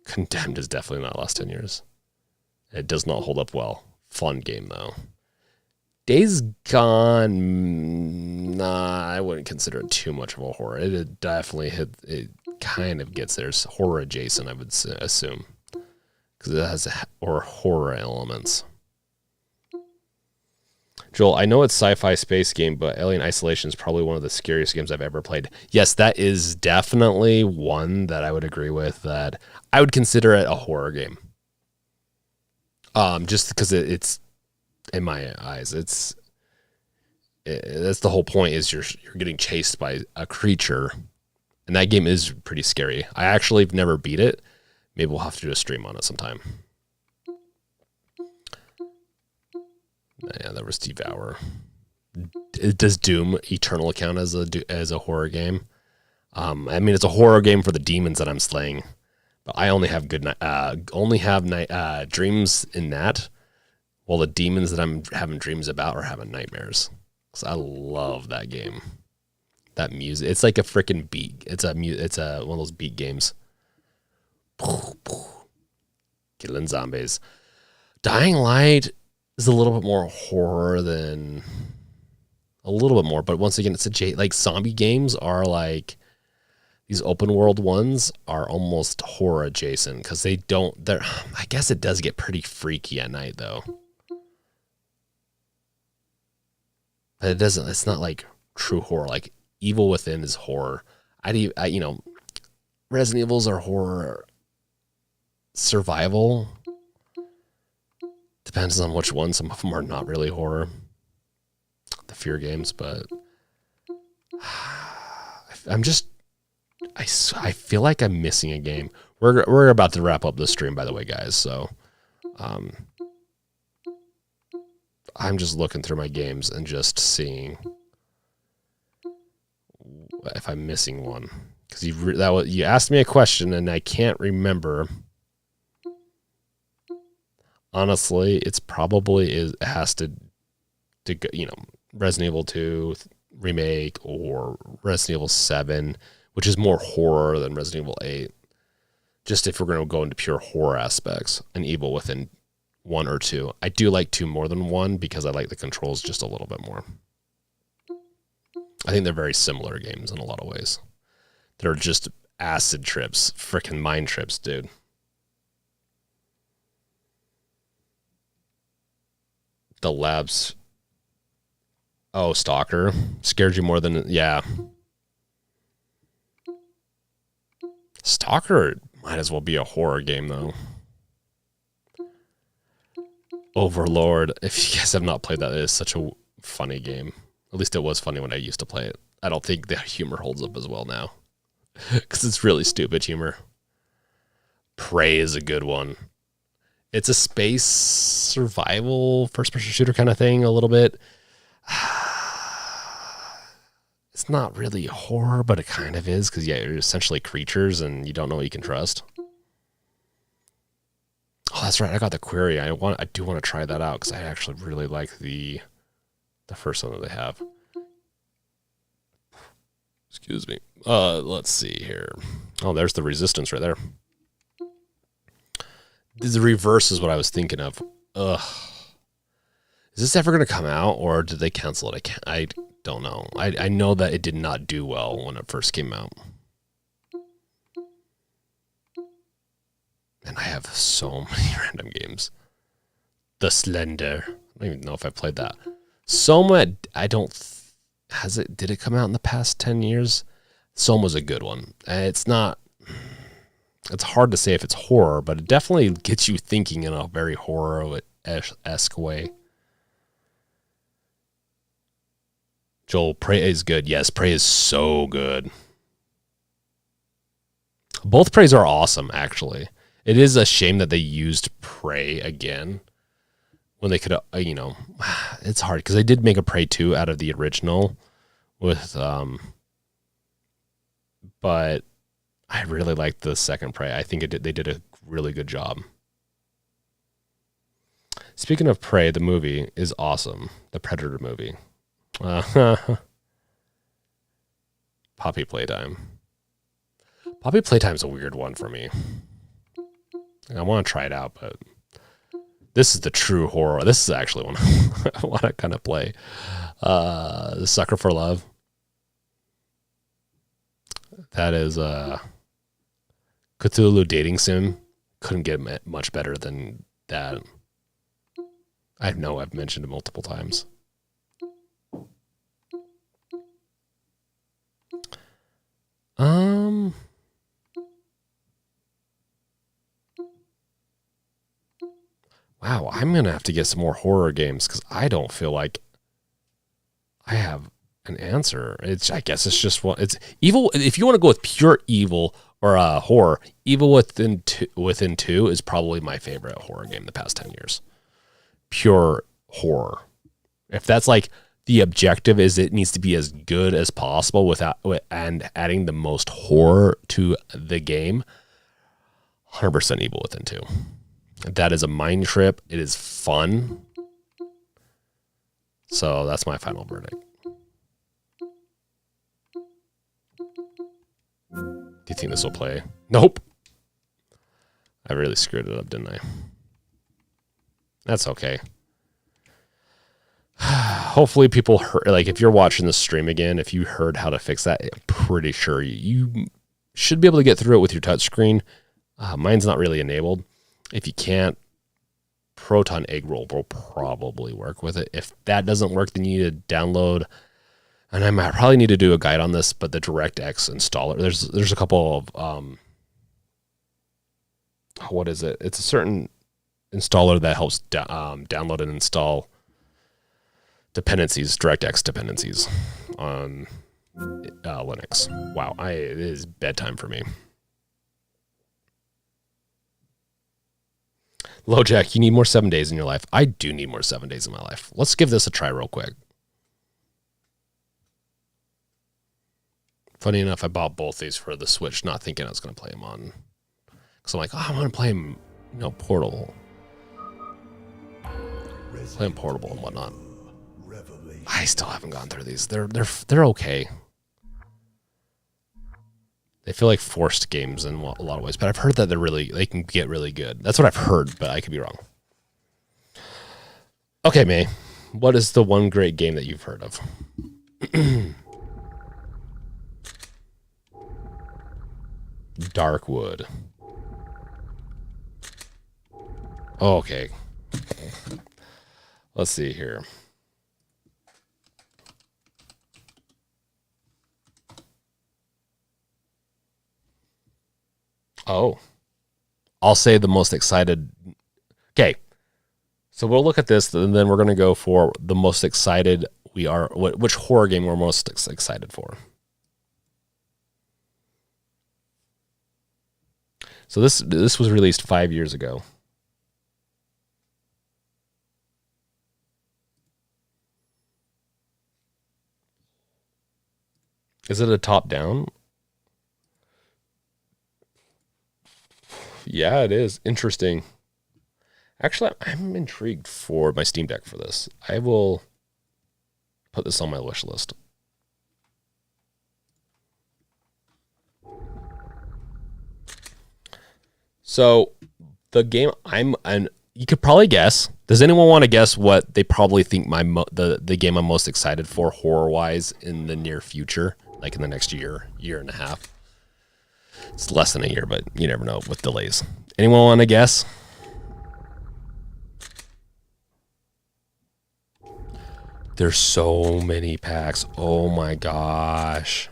Condemned is definitely not last 10 years. It does not hold up well. Fun game, though. Days Gone... Nah, I wouldn't consider it too much of a horror. It definitely it kind of gets there. It's horror adjacent, I would assume. Because it has horror elements. Joel, I know it's sci-fi space game, but Alien Isolation is probably one of the scariest games I've ever played. Yes, that is definitely one that I would agree with, that I would consider it a horror game. Just because it's, in my eyes, that's the whole point, is you're getting chased by a creature, and that game is pretty scary. I actually have never beat it. Maybe we'll have to do a stream on it sometime. Yeah, that was Devour. Does Doom Eternal count as a horror game? I mean, it's a horror game for the demons that I'm slaying, but I only have dreams in that, while the demons that I'm having dreams about are having nightmares. Because I love that game. That music, it's like a freaking beat. It's one of those beat games. Killing zombies. Dying Light is a little bit more horror than a little bit more, but once again, it's like zombie games are like, these open world ones are almost horror adjacent, because I guess it does get pretty freaky at night though. But it's not like true horror. Like Evil Within is horror. Resident Evils are horror. Survival depends on which one. Some of them are not really horror, the fear games, but I feel like I'm missing a game. We're about to wrap up the stream, by the way, guys. So, I'm just looking through my games and just seeing if I'm missing one, because you asked me a question and I can't remember. Honestly, it's probably it has to go, Resident Evil 2 remake or Resident Evil 7, which is more horror than Resident Evil 8. Just if we're going to go into pure horror aspects, and Evil Within 1 or 2. I do like 2 more than 1 because I like the controls just a little bit more. I think they're very similar games in a lot of ways. They're just acid trips, freaking mind trips, dude. The labs. Oh, Stalker scared you more than, yeah. Stalker might as well be a horror game though. Overlord. If you guys have not played that, it is such a funny game. At least it was funny when I used to play it. I don't think the humor holds up as well now, because it's really stupid humor. Prey is a good one. It's a space survival first-person shooter kind of thing, a little bit. It's not really horror, but it kind of is, because you're essentially creatures and you don't know what you can trust. Oh, that's right. I got the query. I do want to try that out, because I actually really like the first one that they have. Excuse me. Let's see here. Oh, there's the resistance right there. The reverse is what I was thinking of. Ugh. Is this ever going to come out, or did they cancel it? I don't know. I know that it did not do well when it first came out. And I have so many random games. The Slender. I don't even know if I played that. Soma, did it come out in the past 10 years? Soma's a good one. It's hard to say if it's horror, but it definitely gets you thinking in a very horror-esque way. Joel, Prey is good. Yes, Prey is so good. Both Preys are awesome, actually. It is a shame that they used Prey again when they could, it's hard because they did make a Prey 2 out of the original with, but I really liked the second Prey. I think they did a really good job. Speaking of Prey, the movie is awesome. The Predator movie. Poppy Playtime. Poppy Playtime's a weird one for me. I want to try it out, but this is the true horror. This is actually one I want to kind of play. The Sucker for Love. That is Cthulhu dating sim. Couldn't get much better than that. I know I've mentioned it multiple times. Wow, I'm going to have to get some more horror games because I don't feel like I have an answer. I guess it's just what it's evil. If you want to go with pure evil or horror, Evil Within 2 is probably my favorite horror game the past 10 years. Pure horror. If that's like the objective is it needs to be as good as possible and adding the most horror to the game, 100% Evil Within 2. That is a mind trip. It is fun. So that's my final verdict. Do you think this will play? Nope. I really screwed it up, didn't I? That's okay. Hopefully people heard, like if you're watching the stream again, if you heard how to fix that, I'm pretty sure you should be able to get through it with your touchscreen. Mine's not really enabled. If you can't, Proton Egg Roll will probably work with it. If that doesn't work, then you need to download, and I might probably need to do a guide on this, but the DirectX installer, there's a couple of, what is it? It's a certain installer that helps download and install dependencies, DirectX dependencies on Linux. Wow, it is bedtime for me. LoJack, you need more 7 days in your life. I do need more 7 days in my life. Let's give this a try real quick. Funny enough, I bought both these for the Switch, not thinking I was going to play them on. Because I'm like, I want to play them, portable. Play them portable and whatnot. I still haven't gone through these. They're okay. They feel like forced games in a lot of ways, but I've heard that they can get really good. That's what I've heard, but I could be wrong. Okay, May, what is the one great game that you've heard of? Darkwood. Oh, okay. Let's see here. Oh, I'll say the most excited. Okay, so we'll look at this, and then we're going to go for the most excited we are. Which horror game we're most excited for. So this was released 5 years ago. Is it a top-down? Yeah, it is. Interesting. Actually, I'm intrigued for my Steam Deck for this. I will put this on my wish list. So, the game you could probably guess. Does anyone want to guess what they probably think the game I'm most excited for horror-wise in the near future, like in the next year and a half? It's less than a year, but you never know with delays. Anyone want to guess? There's so many packs. Oh my gosh.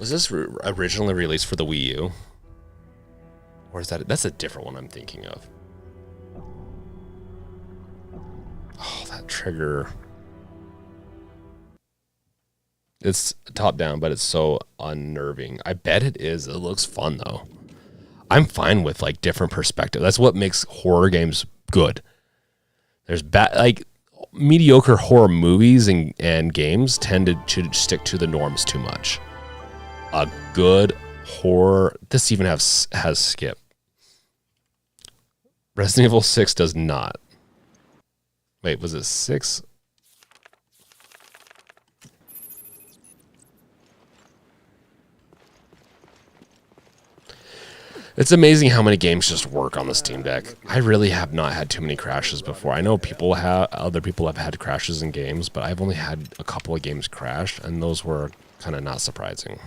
Was this originally released for the Wii U? Or is that's a different one I'm thinking of. Oh, that trigger. It's top down, but it's so unnerving. I bet it is. It looks fun though. I'm fine with like different perspective. That's what makes horror games good. There's mediocre horror movies and games tend to stick to the norms too much. A good horror. This even has skip. Resident Evil 6 does not. Wait, was it 6? It's amazing how many games just work on the Steam Deck. I really have not had too many crashes before. I know other people have had crashes in games, but I've only had a couple of games crash, and those were kind of not surprising.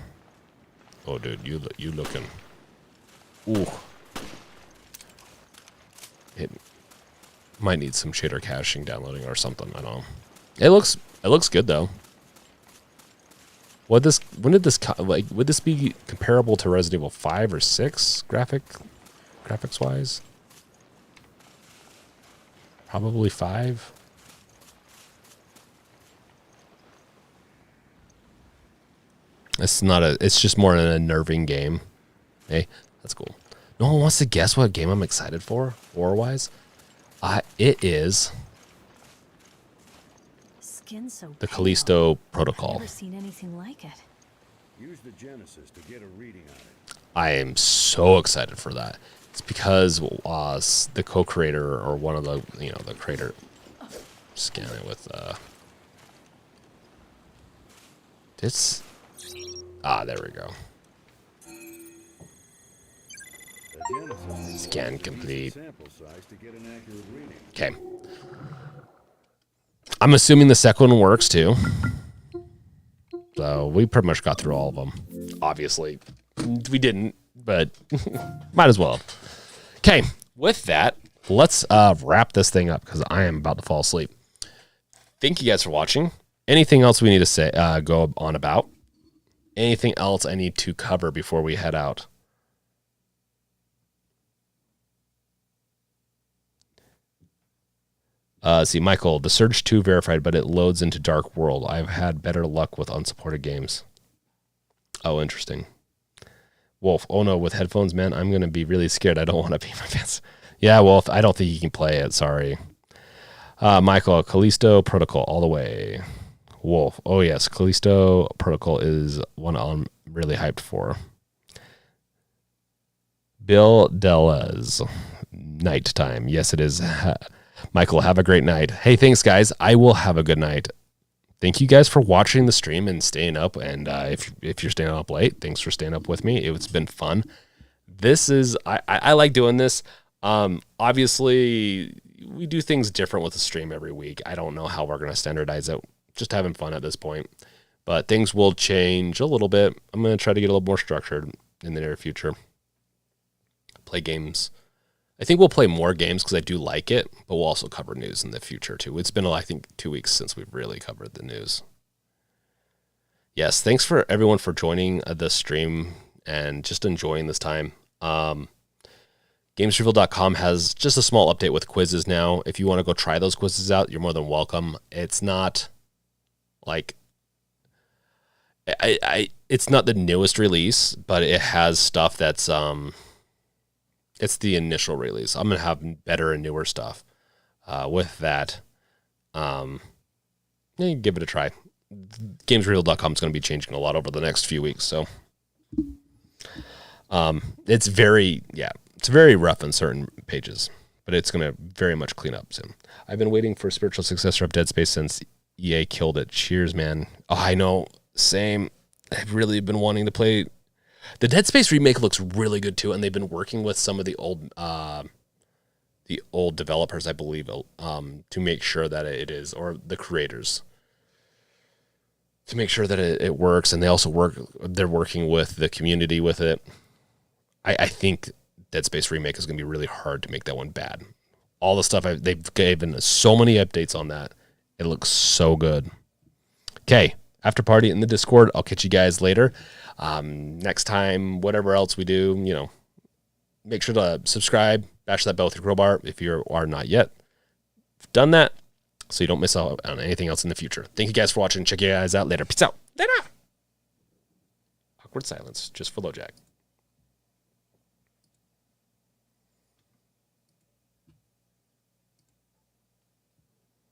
Oh, dude, you looking? Ooh, it might need some shader caching, downloading, or something. I don't know. It looks good though. When did this would this be comparable to Resident Evil 5 or 6 graphics wise? Probably 5. It's just more an unnerving game. Hey, that's cool. No one wants to guess what game I'm excited for, horror-wise? It is the Callisto Protocol. I've never seen anything like it. Use the Genesis to get a reading on it. I am so excited for that. It's because the co-creator or one of the creator, scan it with there we go. Scan complete. Okay. I'm assuming the second one works too. So we pretty much got through all of them. Obviously, we didn't, but might as well. Okay, with that, let's wrap this thing up because I am about to fall asleep. Thank you guys for watching. Anything else we need to say? Go on about? Anything else I need to cover before we head out? See, Michael, the Surge 2 verified, but it loads into Dark World. I've had better luck with unsupported games. Oh, interesting. Wolf, oh no, with headphones, man, I'm going to be really scared. I don't want to pee my pants. Yeah, Wolf, I don't think you can play it. Sorry. Michael, Callisto Protocol, all the way. Wolf, oh yes, Callisto Protocol is one I'm really hyped for. Bill Delez, nighttime. Yes, it is. Michael, have a great night. Hey, thanks, guys. I will have a good night. Thank you guys for watching the stream and staying up. And if you're staying up late, thanks for staying up with me. It's been fun. This is I like doing this. Obviously, we do things different with the stream every week. I don't know how we're going to standardize it. Just having fun at this point. But things will change a little bit. I'm going to try to get a little more structured in the near future. Play games. I think we'll play more games because I do like it, but we'll also cover news in the future too. It's been, I think, 2 weeks since we've really covered the news. Yes, thanks for everyone for joining the stream and just enjoying this time. GamesReveal.com has just a small update with quizzes now. If you want to go try those quizzes out, you're more than welcome. It's not like it's not the newest release, but it has stuff that's it's the initial release. I'm going to have better and newer stuff. With that, give it a try. GamesReveal.com is going to be changing a lot over the next few weeks. So it's very rough on certain pages, but it's going to very much clean up soon. I've been waiting for a spiritual successor of Dead Space since EA killed it. Cheers, man. Oh, I know. Same. I've really been wanting to play. The Dead Space remake looks really good too, and they've been working with some of the old developers, I believe, to make sure that it is, or the creators, to make sure that it works. And they also they're working with the community with it. I think Dead Space remake is going to be really hard to make that one bad. All the stuff they've given so many updates on that. It looks so good. Okay, after party in the Discord. I'll catch you guys later. Next time, whatever else we do, make sure to subscribe, bash that bell with your crowbar if you are not yet. Done that so you don't miss out on anything else in the future. Thank you guys for watching. Check you guys out later. Peace out. Later. Awkward silence just for LoJack.